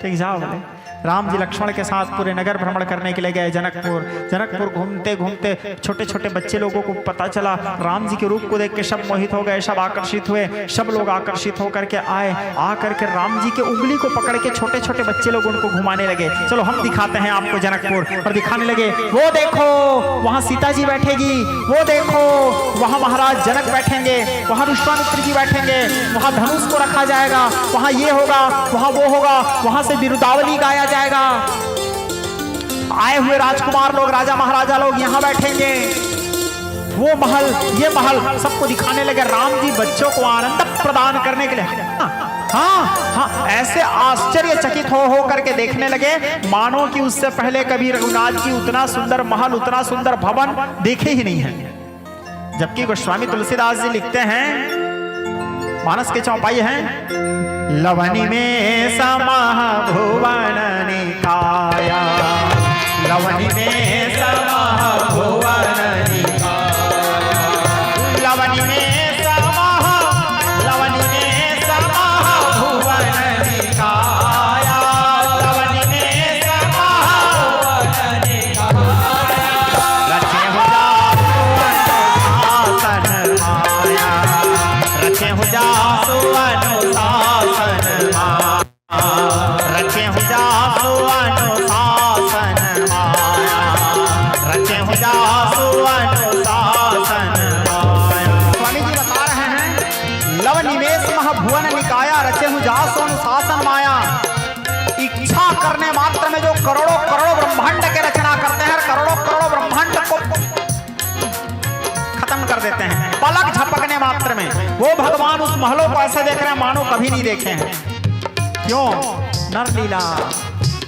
ठीक जाओ। बोले राम जी लक्ष्मण के साथ पूरे नगर भ्रमण करने के लिए गए जनकपुर। जनकपुर घूमते घूमते छोटे छोटे बच्चे लोगों को पता चला, राम जी के रूप को देख के सब मोहित हो गए, सब आकर्षित हुए। सब लोग आकर्षित होकर के आए, आकर के राम जी के उंगली को पकड़ के छोटे छोटे बच्चे लोग उनको घुमाने लगे। चलो हम दिखाते हैं आपको जनकपुर। और दिखाने लगे, वो देखो वहां सीता जी बैठेगी, वो देखो वहां महाराज जनक बैठेंगे, वहां विश्वामित्र जी बैठेंगे, वहां धनुष को रखा जाएगा, वहां ये होगा, वहां वो होगा, वहां से बिरुदावली गाया जाएगा। आए हुए राजकुमार लोग, राजा महाराजा लोग यहां बैठेंगे, वो महल ये महल सबको दिखाने लगे। राम जी बच्चों को आनंद प्रदान करने के लिए हाँ ऐसे आश्चर्यचकित हो करके देखने लगे, मानो कि उससे पहले कभी रघुनाथ जी उतना सुंदर महल, उतना सुंदर भवन देखे ही नहीं है। जबकि गोस्वामी तुलसीदास जी लिखते हैं, मानस के चौपाई हैं, लवनी में समाह भुवन निकाया, लवनी में समाह भुवन निकाया, लवनी में समाह, लवनी में समाह भुवन निकाया, लवनी में समाह भुवन निकाया, रचे हो अनुशासन माया, रचे हो अनुशासन माया, रचे हो अनुशासन माया, रचे हो अनुशासन माया। स्वामी जी बता रहे हैं, लव निवेश मह भुवन निकाया, रचे हो अनुशासन माया। इच्छा करने मात्र में जो करोड़ों करोड़ों ब्रह्मांड के रचना करते हैं, करोड़ों करोड़ों ब्रह्मांड को खत्म कर देते हैं पलक झपकने मात्र में, वो भगवान उस महलों को ऐसे देख रहे हैं मानो कभी नहीं देखे हैं। क्यों? नर लीला,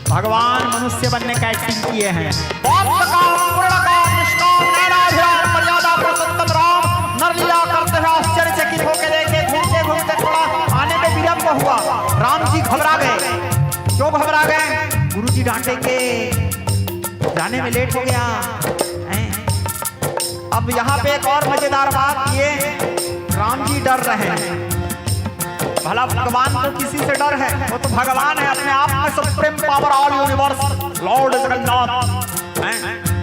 भगवान मनुष्य बनने का एक्टिंग किए हैं। नर लीला करते हुए आश्चर्यचकित होकर देखे, घूमते घूमते थोड़ा आने में विलंब हुआ, राम जी घबरा गए। क्यों घबरा गए? गुरु जी डांटेंगे, जाने में लेट हो गया। अब यहाँ पे एक और मजेदार बात, ये राम जी डर रहे हैं। भला भगवान तो किसी से डर है, वो तो भगवान है अपने आप में, supreme power all universe Lord Jagannath.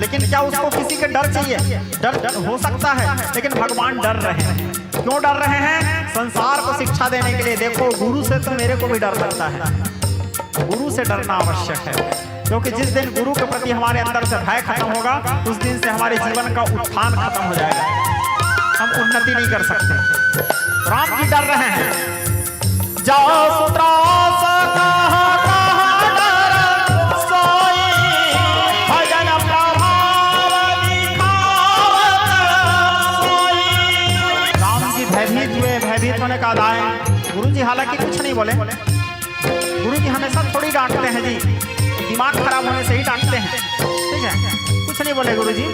लेकिन क्या उसको किसी के डर चाहिए? डर हो सकता है, लेकिन भगवान डर रहे हैं। क्यों डर रहे हैं? संसार को शिक्षा देने के लिए। देखो गुरु से तो मेरे को भी डर लगता है, गुरु से डरना आवश्यक है, क्योंकि जिस दिन गुरु के प्रति हमारे अंदर से भय खत्म होगा, उस दिन से हमारे जीवन का उत्थान खत्म हो जाएगा, हम उन्नति नहीं कर सकते। राम जी डर रहे हैं, जाओ त्रास कहाँ कहाँ डर सोई, भजन प्रभाव दिखावत सोई। राम जी भयभीत हुए, भयभीत होने का दाएं। गुरु जी हालांकि कुछ नहीं बोले, गुरु जी हमेशा थोड़ी डांटते हैं जी, दिमाग खराब होने से ही डांटते हैं, ठीक है, कुछ नहीं बोले गुरु जी।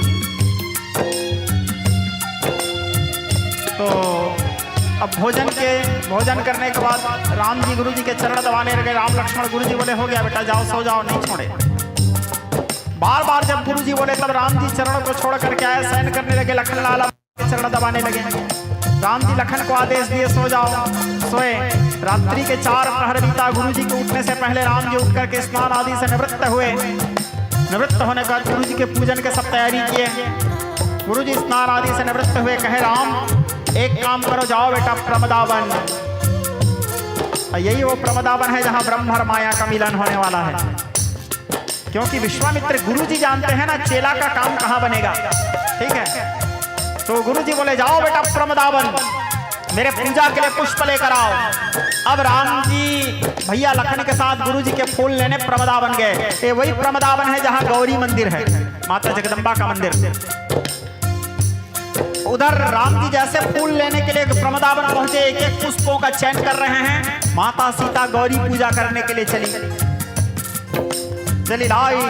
तो अब भोजन करने के बाद राम जी गुरु जी के चरण दबाने लगे। राम लक्ष्मण गुरु जी बोले हो गया बेटा, जाओ सो जाओ, नहीं छोड़े। बार बार जब गुरु जी बोले तब राम जी चरण को छोड़ करके आए, शयन करने लगे, लखन लाला के चरण दबाने लगे। राम जी लखन को आदेश दिए सो जाओ, सोए। रात्रि के 4 प्रहर बीता, गुरु जी के उठने से पहले राम जी उठ करके स्नान आदि से निवृत्त हुए। निवृत्त होने के बाद गुरु जी के पूजन के सब तैयारी किए। गुरु जी स्नान आदि से निवृत्त हुए, कहे राम एक काम करो, जाओ बेटा प्रमदावन। यही वो प्रमदावन है जहां ब्रह्म और माया का मिलन होने वाला है। क्योंकि विश्वामित्र गुरु जी जानते हैं ना चेला का काम कहां बनेगा, ठीक है। तो गुरु जी बोले जाओ बेटा प्रमदावन, मेरे पूजा के लिए पुष्प लेकर आओ। अब राम जी भैया लखन के साथ गुरु जी के फूल लेने प्रमदावन गए। ये वही प्रमदावन है जहां गौरी मंदिर है, माता जगदम्बा का मंदिर। उधर राम जी जैसे फूल लेने के लिए प्रमदावन पहुंचे, एक एक पुष्पों का चयन कर रहे हैं। माता सीता गौरी पूजा करने के लिए चली लाई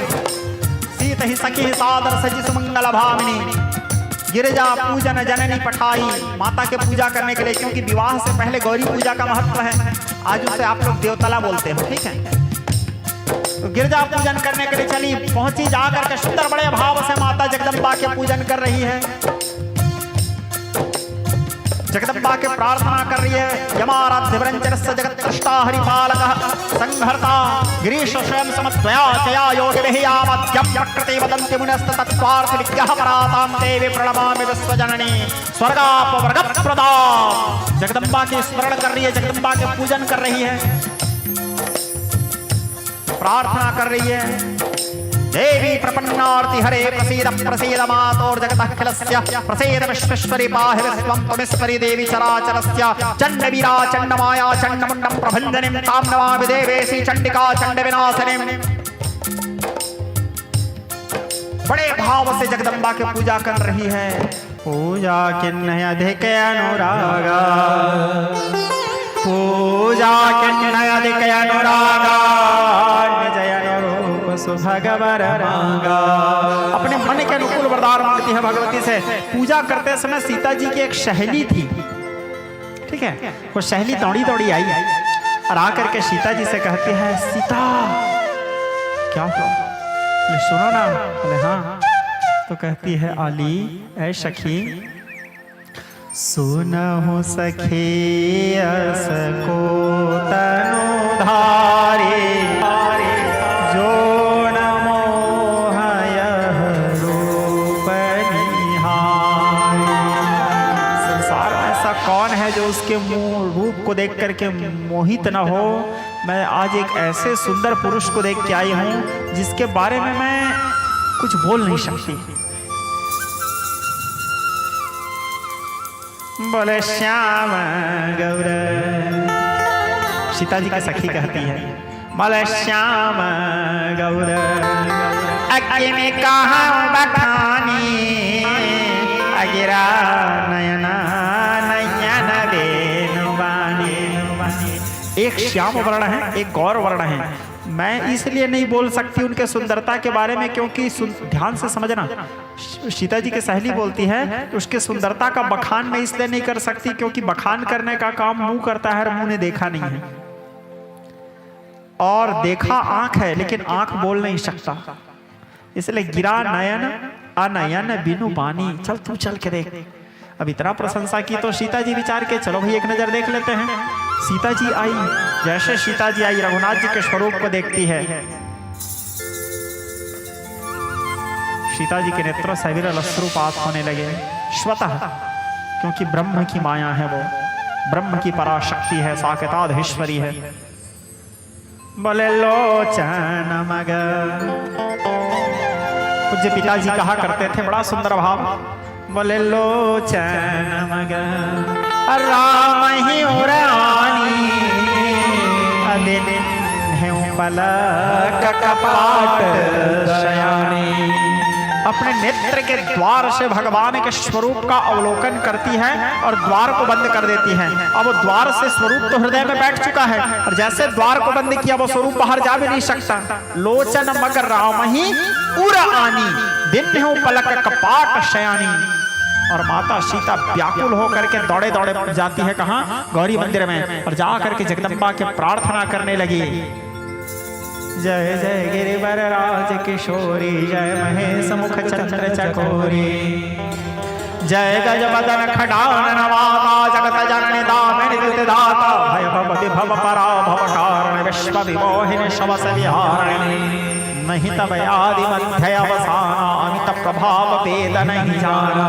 सीत ही सखी सादर सजी सुमंगल भामिनी गिरिजा पूजन जननी पठाई। माता के पूजा करने के लिए, क्योंकि विवाह से पहले गौरी पूजा का महत्व है। आज उसे आप लोग देवतला बोलते हो, ठीक है। तो गिरजा पूजन करने के लिए चली, पहुंची, जाकर के सुंदर बड़े भाव से माता जगदम्बा के पूजन कर रही है। जगदम्बा के प्रार्थना कर रही है। यमाराध्य वरंचरस्य जगत त्रष्टा हरिपालकः संहर्ता गिरीश स्वयं समत्वया चया योगिभियामद्यं प्रकृति वदन्ति मुनस्त तत्त्वार्थ विज्ञः परातां देवी प्रणमामि विश्वजननी स्वर्गापवर्गप्रदा। जगदम्बा के स्मरण कर रही है, जगदम्बा के पूजन कर रही है, प्रार्थना कर रही है। देवी प्रपन्नार्ति हरे प्रसीद प्रसीद मातोर जगतःखिलस्य प्रसीद विश्वेश्वरी पाहि विश्वं त्वमेश्वरी देवी चराचरस्य चण्डवीरा चण्डमाया चण्डमुण्डं प्रभञ्जनीं तां नमामि देवेशी चण्डिका चण्डविनाशिनीं। बड़े भाव से जगदम्बा की पूजा कर रही है। पूजा किन्नय अधिक अनुरागा, पूजा किन्नय अधिक अनुरागा, भगवर मांगा। अपने मन के अनुकूल वरदान मांगती है भगवती से। पूजा करते समय सीता जी की एक सहेली थी, ठीक है। वो सहेली दौड़ी दौड़ी आई और आकर के सीता जी से कहती है, सीता क्या हुआ? सुनो ना। बोले हाँ। तो कहती है, आली ऐ सखी सुनहु सखी अस को तनु धारे जो उसके रूप को देख करके मोहित न हो। मैं आज एक ऐसे सुंदर पुरुष को देख के आई हूं जिसके बारे में मैं कुछ बोल नहीं सकती। बोले श्याम गौर, सीता जी की सखी कहती है, बोले श्याम गौर अग्नि में कहा बखानी अगिरा नयना एक श्याम वर्ण है, एक गौर वर्ण है। मैं इसलिए नहीं बोल सकती उनके सुंदरता के बारे में, क्योंकि ध्यान से समझना, सीता जी की सहेली बोलती है कि उसके सुंदरता का बखान मैं इसलिए नहीं कर सकती क्योंकि बखान करने का काम मुंह करता है और मुंह ने देखा नहीं है, और देखा आंख है लेकिन आंख बोल नहीं सकता। इसलिए गिरा नयन अनयन बिनु बानी। चल तू चल के देख। अब इतना प्रशंसा की तो सीता जी विचार के चलो भाई एक नजर देख लेते हैं। सीता जी आई, जैसे सीता जी आई रघुनाथ जी के स्वरूप को देखती है, सीता जी के नेत्रों से विरल अश्रुपात होने लगे स्वतः, क्योंकि ब्रह्म की माया है, वो ब्रह्म की पराशक्ति है, साकेताधीश्वरी है। बोले लोचन मग, पूज्य पिताजी कहा करते थे, बड़ा सुंदर भाव। बोले लोचन मग राम ही उरानी पलक कपाट शयानी। अपने नेत्र के द्वार से भगवान के स्वरूप का अवलोकन करती है और द्वार को बंद कर देती है। अब वो द्वार से स्वरूप तो हृदय में बैठ चुका है, और जैसे द्वार को बंद किया वो स्वरूप बाहर जा भी नहीं सकता। लोचन मग राम ही उरानी दिन पलक कपाट शयानी। और माता सीता व्याकुल होकर के दौड़े दौड़े जाती है कहाँ? गौरी मंदिर में, और जा करके जगदम्बा के प्रार्थना करने लगी। जय जय गिरिवर राज किशोरी, जय महेश मुख चंद्र चकोरी, जय गज बदन खडान नवाता, जगत जननी दामिनी दुतिदाता, भय भव विभव परा भव कारण, विश्व विमोहिनी शवस विहारिणी, नहीं तब आदि मध्य अवसाना, अमित प्रभाव वेद नहीं जाना।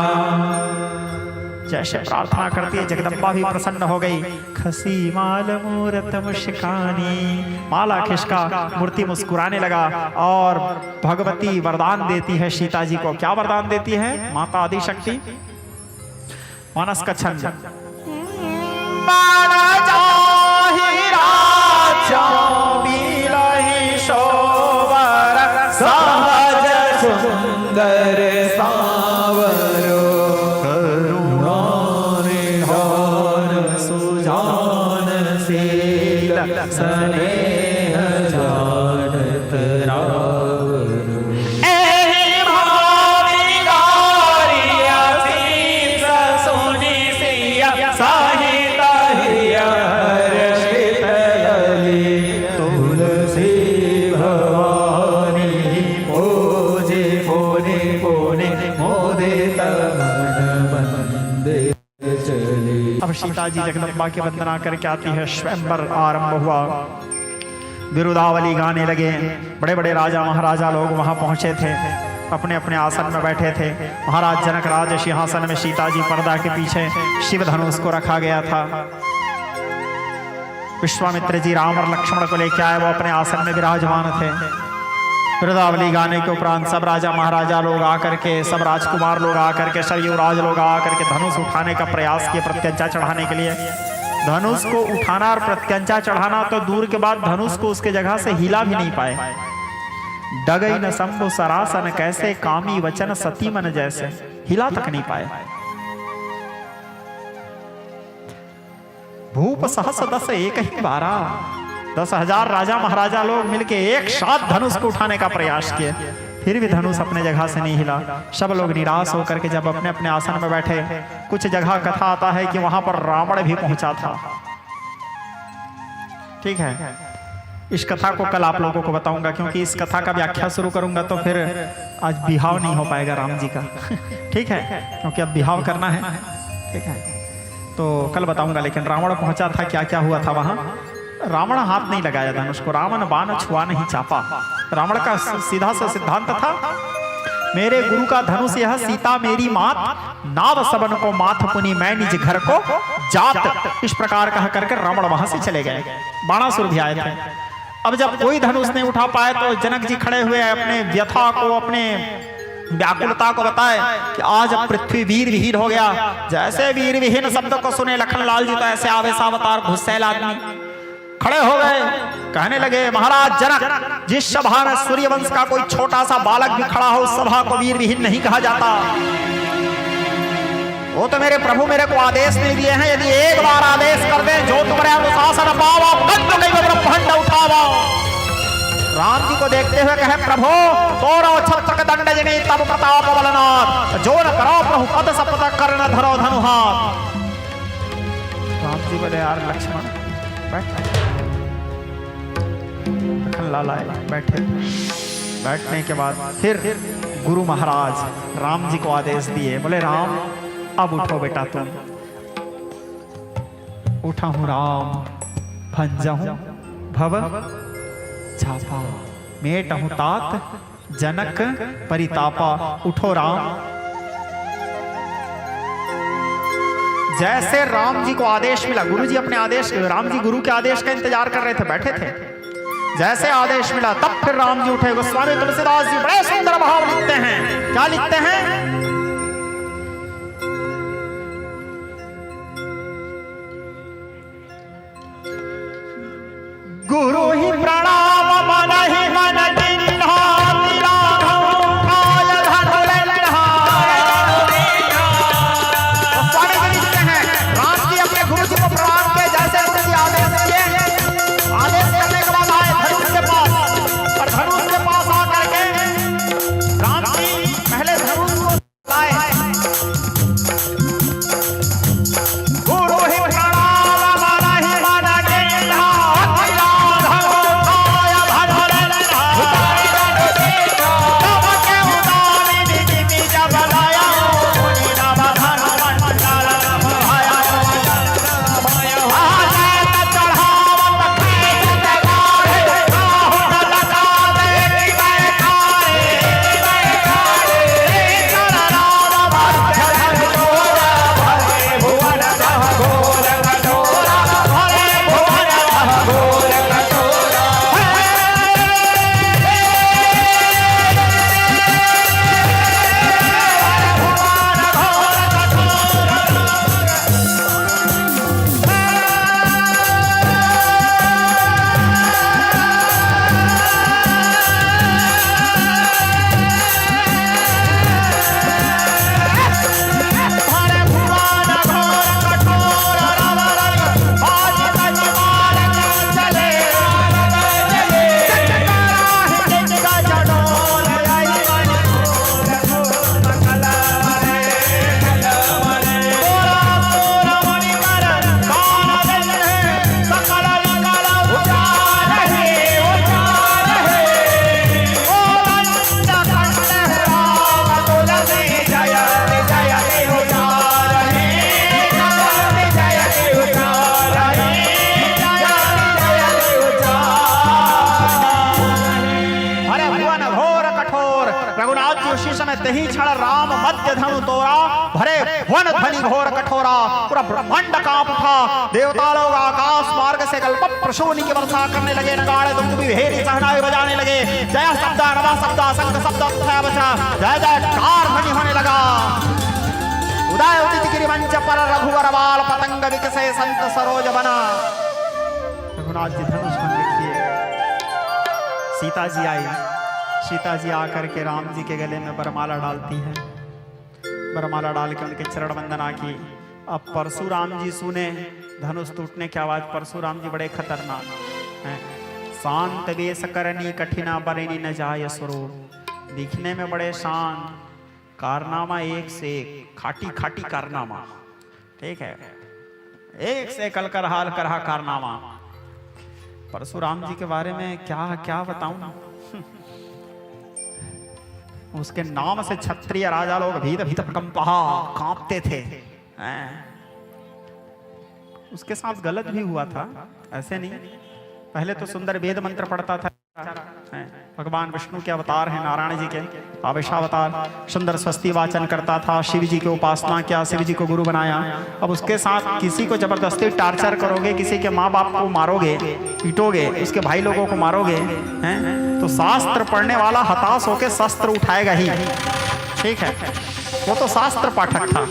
जैसे प्रार्थना करती है जगदम्बा भी प्रसन्न हो गई। खसी माल मूरत मुस्कानी, माला खिसका, मूर्ति मुस्कुराने लगा, और भगवती वरदान देती है सीता जी को। क्या वरदान देती है माता आदिशक्ति? मानस का छंद, सहज सुंदर सावरो, शील स्नेह जानत रावण अब सीता जी जगदम्बा की वंदना करके आती है। स्वयंवर आरंभ हुआ, विरुदावली गाने लगे। बड़े बड़े राजा महाराजा लोग वहां पहुंचे थे, अपने अपने आसन में बैठे थे। महाराज जनक राज सिंहासन में, सीता जी पर्दा के पीछे, शिव धनुष को रखा गया था। विश्वामित्र जी राम और लक्ष्मण को लेकर आए, वो अपने आसन में विराजमान थे। विरुदावली गाने के उपरांत सब राजा महाराजा लोग आकर के, सब राजकुमार लोग आकर के, सब युवराज लोग आकर के धनुष उठाने का प्रयास किए प्रत्यंचा चढ़ाने के लिए। धनुष को उठाना और प्रत्यंचा चढ़ाना तो दूर के बाद, धनुष को उसके जगह से हिला भी नहीं पाए। डगई न शंभु सरासन कैसे, कामी वचन सती मन जैसे, हिला तक नहीं पाए। भूप सहस दस एक ही बारा, 10,000 राजा महाराजा लोग मिलके एक साथ धनुष को उठाने का प्रयास किए, फिर भी धनुष अपने जगह से नहीं हिला। सब लोग निराश होकर के जब अपने अपने आसन में बैठे, कुछ जगह कथा आता है कि वहां पर रावण भी पहुंचा था। ठीक है, इस कथा को कल आप लोगों को बताऊंगा, क्योंकि इस कथा का व्याख्या शुरू करूंगा तो फिर आज बिहाव नहीं हो पाएगा राम जी का। ठीक है, क्योंकि अब बिहाव करना है। ठीक है, तो कल बताऊंगा। लेकिन रावण पहुंचा था, क्या क्या हुआ था वहां। रावण हाथ नहीं लगाया धनुष को, रावण बाण छुआ नहीं चापा। रावण का सीधा सा सिद्धांत था, मेरे गुरु का धनुष यह, सीता मेरी मात, नाव सबन को माथ पुनी, मैं निज घर को जात। इस प्रकार कह करके रावण वहां से चले गए। बाणासुर भी आए थे। अब जब कोई धनुष नहीं उठा पाए तो जनक जी खड़े हुए, अपने व्यथा को, अपने व्याकुलता को बताए कि आज अब पृथ्वी वीर विहीन हो गया। जैसे वीर विहीन शब्द को सुने लखन लाल जी तो ऐसे आवेशावतार घुसैल आदमी खड़े हो गए, कहने लगे, महाराज जनक, जिस सभा में सूर्यवंश का कोई छोटा सा बालक भी खड़ा हो, उस सभा को वीर विहीन नहीं कहा जाता। वो तो मेरे प्रभु मेरे को आदेश नहीं दिए हैं, यदि एक बार आदेश कर दें, जो तुम्हारे अनुशासन पावा, ब्रह्मांड उठावा। राम जी को देखते हुए कहे, प्रभु तोरो छत्रक दंड जने तब प्रताप बलनाथ, जो न करो प्रभु पद सपत कर्ण धरो धनुहाथ। राम जी बोले, यार लक्ष्मण बैठ। लाल आए, बैठे। बैठने के बाद फिर गुरु महाराज राम जी को आदेश दिए, बोले, राम अब उठो बेटा तुम। उठा हूं राम, भंजा हूं भव छापा, मेट हूं तात जनक परितापा। उठो राम। जैसे राम जी को आदेश मिला, गुरु जी अपने आदेश, राम जी गुरु के आदेश का इंतजार कर रहे थे, बैठे थे। जैसे आदेश मिला तब फिर राम जी उठे। गोस्वामी तुलसीदास जी बड़े सुंदर भाव लिखते हैं। क्या लिखते हैं? गुरु ही प्रणाम मन ही मन दिन्हा, गोस्वामी जी लिखते हैं, राम जी अपने गुरु जी को प्रणाम किए। जैसे गुरु जी आदेश किए, आदेश करने के बाद आए धनुष के पास, और धनुष के पास आकर के राम जी पहले धनुष को ही क्षण राम मध्य धनु तोरा, भरे वन ध्वनि घोर कठोरा, पूरा ब्रह्मांड कांप उठा। देवता लोग आकाश मार्ग से कल्प प्रशोनी की वर्षा करने लगे, नगाड़े दुम्दुभी भेरी सहनाई बजाने लगे। जय शब्द नवा शब्द शंख शब्द बचा, जय जयकार ध्वनि होने लगा। उदय उदित गिरिमंच पर रघुवर बाल पतंग विकसे संत सरोज बना। रघुनाथ जी धनुष भंग किए, सीता जी आई। सीता जी आकर के राम जी के गले में बरमाला डालती है, बरमाला डाल के उनके चरण वंदना की। अब परशुराम जी सुने धनुष टूटने की आवाज। परशुराम जी बड़े खतरनाक हैं। शांत वेश करनी कठिना बरनी न जाय स्वरूप, दिखने में बड़े शांत, कारनामा एक से एक, खाटी खाटी कारनामा, ठीक है, एक से कल कर हाल करहा कारनामा। परशुराम जी के बारे में क्या क्या बताऊं। उसके नाम से क्षत्रिय राजा लोग भीत भीत कंपहा कांपते थे। उसके साथ गलत भी हुआ था, ऐसे नहीं। पहले तो सुंदर वेद मंत्र पढ़ता था। भगवान विष्णु के अवतार हैं, नारायण जी के आवेशावतार। सुंदर स्वस्ति वाचन करता था, शिव जी की उपासना किया, शिव जी को गुरु बनाया। अब उसके साथ किसी को जबरदस्ती टार्चर करोगे, किसी के माँ बाप को मारोगे, पीटोगे, उसके भाई लोगों को मारोगे, हैं, तो शास्त्र पढ़ने वाला हताश होकर शस्त्र उठाएगा ही, ठीक है। वो तो शास्त्र पाठक था।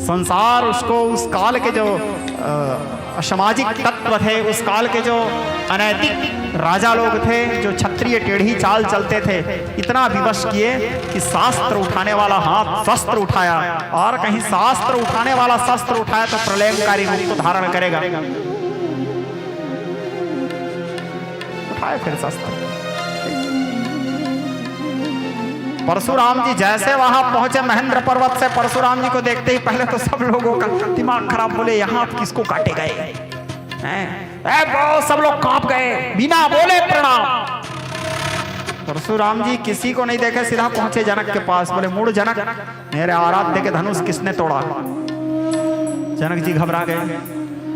संसार उसको, उस काल के जो असामाजिक तत्व थे, उस काल के जो अनैतिक राजा लोग थे, जो क्षत्रिय टेढ़ी चाल चलते थे, इतना विवश किए कि शास्त्र उठाने वाला हाथ शस्त्र उठाया। और कहीं शास्त्र उठाने वाला शस्त्र उठाया तो प्रलयंकारी रूप धारण करेगा। उठाए फिर शस्त्र। परशुराम जी जैसे वहां पहुंचे महेंद्र पर्वत से, परशुराम जी को देखते ही पहले तो सब लोगों का दिमाग खराब। बोले यहाँ आप किसको काटे गए हैं? सब लोग कांप गए, बिना बोले प्रणाम। परशुराम जी किसी को नहीं देखे, सीधा पहुंचे जनक के पास। बोले मूढ़ जनक, मेरे आराध्य के धनुष किसने तोड़ा? जनक जी घबरा गए।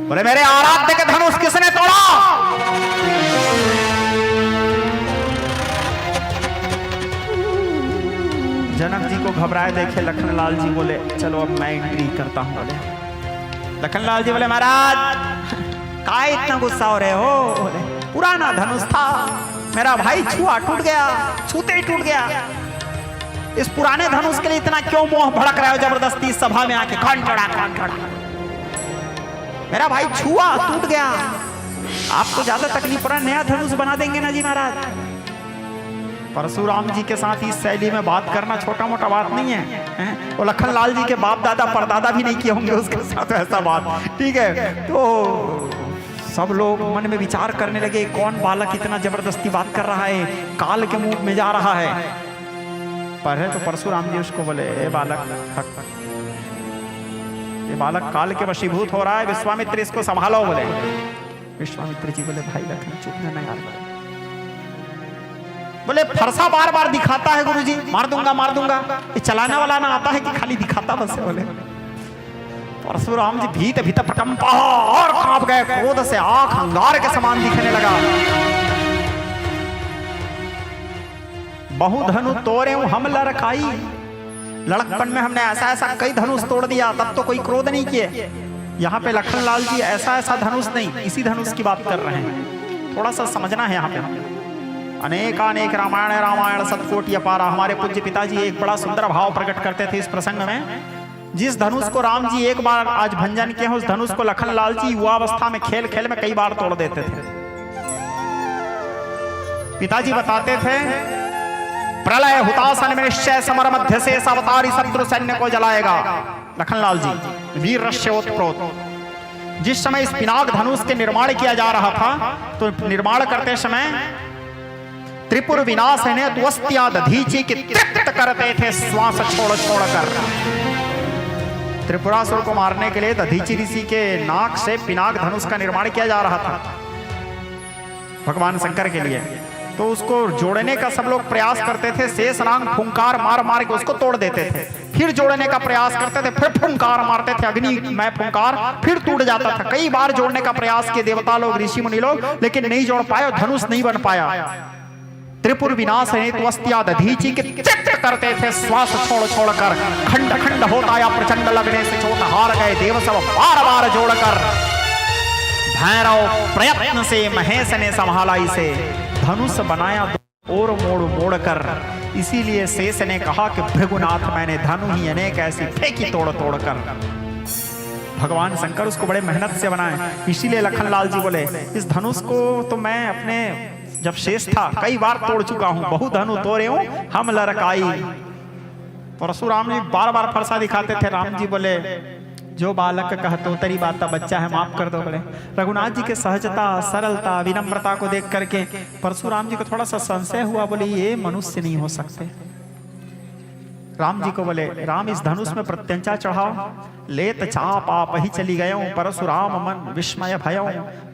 बोले मेरे आराध्य के धनुष किसने तोड़ा? जनक जी को घबराए देखे लखनलाल जी बोले चलो अब मैं एंट्री करता हूं। बोले लखनलाल जी बोले महाराज का इतना गुस्सा हो रहे हो? बोले पुराना धनुष था, मेरा भाई छुआ टूट गया, छूते ही टूट गया। इस पुराने धनुष के लिए इतना क्यों मोह भड़क रहे हो जबरदस्ती सभा में आके? कान टोड़ा। मेरा भाई छुआ टूट गया, आपको ज्यादा तकलीफ पड़ा, नया धनुष बना देंगे ना जी महाराज। परशुराम जी के साथ इस शैली में बात करना छोटा मोटा बात नहीं है। वो लखनलाल जी के बाप दादा परदादा भी नहीं किए होंगे उसके साथ ऐसा बात, ठीक है। तो सब लोग मन में विचार करने लगे, कौन बालक इतना जबरदस्ती बात कर रहा है, काल के मुंह में जा रहा है। पर है तो परशुराम जी उसको बोले ए बालक, ये बालक काल के वशीभूत हो रहा है, विश्वामित्र इसको संभालो। बोले विश्वामित्र जी बोले भाई लखन चुप ना यार। बोले फरसा बार बार दिखाता है गुरुजी, मार दूंगा। ये चलाने वाला ना आता है कि खाली दिखाता बस? बोले परशुराम जी भीत भीत प्रकंपा और कांप गए, क्रोध से आंख अंगार के समान दिखने लगा। बहुधनु तोरे हम लड़काई, लड़कपन में हमने ऐसा कई धनुष तोड़ दिया, तब तो कोई क्रोध नहीं किए। यहाँ पे लखनलाल जी ऐसा धनुष नहीं, इसी धनुष की बात कर रहे हैं। थोड़ा सा समझना है यहाँ पे। अनेक रामायण सतकोटि अपारा। हमारे पूज्य पिताजी एक बड़ा सुंदर भाव प्रकट करते थे इस प्रसंग में। जिस धनुष को राम जी एक बार आज भंजन किए, उस धनुष को लखनलाल जी युवावस्था में खेल खेल में कई बार तोड़ देते थे। पिताजी बताते थे प्रलय हुतासन में निश्चय समर मध्य से अवतारी शत्रु सैन्य को जलाएगा। लखनलाल जी वीर रश्योत्प्रोत। जिस समय इस पिनाक धनुष के निर्माण किया जा रहा था, तो निर्माण करते समय त्रिपुर विनाश ने त्वस्त्या दधीची की तृप्त करते थे श्वास छोड़ कर। त्रिपुरासुर को मारने के लिए दधीची ऋषि के नाक से पिनाक धनुष का निर्माण किया जा रहा था भगवान शंकर के लिए। तो उसको जोड़ने का सब लोग प्रयास करते थे, शेषनाग फुंकार मार के उसको तोड़ देते थे। फिर जोड़ने का प्रयास करते थे, फिर फुंकार मारते थे, अग्नि में फुंकार, फिर टूट जाता था। कई बार जोड़ने का प्रयास किए देवता लोग, ऋषि मुनि लोग, लेकिन नहीं जोड़ पाए, धनुष नहीं बन पाया। त्रिपुर विनाश हेतु अस्त्या दधीची के चित्त करते थे श्वास छोड़ छोड़ कर, खंड खंड होता या प्रचंड लगने से चोट हार गए देव सब बार बार जोड़कर। भैरव प्रयत्न से महेश ने संभाला इसे, धनुष बनाया और मोड़ मोड़ कर। इसीलिए शेष ने कहा कि भृगुनाथ मैंने धनु ही अनेक ऐसी फेंकी तोड़ तोड़ कर। भगवान शंकर उसको बड़े मेहनत से बनाए, इसीलिए लखनलाल जी बोले इस धनुष को तो मैं अपने जब शेष था कई बार तोड़ चुका हूं, बहु धनु तोड़े हूं हम लड़काई। परशुराम जी बार बार फरसा दिखाते थे। राम जी बोले जो बालक कहतो तेरी बात बच्चा है, माफ कर दो। बोले रघुनाथ जी के सहजता सरलता विनम्रता को देख करके परशुराम जी को थोड़ा सा संशय हुआ, बोले ये मनुष्य नहीं हो सकते। राम जी को बोले राम इस धनुष में प्रत्यंचा चढ़ाओ, लेत चाप आप ही चली गए। परशुराम मन विस्मय भयो।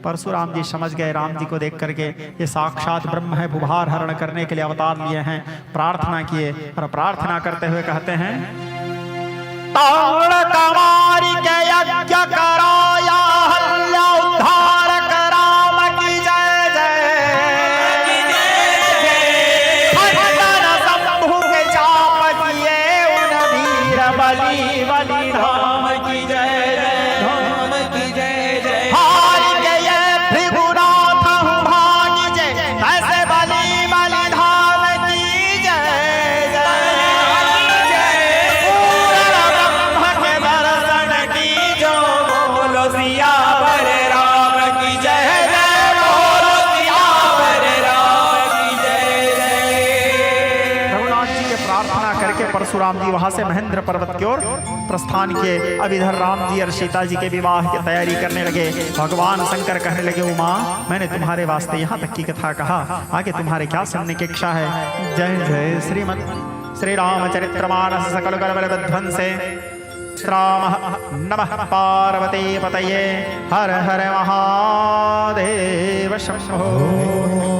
परशुराम जी समझ गए राम जी को देख करके ये साक्षात ब्रह्म है, भुभार हरण करने के लिए अवतार लिए हैं। प्रार्थना किए और प्रार्थना करते हुए कहते हैं ताड़ कमारी के यज्ञ कराया हल्या उद्धार राम की जय जय। शंभु के चाप किए उन वीर बलि बलि धाम की जय जय, धाम की जय जय। हार के ये भृगुनाथ भागी जय, ऐसे बलि बलि धाम की जय जय। पूर्ण ब्रह्म के दर्शन की जो बोलो सियावर राम की जय जय, बोलो सियावर राम की जय जय। रघुनाथ जी के प्रार्थना करके परशुराम जी वहां से महेंद्र पर्वत की ओर प्रस्थान किए। अब इधर राम जी और सीता जी के विवाह की तैयारी करने लगे। भगवान शंकर कहने लगे उमा मैंने तुम्हारे वास्ते यहाँ तक की कथा कहा, आगे तुम्हारे क्या सुनने की इच्छा है। जय जय श्रीमद श्री रामचरित्रमानस सकल गलबल विध्वंसे राम नमः पार्वती पतये हर हर महादेव शंभो।